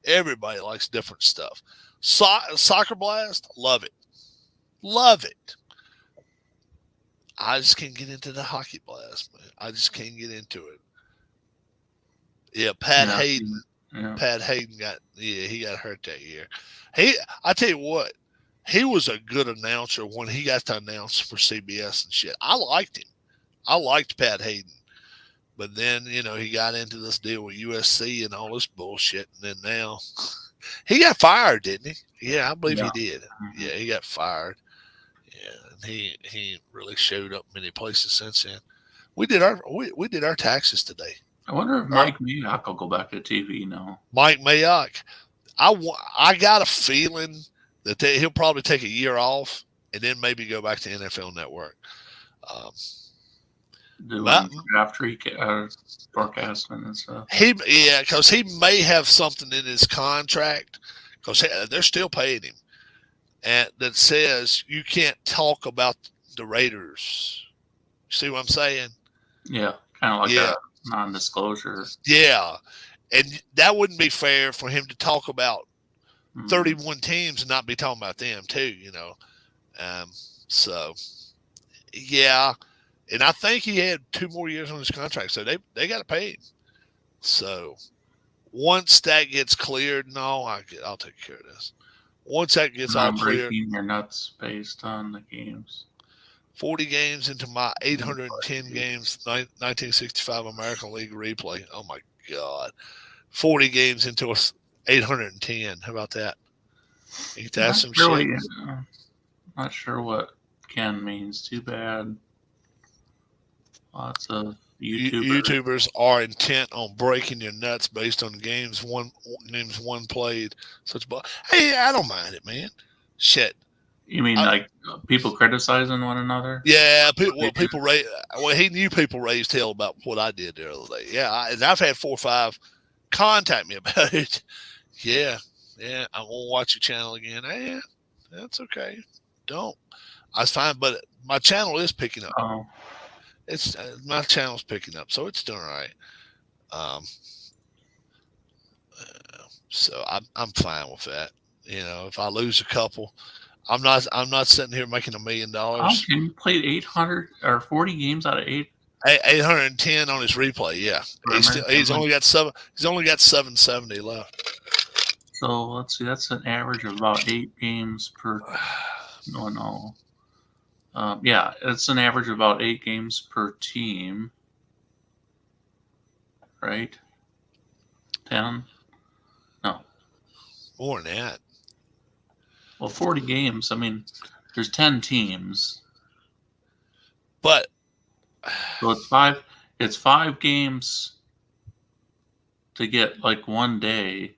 Everybody likes different stuff. Soccer Blast, love it. Love it. I just can't get into the Hockey Blast, man. I just can't get into it. Yeah, Pat Hayden. Yeah. Pat Hayden he got hurt that year. I tell you what, he was a good announcer when he got to announce for CBS and shit. I liked him. I liked Pat Hayden. But then, he got into this deal with USC and all this bullshit. And then now he got fired, didn't he? Yeah, I believe he did. Mm-hmm. Yeah, he got fired. Yeah, and he really showed up many places since then. We did our taxes today. I wonder if Mike Mayock will go back to TV now. Mike Mayock. I got a feeling that he'll probably take a year off and then maybe go back to NFL Network. Doing draft forecasting and stuff. Because he may have something in his contract, because they're still paying him, and that says you can't talk about the Raiders. See what I'm saying? Yeah, kind of like a non-disclosure. Yeah, and that wouldn't be fair for him to talk about 31 teams and not be talking about them too. So yeah. And I think he had 2 more years on his contract, so they got to pay him. So once that gets cleared, I'll take care of this. Once that gets all cleared, breaking your nuts based on the games. 40 games into my 810 games, 1965 American League replay. Oh my God, 40 games into 810. How about that? You get to have some shit. Not sure what Ken means. Too bad. Lots of YouTubers are intent on breaking your nuts based on games one played. Hey, I don't mind it, man. Shit. You mean people criticizing one another? Yeah, people raised. Well, he knew people raised hell about what I did the other day. Yeah, and I've had 4 or 5 contact me about it. Yeah, I won't watch your channel again. Yeah, that's okay. Don't. I was fine, but my channel is picking up. Oh. It's my channel's picking up, so it's doing all right. So I'm fine with that. If I lose a couple, I'm not sitting here making $1 million. Can you play 800 or 40 games out of 810 on his replay. Yeah, he's only got 7. He's only got 770 left. So let's see. That's an average of about 8 games per. No. Yeah, it's an average of about 8 games per team, right? 10? No. More than that. Well, 40 games. I mean, there's 10 teams. But so it's 5. It's 5 games to get like 1 day.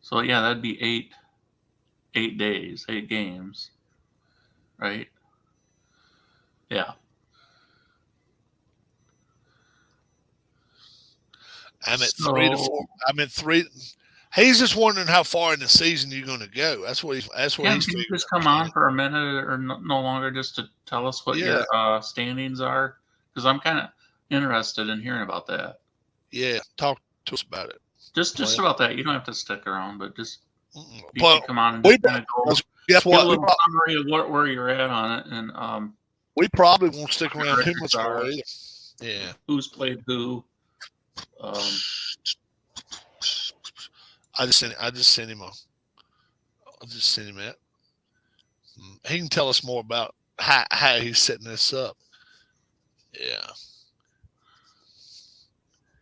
So yeah, that'd be 8 days, 8 games, right? Yeah. I'm at 3 to 4. I'm at 3. He's just wondering how far in the season you're going to go. That's what he's. Can you just come on for a minute or no longer just to tell us what your standings are? Because I'm kind of interested in hearing about that. Yeah, talk to us about it. Just about that. You don't have to stick around, but just you can come on and just kind of go. Guess what? A little summary of where you're at on it, and we probably won't stick around too much more either. Yeah. Who's played who? I just sent him that. He can tell us more about how he's setting this up. Yeah.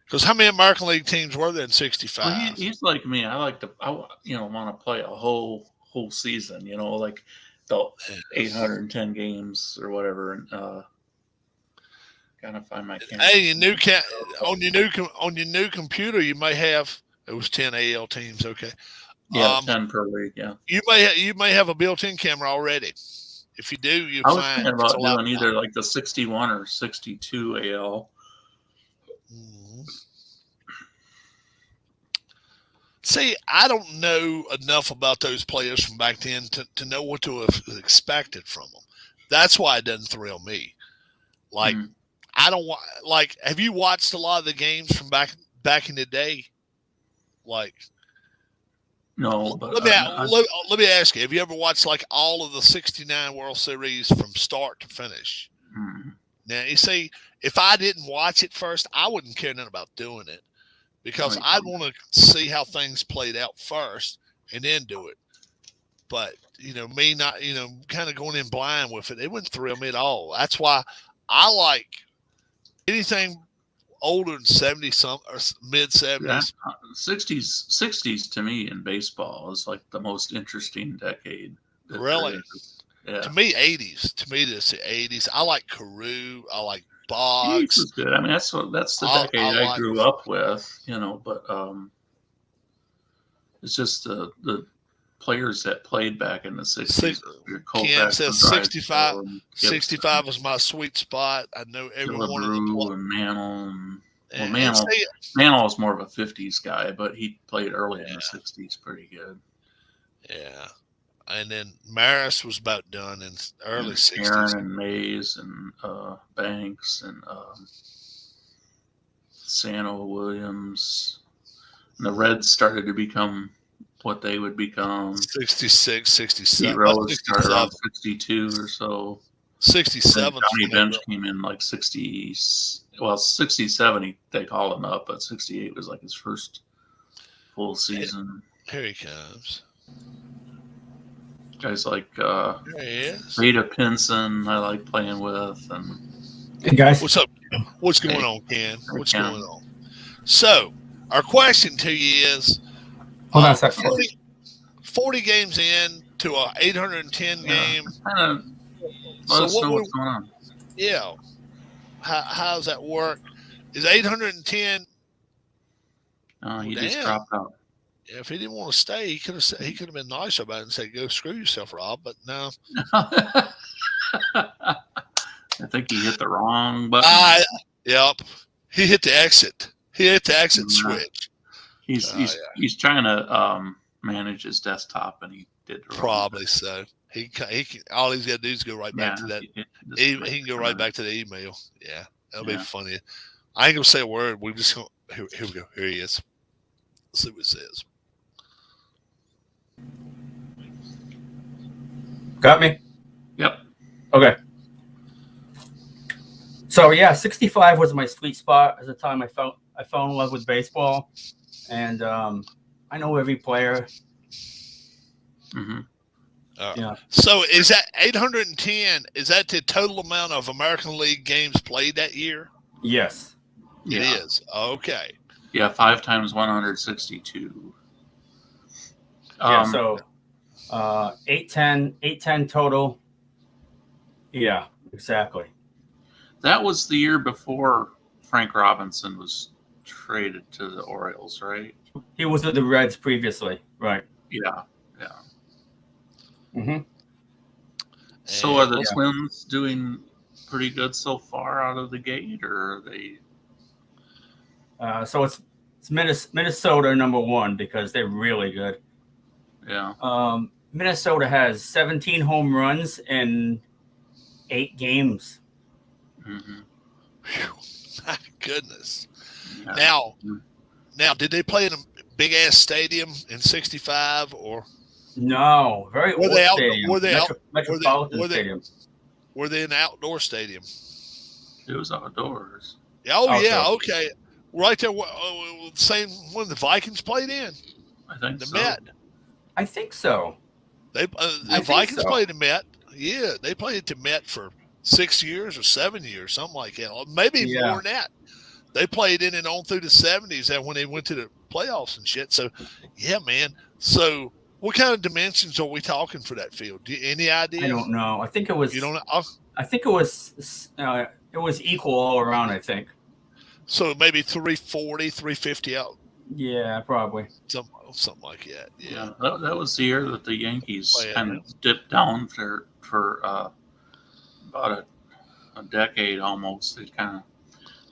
Because how many American League teams were there in 65? Well, he's like me. I want to play a whole season, like the 810 games or whatever, and gotta find my camera. Hey, on your new computer, you may have it was 10 AL teams. Okay, 10 per league. Yeah, you may have a built-in camera already. If you do, you find. I was thinking about doing either like the 61 or 62 AL. See, I don't know enough about those players from back then to know what to have expected from them. That's why it doesn't thrill me. Like, I don't want. Like, have you watched a lot of the games from back in the day? Like, no. But let me ask you: have you ever watched like all of the '69 World Series from start to finish? Now, you see, if I didn't watch it first, I wouldn't care nothing about doing it. Because I'd want to see how things played out first and then do it. But, me not, kind of going in blind with it, it wouldn't thrill me at all. That's why I like anything older than 70 some or mid 70s. 60s to me in baseball is like the most interesting decade. Really? Yeah. To me, 80s. To me, this is the 80s. I like Carew. I like 80s Boggs. was good. I mean, that's the decade I grew up with, but it's just the players that played back in the 60s. Cam says 65. 65 was my sweet spot. I know everyone wanted to play. And Mantle. Mantle was more of a 50s guy, but he played early in the 60s pretty good. Yeah. And then Maris was about done in early 60s. Aaron and Mays and Banks and Sano Williams. And the Reds started to become what they would become. 66, 67. Pete Rose started around 62 or so. 67. Johnny Bench came in like 60. Well, 67 they called him up, but 68 was like his first full season. Here he comes. Guys like Rita Pinson, I like playing with. And hey guys, what's up? What's going on, Ken? What's going on? So, our question to you is: hold on a second. 40 games in to a 810 game. Let us know what's going on. Yeah, how does that work? Is 810? He just dropped out. If he didn't want to stay, he could have been nicer about it and said, "Go screw yourself, Rob." But no. I think he hit the wrong button. Yep. He hit the exit. He hit the exit switch. He's trying to manage his desktop, and he did the probably so. He can, all he's got to do is go right back to that. He can go right back to the email. Yeah, that'll be funny. I ain't gonna say a word. We just gonna here we go. Here he is. Let's see what it says. Got me? Yep. Okay. So yeah, 65 was my sweet spot at the time I fell in love with baseball, and I know every player. Mm-hmm. Yeah. So is that 810? Is that the total amount of American League games played that year? Yes. It is. Okay. Yeah, 5 times 162. So 810 total. Yeah, exactly. That was the year before Frank Robinson was traded to the Orioles, right? He was with the Reds previously, right? Yeah. Mm-hmm. So are the Twins doing pretty good so far out of the gate, or are they? So it's Minnesota number 1 because they're really good. Yeah. Minnesota has 17 home runs in 8 games. Mm-hmm. My goodness. Yeah. Now, did they play in a big ass stadium in '65 or? No, very old stadium. Metropolitan Stadium. Were they in an outdoor stadium? It was outdoors. Okay. Right there, same when the Vikings played in. I think the so. Met. I think so. The Vikings played the Met. Yeah, they played at the Met for 6 years or 7 years, something like that. Maybe more than that. They played in and on through the 70s and when they went to the playoffs and shit. So, yeah, man. So, what kind of dimensions are we talking for that field? Any idea? I don't know. I think it was. You don't know? I think it was equal all around. I think. So maybe 340, 350 out. Yeah, probably. Something like that. Yeah. That was the year that the Yankees kind of dipped down for about a decade almost. They kind of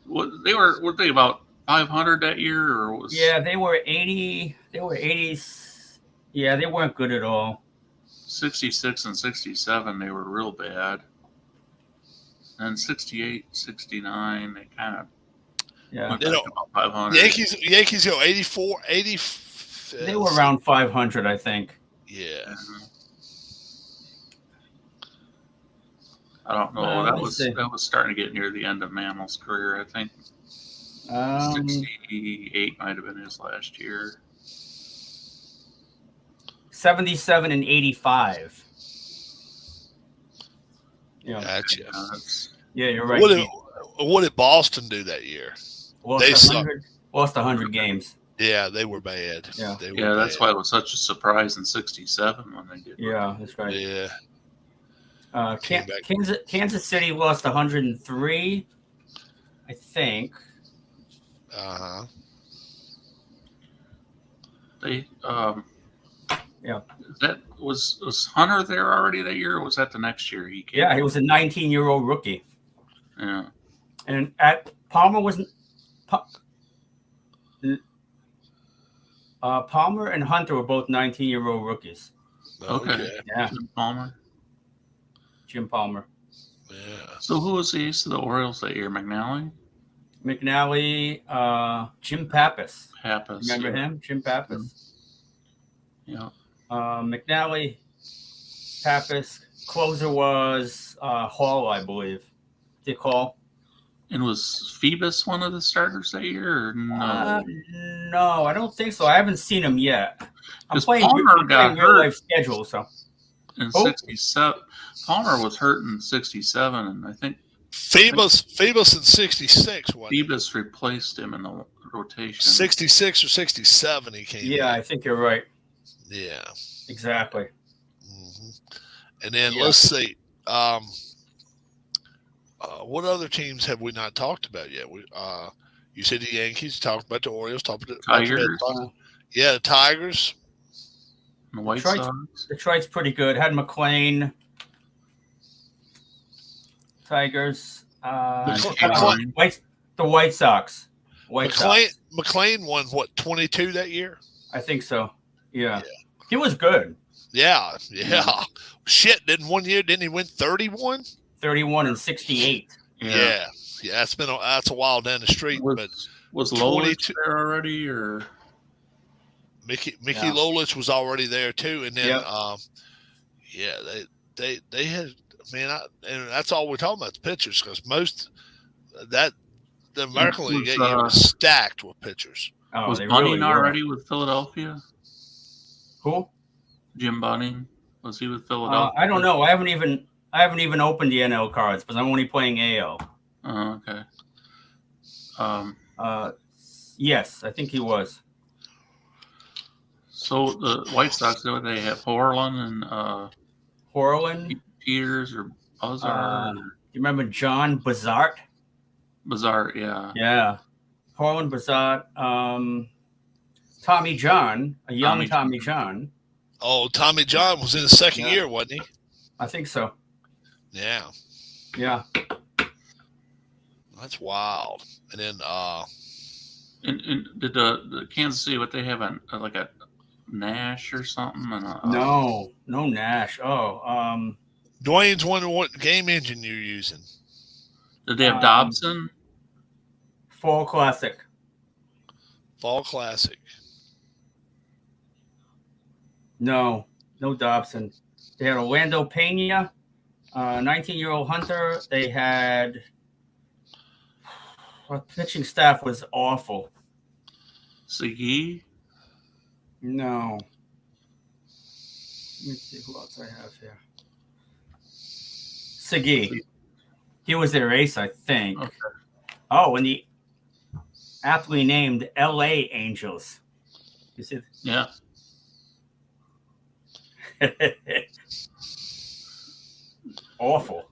were they about 500 that year, or was? Yeah, they were 80. They were 80s. Yeah, they weren't good at all. 66 and 67, they were real bad. And 68, 69, they kind of went back about 500. Yankees go 84, 80. They were around 500, I think. Yeah. Mm-hmm. I don't know. That was starting to get near the end of Mantle's career, I think. 68 might have been his last year. 77 and 85. Yeah. Gotcha. Yeah, you're right. What did Boston do that year? They Lost suck. 100 games. Yeah, they were bad. Yeah. They were Yeah, that's bad. why it was such a surprise in '67 when they did. Yeah, that's right. Yeah. Came back. Kansas City lost 103, I think. Uh-huh. They Yeah. That was Hunter there already that year, or was that the next year he came? Yeah, he was a 19-year-old rookie. Yeah. And Palmer wasn't. Palmer and Hunter were both 19-year-old rookies. Okay. Yeah, Jim Palmer. Jim Palmer. Yeah. So who was the ace of the Orioles that year? McNally? McNally, Jim Pappas. Pappas. Remember him? Jim Pappas. Yeah. McNally, Pappas. Closer was Hall, I believe. Dick Hall. And was Phoebus one of the starters that year? Or no? No, I don't think so. I haven't seen him yet. I'm 'Cause playing Palmer got real hurt. life schedule, so In '67, Palmer was hurt in '67, and I think Phoebus in 66, wasn't he? Phoebus replaced him in the rotation. 66 or 67 he came yeah, in. I think you're right. Yeah. Exactly. hmm And then Yeah. let's see. What other teams have we not talked about yet? You said the Yankees, talked about the Orioles, talked about Tigers. Yeah, the Tigers. And the White Detroit- Sox. Detroit's pretty good. Had McLean, Tigers, McLean- the White Sox. Sox. McLean won what, 22 that year? I think so. Yeah. He was good. Yeah. Shit, didn't he win 31? 31 and 68. Yeah. That's a while down the street, but Was 22 Lolich there already, or Mickey Yeah. Lolich was already there too, and then Yep. they had, and that's all we're talking about, the pitchers, because most the American League that year was stacked with pitchers. Oh, was they Bunning really were. already with Philadelphia? Who? Jim Bunning, was he with Philadelphia? I don't know. I haven't even opened the NL cards because I'm only playing AL. Oh, okay. Yes, I think he was. So the White Sox, they have Horland and Horland. Peters or Buzzard. You remember John Bazart? Bazart, yeah. Yeah. Horland Bazart. Tommy John, a young Tommy John. Oh, Tommy John was in the second year, wasn't he? I think so. Yeah, Yeah. that's wild. And then And did the Kansas City, what they have, like a Nash or something? And No Nash. Oh, Dwayne's wondering what game engine you're using. did they have Dobson? Fall Classic. Fall Classic. No Dobson. They had Orlando Pena, 19-year-old Hunter. They had our pitching staff was awful. Segui? No. Let me see who else I have here. Segui. He was their ace, I think. Okay. Oh, and the aptly named LA Angels. You see? Yeah. Awful.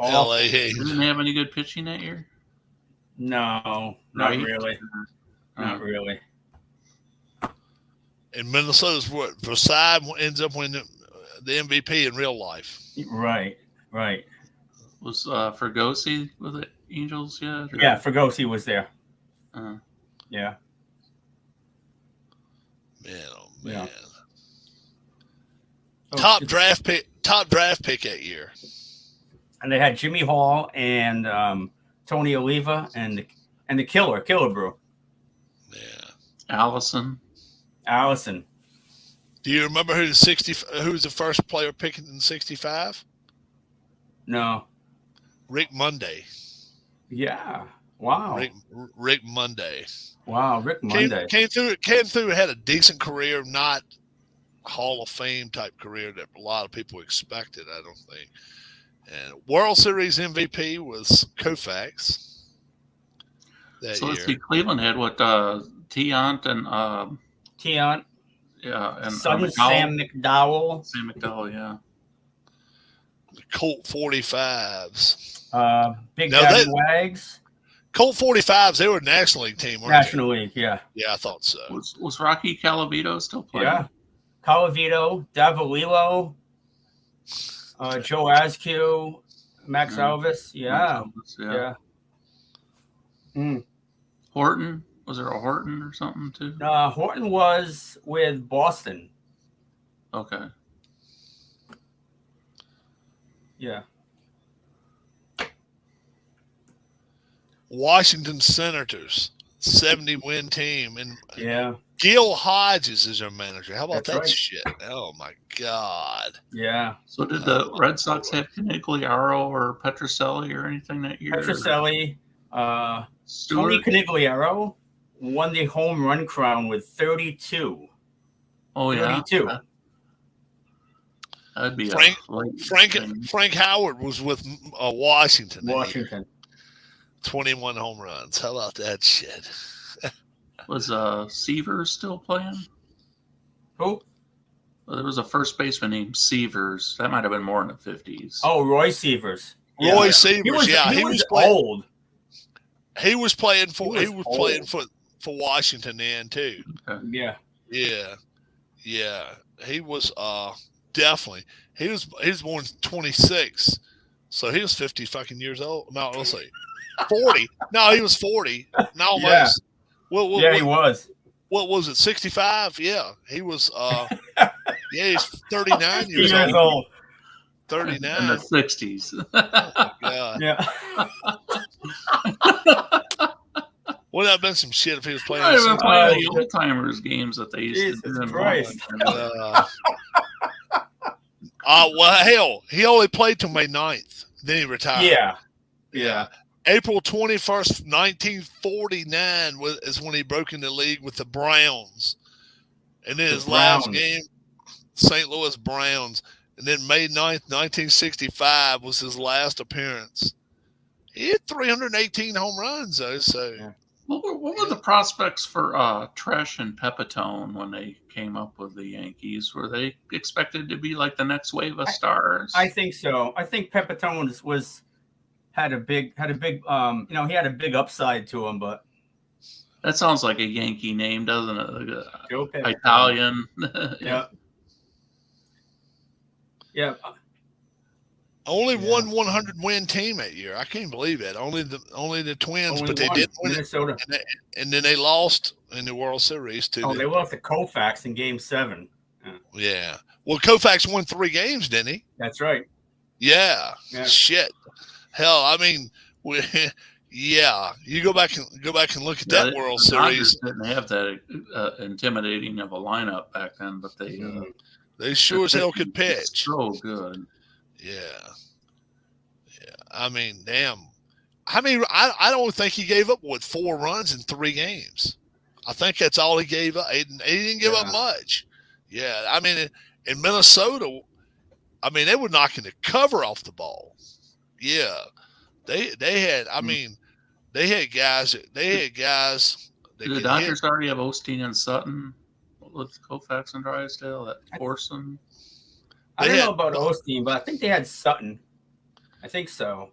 LA. Didn't they have any good pitching that year? No, not Right? really. Not really. And Minnesota's what? Versailles ends up winning the MVP in real life. Right. Was Fergosi with the Angels yet? Or- Yeah, Fergosi was there. Yeah. Man, oh Yeah. man. Oh, Top draft pick that year. And they had Jimmy Hall and Tony Oliva and the Killer Brew. Yeah. Allison. Allison. Do you remember who was the first player picked in 65? No. Rick Monday. Yeah. Wow. Rick Monday. Wow. Rick Monday. Came through, had a decent career, not Hall of Fame type career that a lot of people expected, I don't think. And World Series MVP was Koufax. that So let's year. see. Cleveland had what? Tiant and Tiant, and son Sam McDowell. Sam McDowell, yeah. The Colt 45s. Big No, Daddy that- Wags. Colt 45s, they were a National League team, weren't National League, yeah. they? Yeah, I thought so. Was Rocky Calavito still playing? Yeah. Calavito, Davalillo, Joe Askew, Max Yeah. Elvis. Yeah. Yeah. Yeah. Mm. Horton. Was there a Horton or something too? Horton was with Boston. Okay. Yeah. Washington Senators, 70-win team. And Yeah. Gil Hodges is their manager. How about That's that right. shit? Oh, my God. Yeah. So did the Red Sox have Canigliaro or Petrocelli or anything that year? Petrocelli, Tony Stewart? Canigliaro won the home run crown with 32. Oh yeah. 32. That'd be Frank- a late Frank thing. Frank Howard was with Washington. that year. Washington. 21 home runs. How about that shit? Was Seavers still playing? Who? Well, there was a first baseman named Seavers. That might have been more in the 50s. Oh, Roy Severs. Roy Yeah. Severs, He he was was playing. old. He was playing for. He He was was playing old. for Washington then too. Yeah. Yeah, yeah. He was definitely. He was born 26, so he was 50 fucking years old. No, let's see, 40. No, he was 40. No, almost. What, Yeah, he was. what was it? 65? Yeah, he was. Yeah, he's 39 years Years old. old. 39. In the 60s. God. Yeah. Would that have been some shit if he was playing? Might have been some- playing the old timers games that they used Jesus to do. in Christ. Boston. Well, hell, he only played till May 9th. Then he retired. Yeah. Yeah. April 21st, 1949 is when he broke in the league with the Browns. And then The his last Browns. game, St. Louis Browns. And then May 9th, 1965 was his last appearance. He had 318 home runs, though. So, Yeah. What were the prospects for Tresh and Pepitone when they came up with the Yankees? Were they expected to be like the next wave of stars? I think so. I think Pepitone had a big he had a big upside to him, but That sounds like a Yankee name, doesn't it? Like Joe Pepitone. Italian. Yeah. Yeah. only Yeah. one 100-win team that year. I can't believe it. Only the Twins, Only but they one. did win it. Minnesota. And then they lost in the World Series to Oh, the they lost to Koufax in Game 7. Yeah. Well, Koufax won 3 games, didn't he? That's right. Yeah. Yeah. Shit. Hell, I mean, yeah. You go back and look at that World the Dodgers Series. didn't have that intimidating of a lineup back then, but they They sure as hell could pitching pitch. was so good. Yeah. Yeah. I mean, damn. I mean, I don't think he gave up 4 runs in 3 games. I think that's all he gave up. He didn't give up Yeah. much. Yeah. I mean, in Minnesota, I mean, they were knocking the cover off the ball. Yeah. They had, I mean, they had guys that Did the could Dodgers already have Osteen and Sutton with Koufax and Drysdale? That Orson? I They don't had- know about Osteen, but I think they had Sutton. I think so.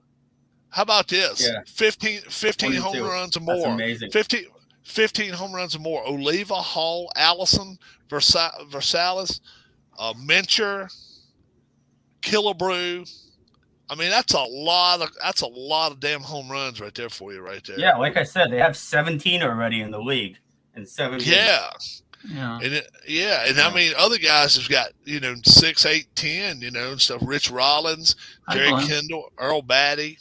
How about this? Yeah. 15 home 22. runs or That's more. amazing. 15 home runs or more. Oliva, Hall, Allison, Versailles, Mincher, Killebrew. I mean, that's a lot of damn home runs right there for you, right there. Yeah, like I said, they have 17 already in the league in 7 games. Yeah. Yeah. And I mean, other guys have got 6, 8, 10, and stuff. Rich Rollins, Hi, Jerry Glenn. Kendall, Earl Batty.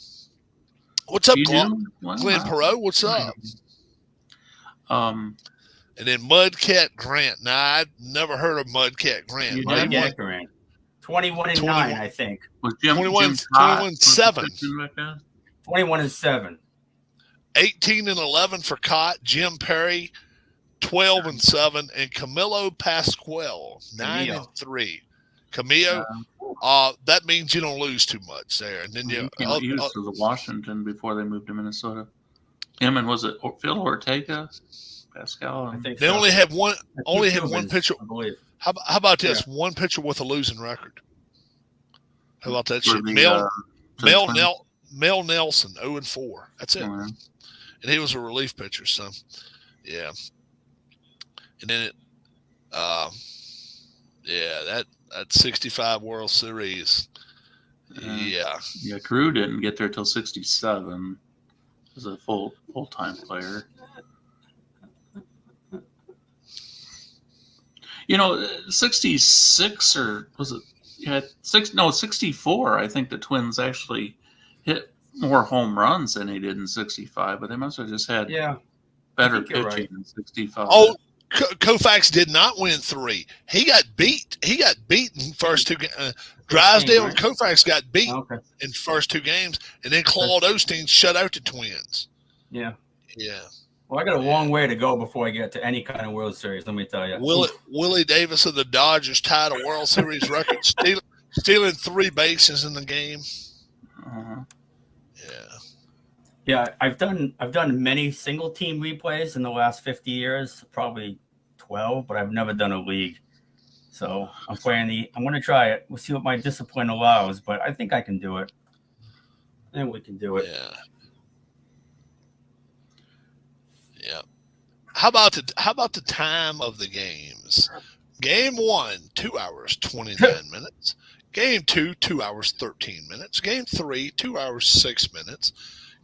What's up, You Glenn? do? Well, Glenn Perot? What's up? Um, And then Mudcat Grant. Now, I'd never heard of Mudcat Grant. You but he did? won- Grant. 21 and 21. 9, I think. was Jim 21 Todd 21-7. pitching back then? 21 and 7. 18 and 11 for Cott. Jim Perry, 12 and 7, and Camilo Pascual, 9 and 3. Camillo, that means you don't lose too much there. And then He came to Washington before they moved to Minnesota. him and was it Phil Ortega, Pascal? I think They so. only have one. Two Only have one Cubans, pitcher. I believe. How about this? One pitcher with a losing record. How about that shit? Mel Nelson, 0-4. That's it. Mm-hmm. And he was a relief pitcher, so yeah. And then that 65 World Series. Yeah. Yeah, Carew didn't get there till 67 as a full-time player. 66 or was it? Yeah, 64. I think the Twins actually hit more home runs than they did in 65, but they must have just had better pitching right. in 65. Oh, Koufax did not win 3. He got beat. He got beaten first 2 games. Drysdale and Koufax got beat in first 2 games, and then Claude Osteen shut out the Twins. Yeah. Yeah. Well, I got a long way to go before I get to any kind of World Series, let me tell you. Willie Davis of the Dodgers tied a World Series record, stealing 3 bases in the game. Uh-huh. Yeah, I've done many single team replays in the last 50 years, probably 12, but I've never done a league. So I'm going to try it. We'll see what my discipline allows, but I think I can do it. I think we can do it. Yeah. Yeah. How about the time of the games? Game 1, 2 hours 29 minutes. Game 2, 2 hours 13 minutes. Game 3, 2 hours 6 minutes.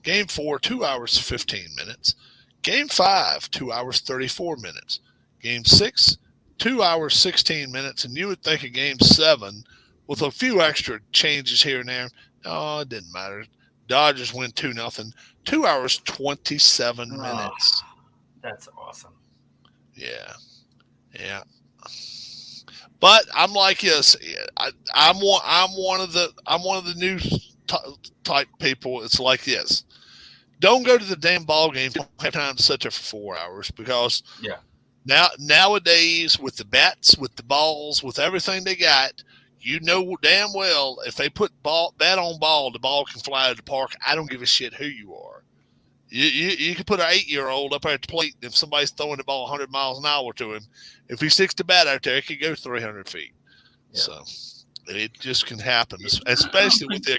Game 4, 2 hours 15 minutes. Game 5, 2 hours 34 minutes. Game 6, 2 hours 16 minutes. And you would think of Game 7 with a few extra changes here and there. Oh, it didn't matter. Dodgers win 2-0. 2 hours 27 minutes. That's awesome. Yeah. But I'm like this. I'm one of the new type people. It's like this. Don't go to the damn ball game. Don't have time to sit there for 4 hours because nowadays with the bats, with the balls, with everything they got, you know damn well if they put bat on ball, the ball can fly out of the park. I don't give a shit who you are. You can put an 8-year-old up there at the plate, and if somebody's throwing the ball 100 miles an hour to him, if he sticks the bat out there, it can go 300 feet. Yeah. So it just can happen, especially with the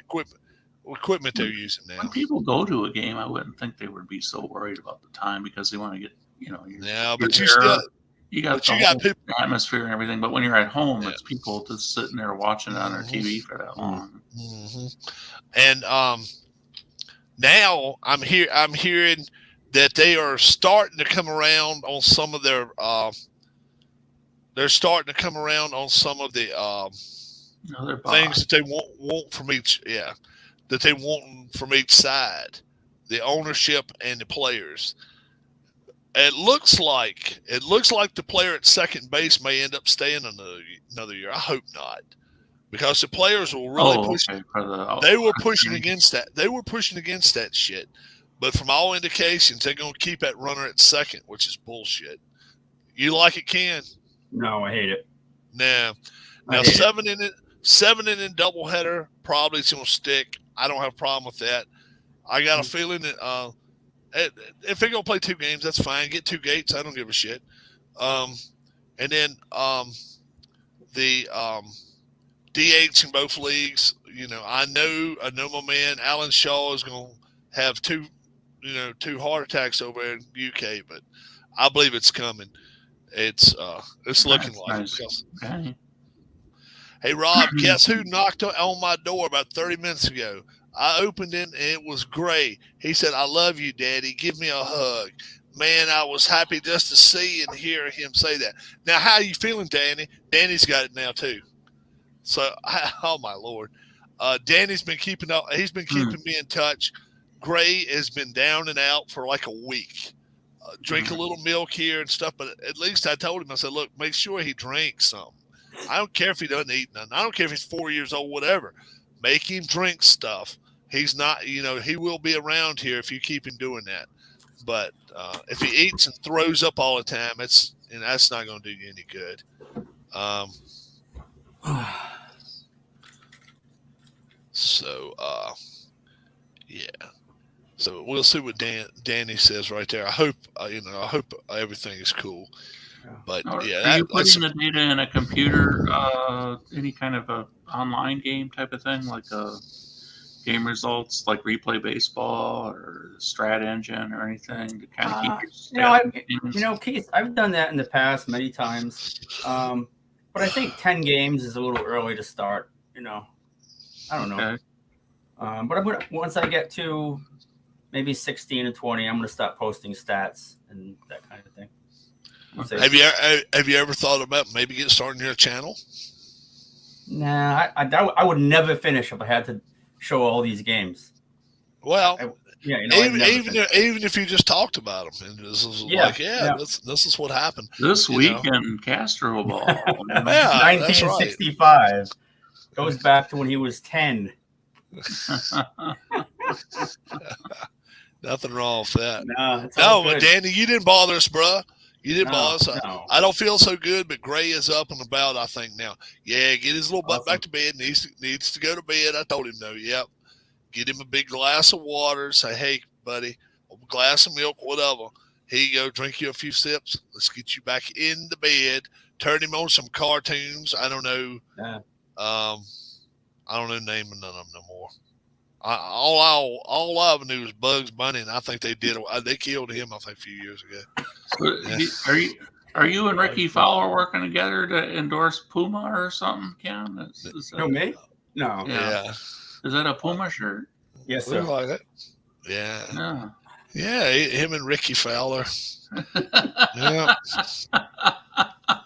equipment they're using now. When people go to a game, I wouldn't think they would be so worried about the time because they want to get, but you got people, atmosphere and everything. But when you're at home, it's people just sitting there watching it on their TV for that long. Mm-hmm. And now I'm hearing that they are starting to come around on some of their. They're starting to come around on some of the things that they want from each. Yeah, that they want from each side, the ownership and the players. It looks like the player at second base may end up staying another year. I hope not. Because the players will really push. They were pushing against that. They were pushing against that shit. But from all indications, they're going to keep that runner at second, which is bullshit. You like it, Ken? No, I hate it. Nah. Now 7 inning doubleheader probably is going to stick. I don't have a problem with that. I got a feeling that if they're going to play 2 games, that's fine. Get 2 gates. I don't give a shit. And then the DH in both leagues, I know my man Alan Shaw is going to have 2 heart attacks over in UK, but I believe it's coming. It's looking like nice. It. Okay. Hey Rob, guess who knocked on my door about 30 minutes ago? I opened it and it was Gray. He said, "I love you, Daddy. Give me a hug." Man, I was happy just to see and hear him say that. Now, how are you feeling, Danny? Danny's got it now too. So, oh my Lord, Danny's been keeping up. He's been keeping me in touch. Gray has been down and out for like a week. Drink a little milk here and stuff, but at least I told him, I said, look, make sure he drinks something. I don't care if he doesn't eat nothing. I don't care if he's 4 years old, whatever. Make him drink stuff. He's not, he will be around here if you keep him doing that. But if he eats and throws up all the time, that's not going to do you any good. So, yeah. So we'll see what Danny says right there. I hope I hope everything is cool. But Are yeah, you putting the data in a computer, any kind of a online game type of thing, like game results, like Replay Baseball or Strat Engine or anything to kind of keep your Keith, I've done that in the past many times. But I think 10 games is a little early to start. I don't know. Okay. But once I get to maybe 16 and 20, I'm going to start posting stats and that kind of thing. Have you ever thought about maybe getting started your channel? Nah, I would never finish if I had to show all these games. Well, even if you just talked about them, and this is this is what happened this week in Castro Ball. 1965 right. Goes back to when he was 10. Nothing wrong with that. No, but Danny, you didn't bother us, bruh. You didn't bother us. No. I don't feel so good, but Gray is up and about, I think, now. Yeah, get his little butt back to bed. Needs to go to bed. I told him no. Yep. Get him a big glass of water. Say, hey, buddy, a glass of milk, whatever. Here you go. Drink you a few sips. Let's get you back in the bed. Turn him on some cartoons. I don't know. Yeah. I don't know the name of none of them no more. All I ever knew was Bugs Bunny, and I think they killed him, I think, a few years ago. So are you and Ricky Fowler working together to endorse Puma or something, Ken? Me? No. Yeah. Is that a Puma shirt? Yes, sir. Like it. Yeah. Yeah. Yeah, him and Ricky Fowler. Yeah.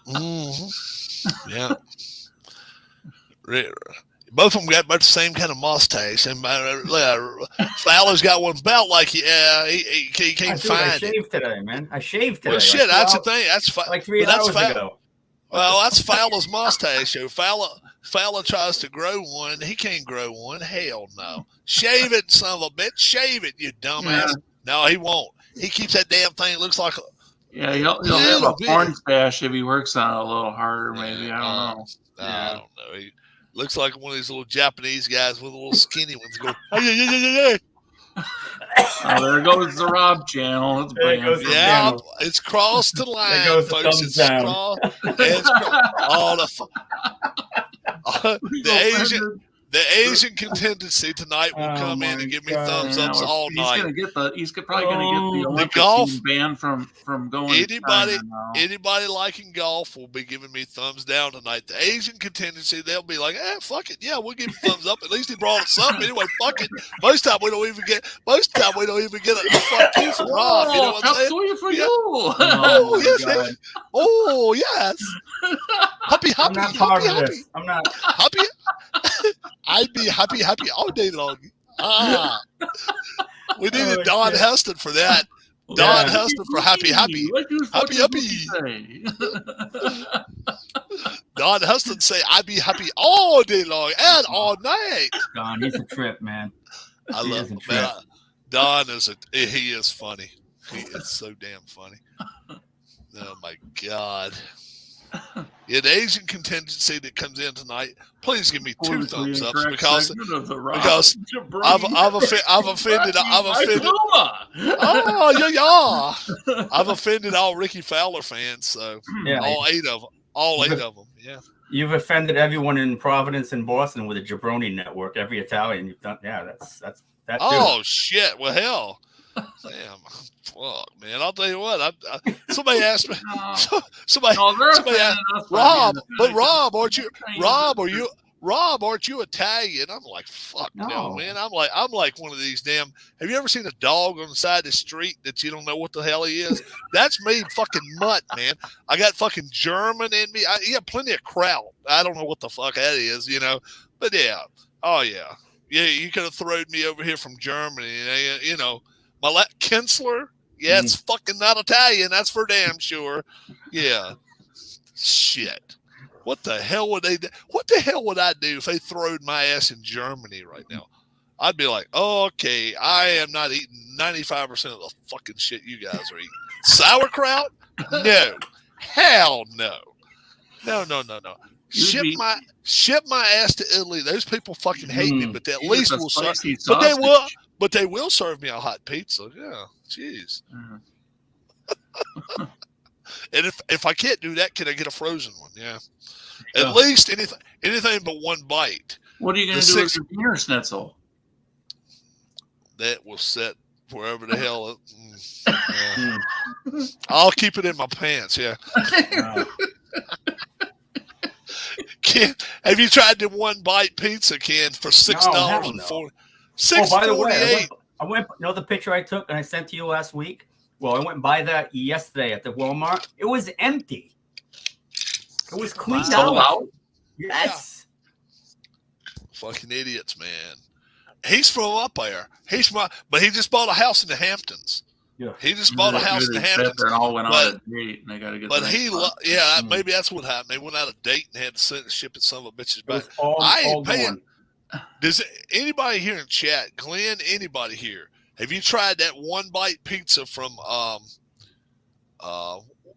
Mm-hmm. Yeah. Both of them got about the same kind of mustache, and Fowler's got one about like he can't find it. I shaved today, man. I shaved today. Well, shit, that's the thing. That's like 3 hours ago. Well, that's Fowler's mustache. So Fowler tries to grow one. He can't grow one. Hell no. Shave it, son of a bitch. Shave it, you dumbass. Yeah. No, he won't. He keeps that damn thing. It looks like yeah, he'll have a porn stash if he works on it a little harder, maybe. I don't know. I don't know. He looks like one of these little Japanese guys with the little skinny ones go, hey. Oh, there goes the Rob channel. It's crossed the line, folks. It's crossed. The Asian contingency tonight will come in and give me thumbs ups all night. He's probably going to get the Olympic team banned from going. Anybody liking golf will be giving me thumbs down tonight. The Asian contingency, they'll be like, fuck it, yeah, we'll give you thumbs up. At least he brought us up anyway. Fuck it. Most time we don't even get a fuck you from Rob. You know what I'm saying? For you. Oh yes. Oh yes. Happy. I'm not part of this. I'm not happy. I'd be happy all day long. We needed Don Heston for that. Don Heston for happy. Don Heston say, I'd be happy all day long and all night. Don, he's a trip, man. I love him, man. Don he is funny. He is so damn funny. Oh my God. Yeah, the Asian contingency that comes in tonight, please give me 2 thumbs up because I've offended. I've offended all Ricky Fowler fans. So all 8 of them. Yeah. You've offended everyone in Providence and Boston with the Jabroni Network. Every Italian you've done. Yeah, that's that. Oh shit! Well, hell. Damn, fuck, man! I'll tell you what. Somebody asked me. Somebody asked Rob, but Rob, aren't you? Rob, aren't you Italian? I'm like, fuck no, man. I'm like one of these damn. Have you ever seen a dog on the side of the street that you don't know what the hell he is? That's me, fucking mutt, man. I got fucking German in me. I got plenty of kraut. I don't know what the fuck that is, But yeah, oh yeah, you could have thrown me over here from Germany, My Kinsler, it's fucking not Italian. That's for damn sure. Yeah. Shit. What the hell would they do? What the hell would I do if they throwed my ass in Germany right now? I'd be like, okay, I am not eating 95% of the fucking shit you guys are eating. Sauerkraut? No. Hell no. No. Ship my ass to Italy. Those people fucking hate me, but at least we'll start. But they will serve me a hot pizza. Yeah, jeez. Mhm. And if I can't do that, can I get a frozen one? Yeah. Yeah. At least anything but one bite. What are you going The to do with six- your Wiener Schnitzel? That will sit wherever the hell. Yeah. Mm. I'll keep it in my pants. Yeah. Wow. Ken, have you tried the one bite pizza, Ken, for $6.40? Oh, by the way, $6.48. I went. You know the picture I took and I sent to you last week. Well, I went and buy that yesterday at the Walmart. It was empty. It was cleaned Sold out. out? Yes. Fucking idiots, man. He's from up there. But he just bought a house in the Hamptons. Yeah. He just bought a house in the Hamptons. And all went But- on a date, and they got to get. But the he, next one. maybe that's what happened. They went out a date and had to send ship it son of a bitches It back. was all, I ain't all paying. gone. Does anybody here in chat, Glenn? Anybody here? Have you tried that one bite pizza from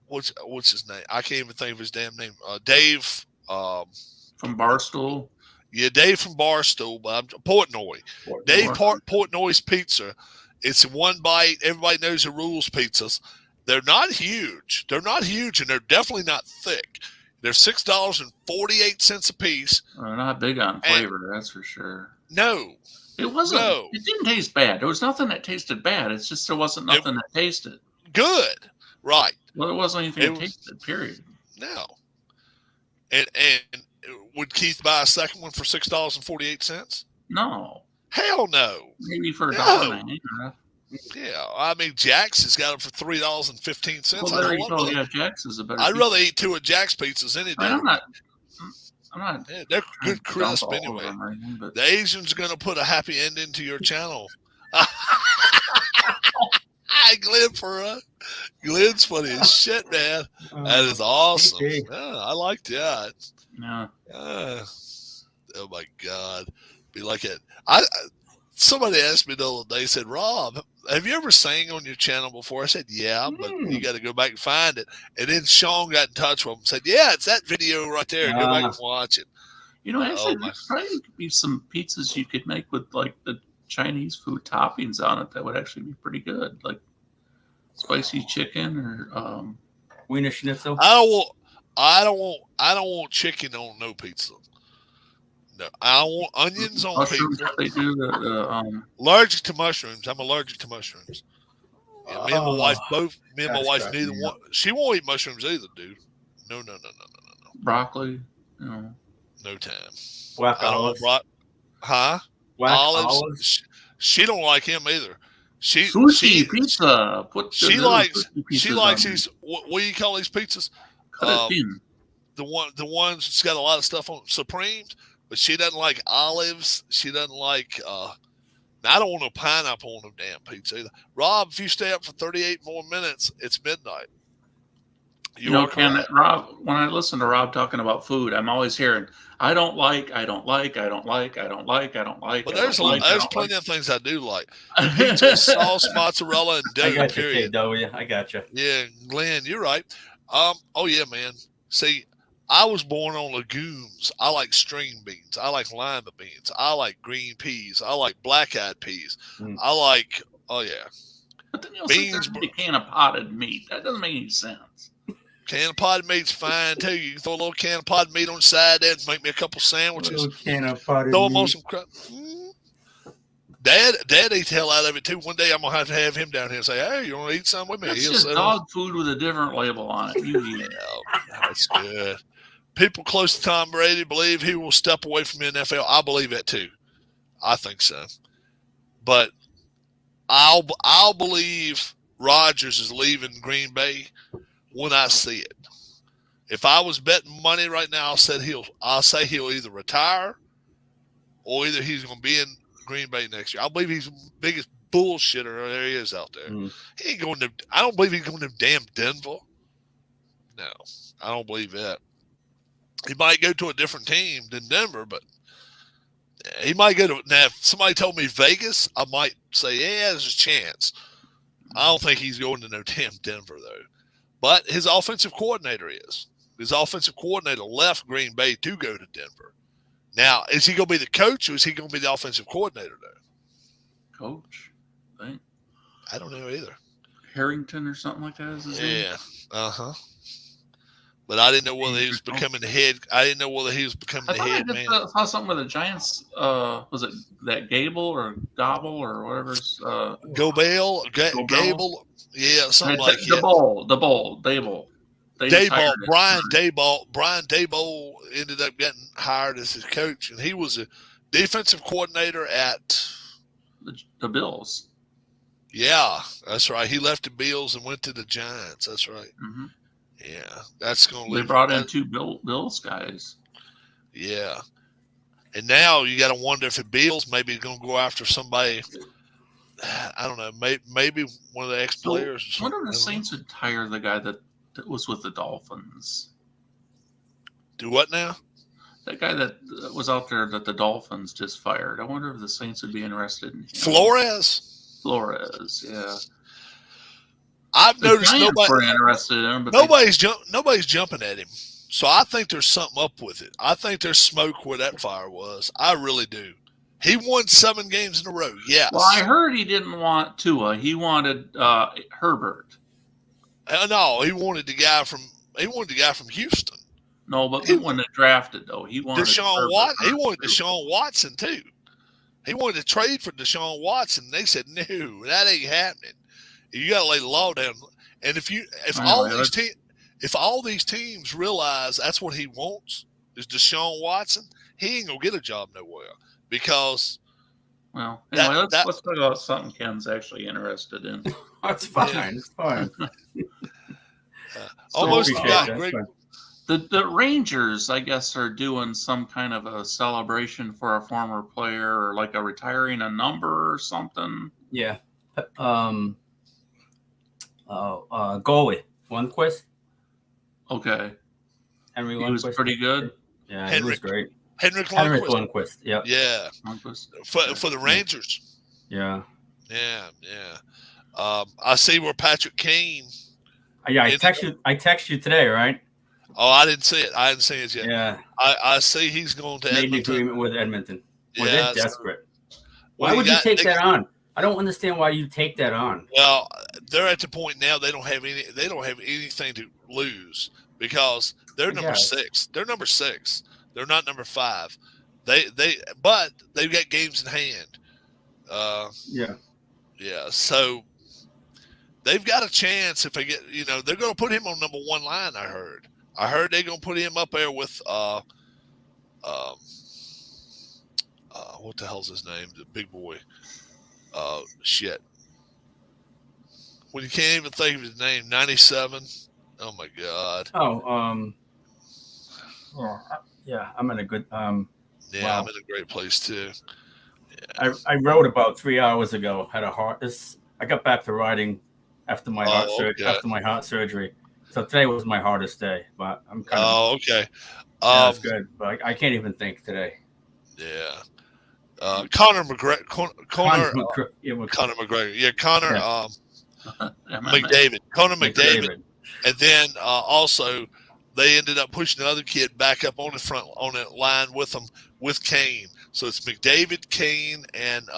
what's his name? I can't even think of his damn name. Dave. From Barstool. Yeah, Dave from Barstool, but Portnoy. Dave Portnoy's Pizza. It's one bite. Everybody knows the rules. Pizzas. They're not huge. They're not huge, and they're definitely not thick. They're $6.48 a piece. They're not big on flavor, that's for sure. No, It wasn't. No. It didn't taste bad. There was nothing that tasted bad. It's just there wasn't nothing that tasted. good. Right. Well, there wasn't anything It that was- tasted. Period. No. And would Keith buy a second one for $6.48? No, Hell no. maybe for a No. $1.99. Yeah, I mean Jack's has got them for $3.15. Well, there you go. Yeah, Jack's is a better. I'd pizza. rather eat two of Jack's pizzas any day. I mean, I'm not. Yeah, they're trying good to crisp dump all anyway. over them or anything, but The Asian's gonna put a happy ending to your channel. Glenn Glenn's funny as shit, man. That is awesome. TJ. Yeah, I like that. yeah. Oh my God, be like it. Somebody asked me the other day. Said, "Rob, have you ever sang on your channel before?" I said, "Yeah, but you got to go back and find it." And then Sean got in touch with him. And said, "Yeah, it's that video right there. Go back and watch it." You know, actually, my- there probably could be some pizzas you could make with like the Chinese food toppings on it that would actually be pretty good, like spicy chicken or Wiener Schnitzel. I don't want chicken on no pizza. No, I don't want onions on mushrooms. pizza. If they do the Allergic to mushrooms. I'm allergic to mushrooms. Yeah, me and my wife both. Me and my That's wife cracking neither me one. She won't eat mushrooms either, dude. No. broccoli, you know, No time. Black I don't want olives. broccoli. Huh? Black Olives. olives. She don't like him either. sushi pizza. Put the She little likes. sushi She pizzas likes on these. What do you call these pizzas? Cut it thin. The ones that's got a lot of stuff on Supremes, but she doesn't like olives. She doesn't like. I don't want no pineapple on them damn pizza either. Rob, if you stay up for 38 more minutes, it's midnight. You know, are Ken, correct. Rob, when I listen to Rob talking about food, I'm always hearing, I don't like, I don't like, I don't like, I don't like, I don't like. But I there's don't like, I there's don't plenty like. of things I do like. Pizza, sauce, mozzarella, and I dough. got you, Period. KW. I got you. Yeah, Glenn, you're right. Oh yeah, man. See, I was born on legumes. I like string beans. I like lima beans. I like green peas. I like black-eyed peas. Mm. I like. Oh yeah, But then you'll beans, sit there and eat a can of potted meat. That doesn't make any sense. can of potted meat's fine too. You can throw a little can of potted meat on the side there and make me a couple sandwiches. Little can of potted Throw them on meat. some crap. Dad ate the hell out of it too. One day I'm gonna have to have him down here and say, "Hey, you want to eat some with me?" That's He'll just say, dog food with a different label on it. You eat it. "Oh, that's good." People close to Tom Brady believe he will step away from the NFL. I believe that too. I think so. But I'll believe Rodgers is leaving Green Bay when I see it. If I was betting money right now, I'll say he'll either retire or either he's going to be in Green Bay next year. I believe he's the biggest bullshitter there is out there. Mm. He ain't going to. I don't believe he's going to damn Denver. No, I don't believe that. He might go to a different team than Denver, but he might go to. Now, if somebody told me Vegas, I might say, yeah, there's a chance. I don't think he's going to no damn Denver, though. But his offensive coordinator is. His offensive coordinator left Green Bay to go to Denver. Now, is he going to be the coach or is he going to be the offensive coordinator, though? coach. I think I don't know either. Harrington or something like that is his name. Yeah. Uh-huh. But I didn't know whether he was becoming the head. I didn't know whether he was becoming the head man. I saw something with the Giants. Was it that Gable or Gobble or whatever's Gable? Yeah, something like that. Dable. Brian Daboll ended up getting hired as his coach, and he was a defensive coordinator at the Bills. Yeah, that's right. He left the Bills and went to the Giants. That's right. Mm-hmm. Yeah, that's going to. They brought in two Bills guys. Yeah, and now you got to wonder if the Bills maybe going to go after somebody. I don't know. Maybe one of the ex-players. So, wonder if the Saints would hire the guy that was with the Dolphins. Do what now? That guy that was out there that the Dolphins just fired. I wonder if the Saints would be interested in him. Flores, yeah. I've noticed nobody interested in him, but nobody's jumping at him. So I think there's something up with it. I think there's smoke where that fire was. I really do. He won 7 games in a row. Yes. Well, I heard he didn't want Tua. He wanted Herbert. No, he wanted the guy from Houston. No, but he wanted drafted though. He wanted Deshaun Watson. He wanted Deshaun Watson too. He wanted to trade for Deshaun Watson. They said no, that ain't happening. You got to lay the law down. And if all these teams realize that's what he wants is Deshaun Watson, he ain't gonna get a job nowhere because. Well, anyway, let's talk about something Ken's actually interested in. That's fine. Yeah. It's fine. Almost got great. The Rangers, I guess, are doing some kind of a celebration for a former player or like a retiring a number or something. Yeah. Goalie Lundqvist. Okay. Henry Lundqvist. He was pretty good. Yeah, he was great. Henrik Lundqvist. Yeah. Yeah. Lundqvist. For the Rangers. Yeah. Yeah. I see where Patrick Kane. Yeah, I text you today, right? Oh, I didn't see it. I didn't see it yet. Yeah. I see he's going to Edmonton. Made an agreement with Edmonton. Well, they're desperate. Why would you take that on? I don't understand why you take that on. Well, they're at the point now they don't have anything to lose because they're number 6. They're number 6. They're not number 5. But they've got games in hand. Yeah. So they've got a chance if they get. They're going to put him on number 1 line. I heard they're going to put him up there with what the hell's his name? The big boy. Shit. When you can't even think of his name, 97. Oh my God. Yeah, I'm in a good. Yeah, wow. I'm in a great place too. Yeah. I wrote about 3 hours ago. I got back to writing after my heart surgery. So today was my hardest day, but I'm kind of. Okay. That's good, but I can't even think today. Yeah. Conor McGregor. Conor McGregor. Yeah, Conor McDavid. Conor McDavid. And then also they ended up pushing the other kid back up on the line with them with Kane. So it's McDavid, Kane, and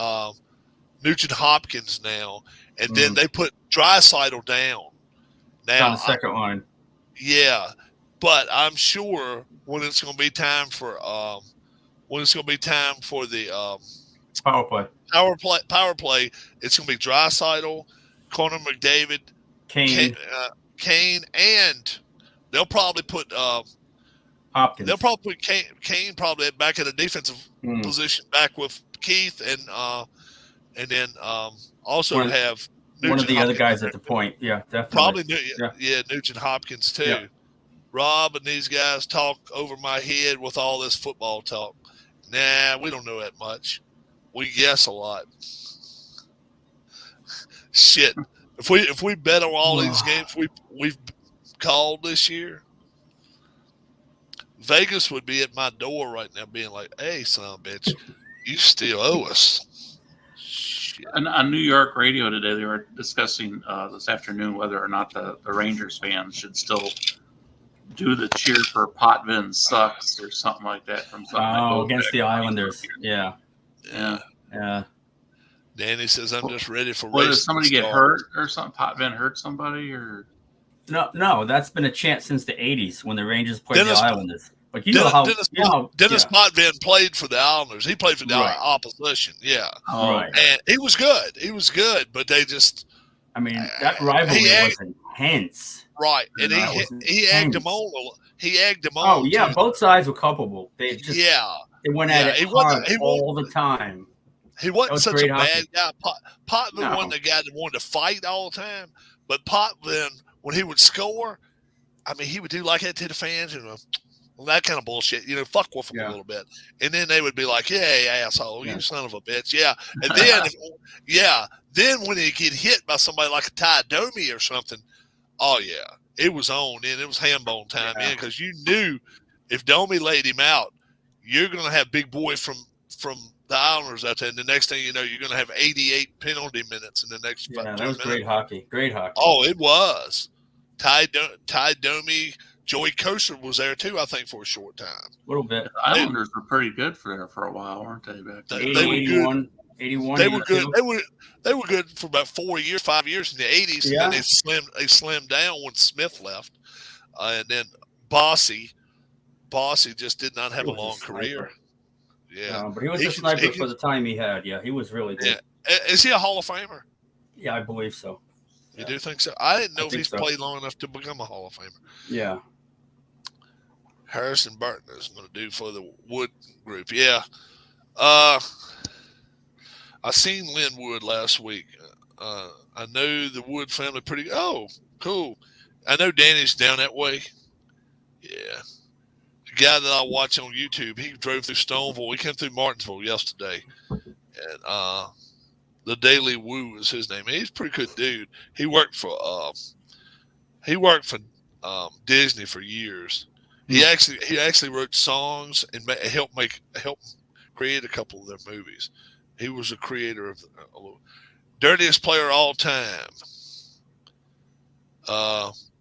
Nugent Hopkins now. And then they put Draisaitl down. Now on the second line. Yeah. But I'm sure when it's going to be time for the power play, it's going to be Draisaitl, Conor McDavid, Kane, and they'll probably put Hopkins. They'll probably put Kane probably back at a defensive position, back with Keith, and then also have Nugent one of the Hopkins other guys at the point. Yeah, definitely. Probably Nugent Hopkins too. Yeah. Rob and these guys talk over my head with all this football talk. Nah, we don't know that much. We guess a lot. Shit. If we bet on all these games we've called this year, Vegas would be at my door right now being like, hey, son of a bitch, you still owe us. Shit. On New York radio today, they were discussing this afternoon whether or not the Rangers fans should still do the cheer for Potvin sucks or something like that from something. Against the Islanders. Yeah. Danny says, I'm just ready for What, racing. did somebody to get start." hurt or something? Potvin hurt somebody or? No, that's been a chant since the 80s when the Rangers played Dennis- the Islanders. But you know how Dennis Potvin played for the Islanders. He played for the Right. opposition. Yeah. Oh, Right. And he was good. He was good, but they just I mean, that rivalry he was intense. right. And That was he egged intense. him on. He egged him Oh on. yeah, too. both sides were culpable. They just they went at it hard all the time. He wasn't was such a great bad guy. Potvin No. wasn't the guy that wanted to fight all the time, but Potvin, when he would score, I mean, he would do like that to the fans and that kind of bullshit, fuck with them a little bit. And then they would be like, yeah, asshole, you son of a bitch. Yeah. And then, then when he get hit by somebody like a Ty Domi or something, oh, yeah, it was on and it was ham bone time in because you knew if Domi laid him out, you're going to have big boy from the Islanders out there. And the next thing you know, you're going to have 88 penalty minutes in the next 2 that was minutes. great hockey. Great hockey. Oh, it was. Ty Domi, Joey Kosar was there too, I think, for a short time. A little bit. The Islanders were pretty good for a while, weren't they? Back then? They were good. 81. They were good. They were good for about 5 years in the 80s. Yeah. And then they slimmed down when Smith left. And then Bossy just did not have a long career. Yeah. But he was a sniper for the time he had. Yeah, he was really good. Yeah. Is he a Hall of Famer? Yeah, I believe so. You do think so? I didn't know if he's so. played long enough to become a Hall of Famer. Yeah. Harrison Burton is going to do for the Wood group. Yeah. I seen Lynn Wood last week. I know the Wood family pretty. Oh, cool. I know Danny's down that way. Yeah. The guy that I watch on YouTube, he drove through Stoneville. He came through Martinsville yesterday. And the Daily Woo is his name. He's a pretty good dude. He worked for Disney for years. He actually wrote songs and helped create a couple of their movies. He was a creator of Dirtiest Player of All Time.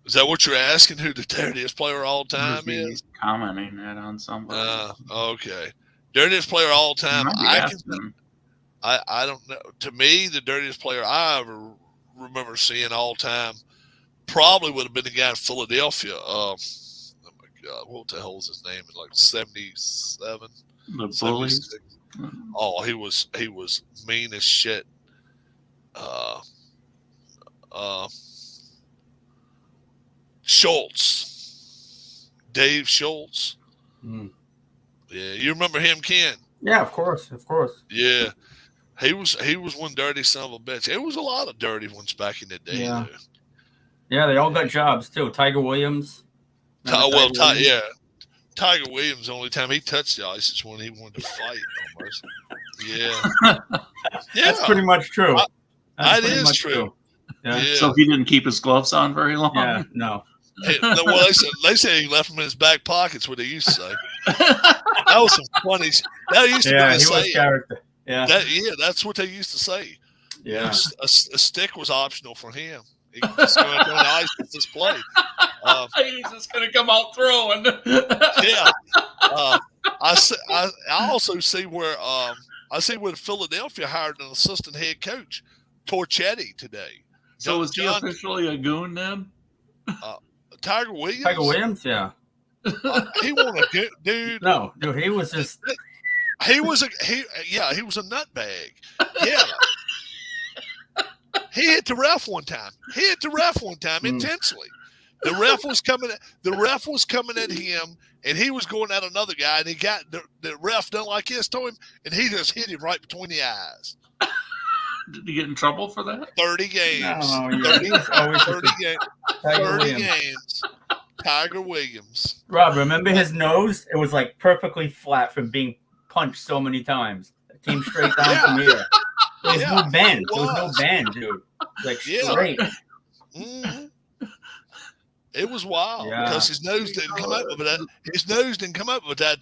Is that what you're asking? Who the dirtiest player of all time is? Commenting that on somebody. Okay. Dirtiest player of all time. I don't know. To me, the dirtiest player I ever remember seeing all time probably would have been the guy in Philadelphia. Oh my God, what the hell was his name? Like 77, the bully. Oh, he was mean as shit. Schultz, Dave Schultz. Yeah, you remember him, Ken? Yeah, of course. Yeah, he was one dirty son of a bitch. There was a lot of dirty ones back in the day. Yeah, yeah, they all got jobs too. Tiger Williams. Tiger Williams. The only time he touched the ice is when he wanted to fight. Almost. Yeah, that's pretty much true. That is true. Yeah. So he didn't keep his gloves on very long. Yeah, no. Well, they say he left them in his back pockets. What they used to say. That was some funny. That used to be a saying. Character. Yeah. That's what they used to say. Yeah. A stick was optional for him. He just going to go on the ice with this play. He's just going to come out throwing. Yeah. I also see where Philadelphia hired an assistant head coach, Torchetti, today. So was he officially a goon then? Tiger Williams? Tiger Williams, yeah. He wasn't a good dude. No, dude, he was just. He was a nutbag. Yeah. He hit the ref one time. Intensely. The ref was coming at him, and he was going at another guy, and he got the ref done like this to him, and he just hit him right between the eyes. Did he get in trouble for that? 30 games. No, 30 games. Tiger Williams. Rob, remember his nose? It was like perfectly flat from being punched so many times. It came straight down from here. There was no bend. There was no bend, dude. Like straight. Mm-hmm. It was wild because his nose didn't come up with that. His nose didn't come up with that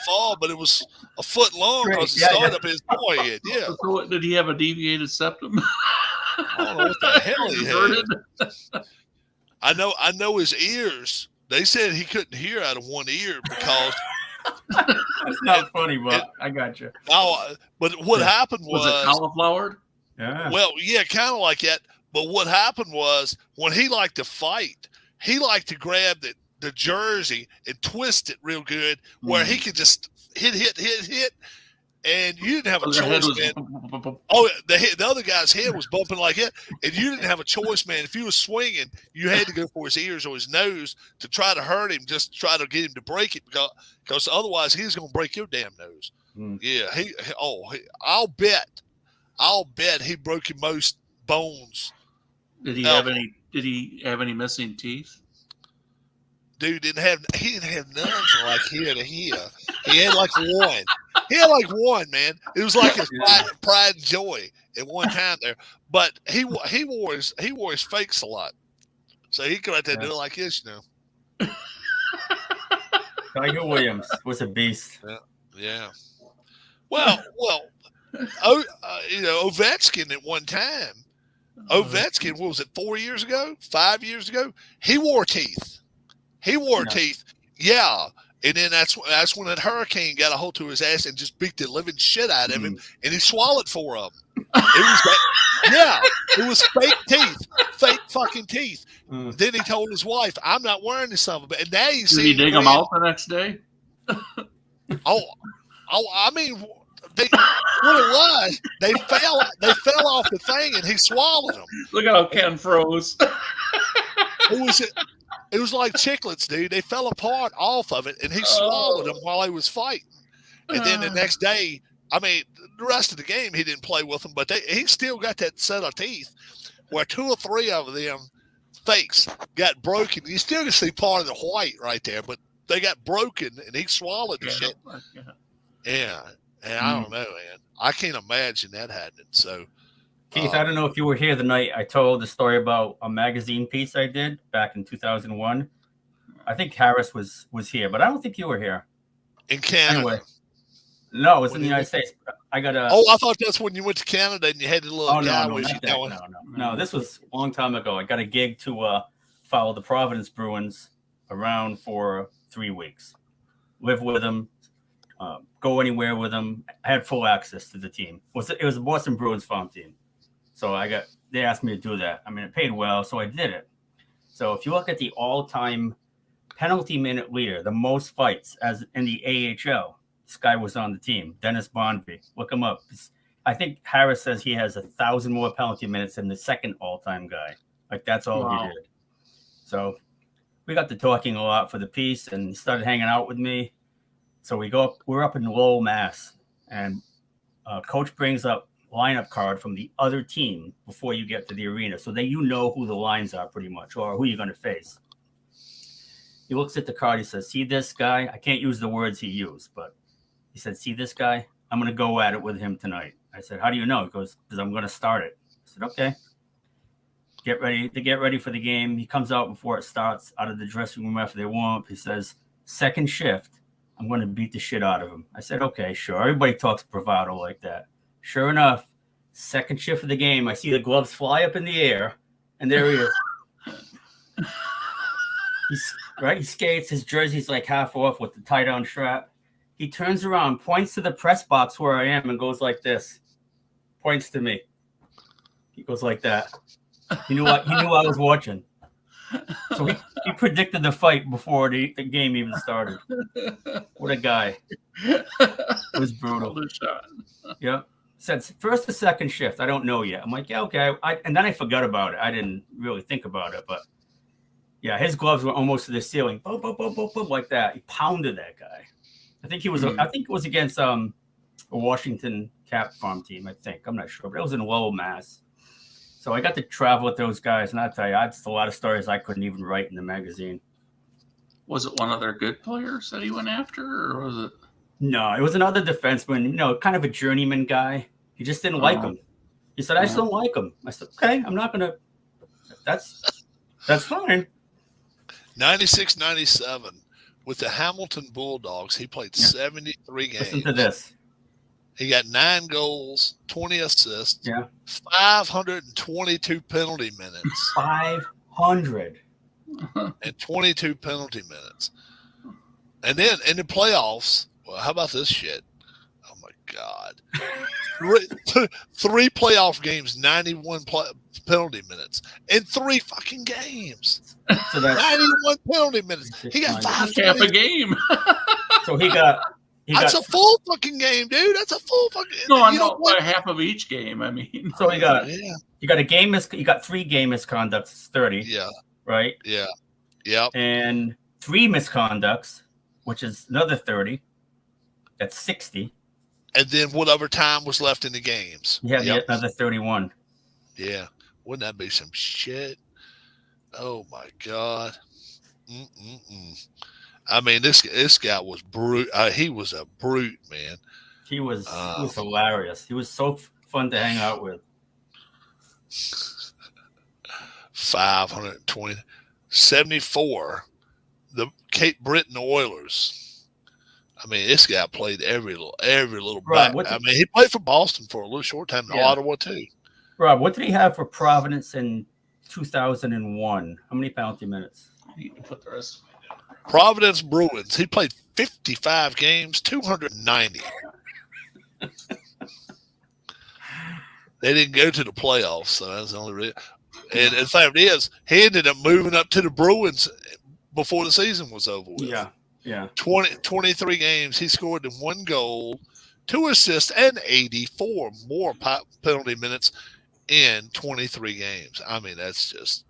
fall, but it was a foot long because it started up his forehead. Yeah. So what, did he have a deviated septum? I don't know what the hell he had. I know his ears. They said he couldn't hear out of one ear because. That's not funny, but I got you. Oh, but what happened was it cauliflowered? Yeah. Well, yeah, kind of like that. But what happened was when he liked to fight, he liked to grab the jersey and twist it real good where he could just hit, and you didn't have a choice, man. Oh, the other guy's head was bumping like it, and you didn't have a choice, man. If he was swinging, you had to go for his ears or his nose to try to hurt him, just to try to get him to break it, because otherwise he's going to break your damn nose. Yeah, I'll bet he broke your most bones. Did he have any? Did he have any missing teeth? Dude didn't have none from like here to here. He had like one. He had like one, man. It was like his pride and joy at one time there. But he wore his fakes a lot, so he could have to do it like this, Tiger Williams was a beast. Yeah. Well, Ovechkin at one time. Ovechkin, what was it, 4 years ago, 5 years ago? He wore teeth. Teeth. Yeah. And then that's when that hurricane got a hold to his ass and just beat the living shit out of him, and he swallowed 4 of them. It was fake teeth, fake fucking teeth. Then he told his wife, "I'm not wearing this son of a bitch." And now you see, did he dig them out the next day? I mean, what it was, they fell off the thing, and he swallowed them. Look at how Ken froze. It was like chiclets, dude. They fell apart off of it, and he swallowed them while he was fighting. And then the next day, I mean, the rest of the game, he didn't play with them, but he still got that set of teeth where 2 or 3 of them fakes got broken. You still can see part of the white right there, but they got broken, and he swallowed the shit. Yeah. And I don't know, man. I can't imagine that happening. So, Keith, I don't know if you were here the night I told the story about a magazine piece I did back in 2001. I think Harris was here, but I don't think you were here. In Canada. Anyway, no, it was in the United States. I got a. Oh, I thought that's when you went to Canada and you had the little guy with you going. No, this was a long time ago. I got a gig to follow the Providence Bruins around for 3 weeks, live with them, go anywhere with them. I had full access to the team. It was a Boston Bruins farm team. So they asked me to do that. I mean, it paid well, so I did it. So if you look at the all-time penalty minute leader, the most fights as in the AHL, this guy was on the team, Dennis Bonvie. Look him up. I think Harris says he has 1,000 more penalty minutes than the second all-time guy. Like, that's all he did. So we got to talking a lot for the piece, and he started hanging out with me. So we're up in Lowell, Mass, and coach brings up lineup card from the other team before you get to the arena, so that you know who the lines are pretty much, or who you're going to face. He looks at the card. He says, "See this guy?" I can't use the words he used, but he said, "See this guy? I'm going to go at it with him tonight." I said, "How do you know?" He goes, "Because I'm going to start it." I said, "Okay." Get ready for the game. He comes out before it starts, out of the dressing room after they warm up. He says, "Second shift, I'm going to beat the shit out of him." I said, "Okay, sure." Everybody talks bravado like that. Sure enough, second shift of the game, I see the gloves fly up in the air, and there he is. He skates. His jersey's like half off with the tie-down strap. He turns around, points to the press box where I am, and goes like this. Points to me. He goes like that. He knew I was watching. So he predicted the fight before the game even started. What a guy. It was brutal. Yeah. Said first or second shift. I don't know yet. I'm like, yeah, okay. And then I forgot about it. I didn't really think about it. But yeah, his gloves were almost to the ceiling. Boom, boom, boom, boom, boom, like that. He pounded that guy. I think it was against a Washington Cap farm team, I think. I'm not sure. But it was in Lowell, Mass. So I got to travel with those guys, and I'll tell you, it's a lot of stories I couldn't even write in the magazine. Was it one of their good players that he went after, or was it? No, it was another defenseman, kind of a journeyman guy. He just didn't like him. He said, "I just don't like him." I said, "Okay, I'm not going to – that's fine." 96, 97, with the Hamilton Bulldogs, he played 73 games. Listen to this. He got 9 goals, 20 assists, 522 penalty minutes. 500. And 22 penalty minutes. And then in the playoffs, well, how about this shit? Oh, my God. Three playoff games, 91 penalty minutes in 3 fucking games. So that's 91 penalty minutes. He got 5 half a game. So he got That's a full fucking game, dude. That's a full fucking. No, I know half of each game. I mean, so he got a game. You got 3 game misconducts, 30. Yeah. Right. Yeah. Yep. And 3 misconducts, which is another 30. That's 60. And then whatever time was left in the games. Yeah, another 31. Yeah. Wouldn't that be some shit? Oh my God. I mean, this guy was brute. He was a brute, man. He was hilarious. He was so fun to hang out with. 520, 74. The Cape Breton Oilers. I mean, this guy played every little Rob, back. I mean, he played for Boston for a little short time in Ottawa too. Rob, what did he have for Providence in 2001? How many penalty minutes? I need to put the rest of my down. Providence Bruins. He played 55 games, 290. They didn't go to the playoffs, so that's the only reason. And in fact, he ended up moving up to the Bruins before the season was over with. Yeah. 23 games. He scored 1 goal, 2 assists, and 84 more penalty minutes in 23 games. I mean, that's just,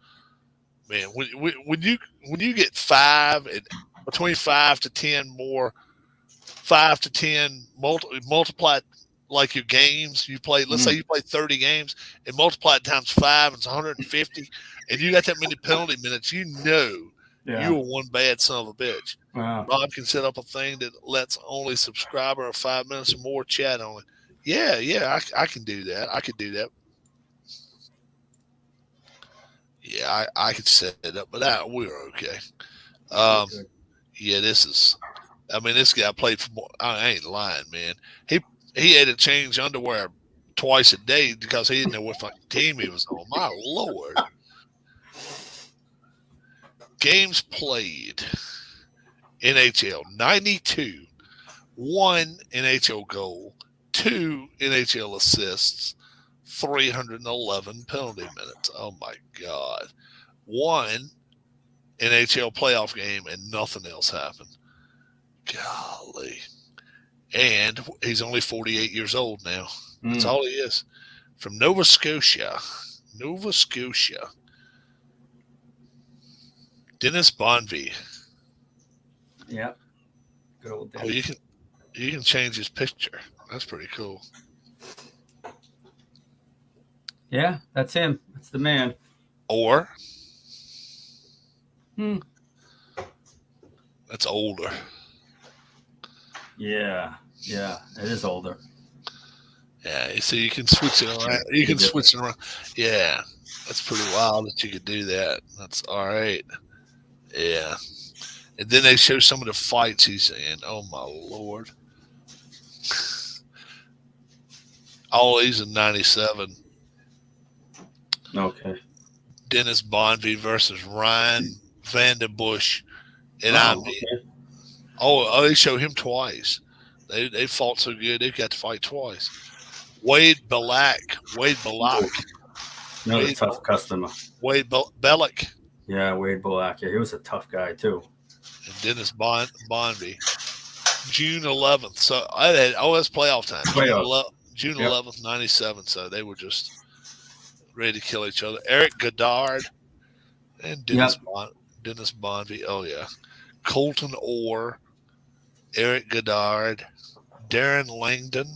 man, when you get 5 and between 5 to 10 more, 5 to 10 multiplied like your games you played. Let's say you played 30 games and multiplied times 5, it's 150, and you got that many penalty minutes. You know, you were one bad son of a bitch. Wow. Rob can set up a thing that lets only subscriber of 5 minutes or more chat on it. Yeah, I can do that. I could do that. Yeah, I could set it up, but we're okay. Yeah, this guy played for more. I ain't lying, man. He had to change underwear twice a day because he didn't know what fucking team he was on. My Lord. Games played. NHL 92, 1 NHL goal, 2 NHL assists, 311 penalty minutes. Oh my God. 1 NHL playoff game and nothing else happened. Golly. And he's only 48 years old now. That's all he is. From Nova Scotia. Dennis Bonvie. Yeah. Good old Dennis. Oh, you can change his picture. That's pretty cool. Yeah, that's him. That's the man. Or that's older. Yeah, it is older. Yeah, you see, you can switch it around. You can switch it around. Yeah, that's pretty wild that you could do that. That's all right. Yeah. And then they show some of the fights he's in. Oh, my Lord. All these in 97. Okay. Dennis Bonvie versus Ryan Vandenbush. And they show him twice. They fought so good, they've got to fight twice. Wade Belak. Another tough customer. Wade Belak. Yeah, Wade Belak. Yeah, he was a tough guy, too. And Dennis Bonvie. June 11th. So that's playoff time. June 11th, 97. So they were just ready to kill each other. Eric Goddard and Dennis Bonvie. Oh, yeah. Colton Orr, Eric Goddard, Darren Langdon,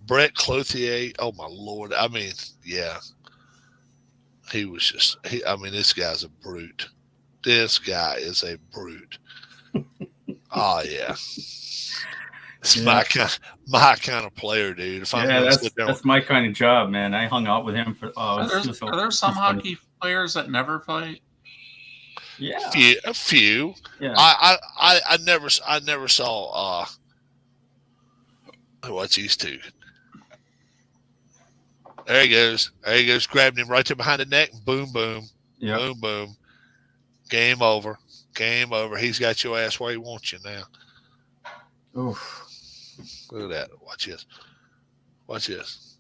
Brett Clothier. Oh, my Lord. I mean, yeah. He was just, this guy's a brute. This guy is a brute. Oh, yeah. It's my kind of player, dude. If that's my kind of job, man. I hung out with him for. Are there some hockey players that never play? Yeah, a few. Yeah. I never saw. What's these two? There he goes. Grabbed him right there behind the neck. Boom, boom. Yep. Boom, boom. Game over. He's got your ass where he wants you now. Oof. Look at that. Watch this. Watch this.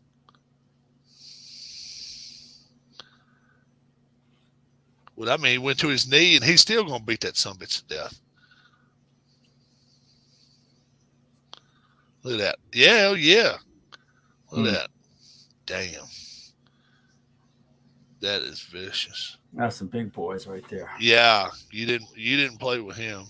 Well, I mean, he went to his knee, and he's still going to beat that sumbitch to death. Look at that. Yeah, yeah. Look at that. Damn. That is vicious. That's some big boys right there. Yeah, you didn't play with him.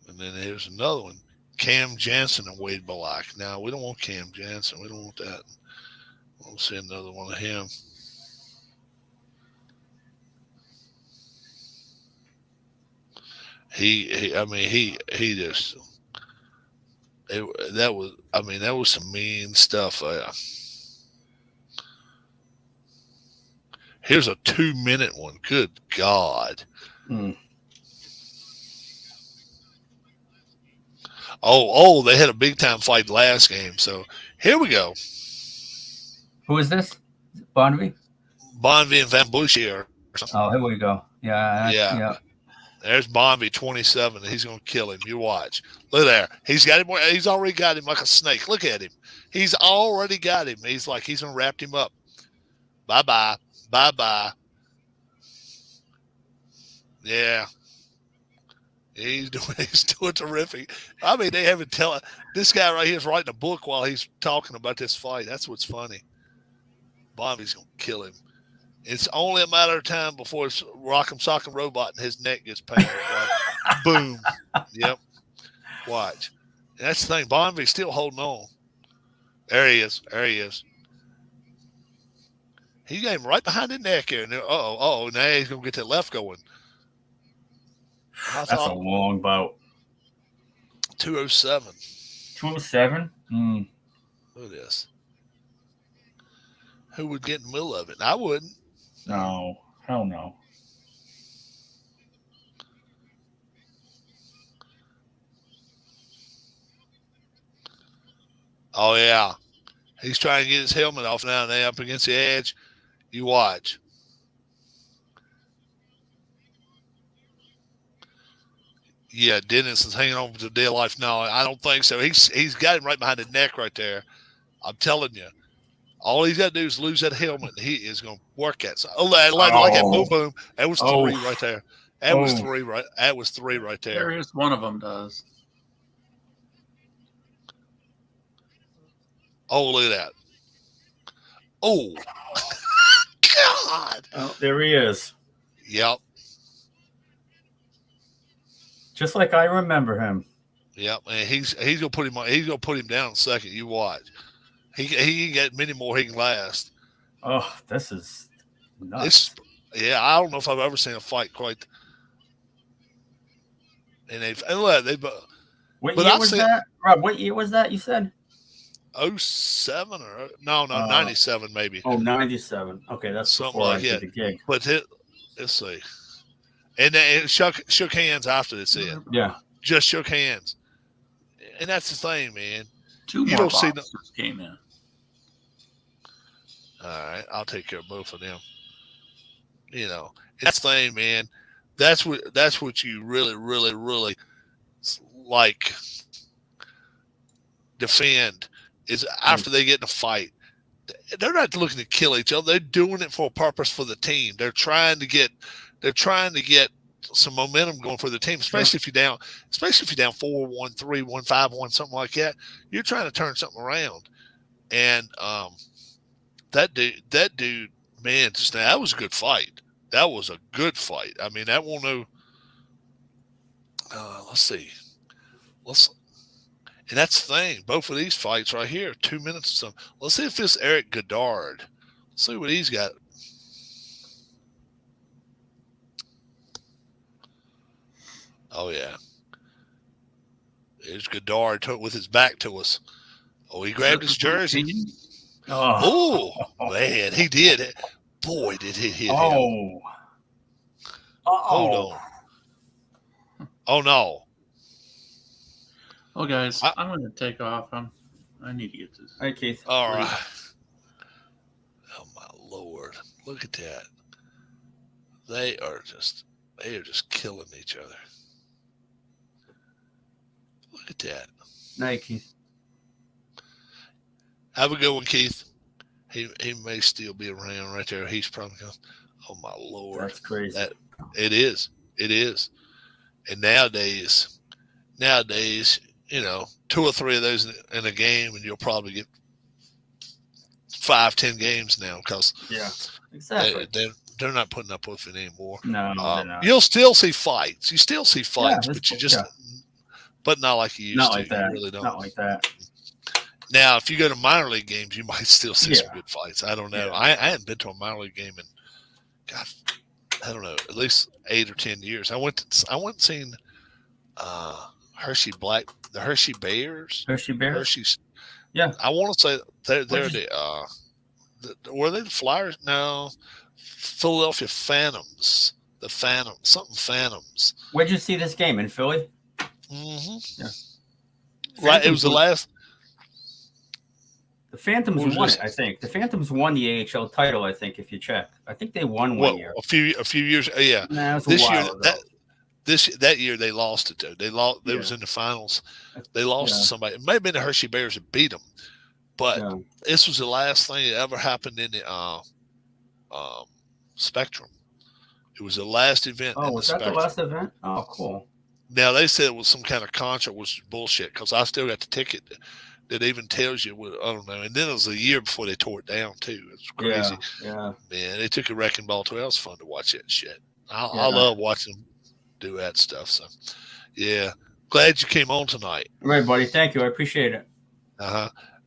And then here's another one. Cam Jansen and Wade Balak. Now, we don't want Cam Jansen. We don't want that. We'll see another one of him. He just, that was some mean stuff. Here's a 2-minute one. Good God. Oh, they had a big time fight last game. So here we go. Who is this? Bonvie? Bonvie and Van Bouchier. Oh, here we go. Yeah. There's Bonvie, 27. He's going to kill him. You watch. Look there. He's got him. He's already got him like a snake. Look at him. He's already got him. He's going to wrap him up. Bye-bye. Bye-bye. Yeah. He's doing terrific. I mean, they haven't tell this guy right here is writing a book while he's talking about this fight. That's what's funny. Bonvie's going to kill him. It's only a matter of time before it's Rock'em Sock'em Robot and his neck gets painted. Right? Boom. Yep. Watch. And that's the thing. Bonvie's still holding on. There he is. There he is. He got him right behind the neck here. And now he's going to get that left going. That's a long bout. 207. 207? Look at this. Who would get in the middle of it? I wouldn't. No. Hell no. Oh, yeah. He's trying to get his helmet off now and then up against the edge. You watch. Yeah, Dennis is hanging on to dead life. No, I don't think so. He's got him right behind the neck right there. I'm telling you. All he's got to do is lose that helmet, and he is going to work at it. Like that boom, boom. That was three right there. That was three right. That was three right there. There is one of them does. Oh, look at that. Oh, God. Oh, there he is. Yep. Just like I remember him. Yep. And he's gonna put him on. He's gonna put him down in a second. You watch. He ain't got many more he can last. Oh, this is nuts. I don't know if I've ever seen a fight quite. And what year was that? Rob, what year was that you said? 07 or no, 97 maybe. Oh, 97. Okay, that's something before like I that. did the gig. But let's see. And then it shook hands after this. Yeah. Just shook hands. And that's the thing, man. Two more boxers came in. All right, I'll take care of both of them. You know, that's the thing, man. That's what you really, really, really like defend is after they get in a fight. They're not looking to kill each other. They're doing it for a purpose for the team. They're trying to get some momentum going for the team, especially if you're down 4-1, 3-1, 5-1, something like that. You're trying to turn something around. And that dude, man, that was a good fight. That was a good fight. I mean, that won't know. Let's see. And that's the thing. Both of these fights right here, 2 minutes or something. Let's see if this Eric Goddard. Let's see what he's got. Oh, yeah. There's Goddard with his back to us. Oh, he grabbed his jersey. Oh, man, he did. Boy, did he hit him. Hold on. Oh, no. Well, guys, I'm going to take off. I need to get this. All right, Keith. All right. Oh, my Lord. Look at that. They are just killing each other. Look at that. Night, Keith. Have a good one, Keith. He may still be around right there. He's probably going, oh, my Lord. That's crazy. It is. It is. And nowadays, 2 or 3 of those in a game, and you'll probably get 5-10 games now because exactly. they're not putting up with it anymore. No, they're not. You'll still see fights. You still see fights, but you just, yeah. but not like you used Not to. like that. You really don't. Not like that. Now, if you go to minor league games, you might still see some Yeah. good fights. I don't know. Yeah. I hadn't been to a minor league game in, God, I don't know, at least 8 or 10 years. I went and seen the Hershey Bears. Hershey Bears. Hershey's. Yeah. I want to say they're the were they the Flyers? No, Philadelphia Phantoms. The Phantoms, something Phantoms. Where'd you see this game in Philly? Mm-hmm. Yeah. Right. It was the last. The Phantoms What was won this? it, I think. The Phantoms won the AHL title, I think, if you check. I think they won one year. A few years. Yeah. Nah, it was This a while year, ago. that year they lost it though. They lost. They Yeah. was in the finals. They lost to Yeah. somebody. It may have been the Hershey Bears that beat them, but Yeah. this was the last thing that ever happened in the Spectrum. It was the last event. Oh, in was the that the Spectrum. last event? Oh, cool. Now they said it was some kind of contract, which is bullshit. Because I still got the ticket that even tells you what, I don't know. And then it was a year before they tore it down too. It was crazy. Yeah. Man, they took a wrecking ball too. That was fun to watch that shit. I Yeah. love watching them do that stuff. So, yeah, glad you came on tonight. All right, buddy. Thank you. I appreciate it.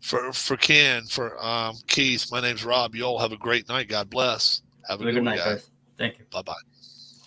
For Ken, for Keith, my name's Rob. You all have a great night. God bless. Have a Have a good good one, night, guys. guys. Thank you. Bye bye.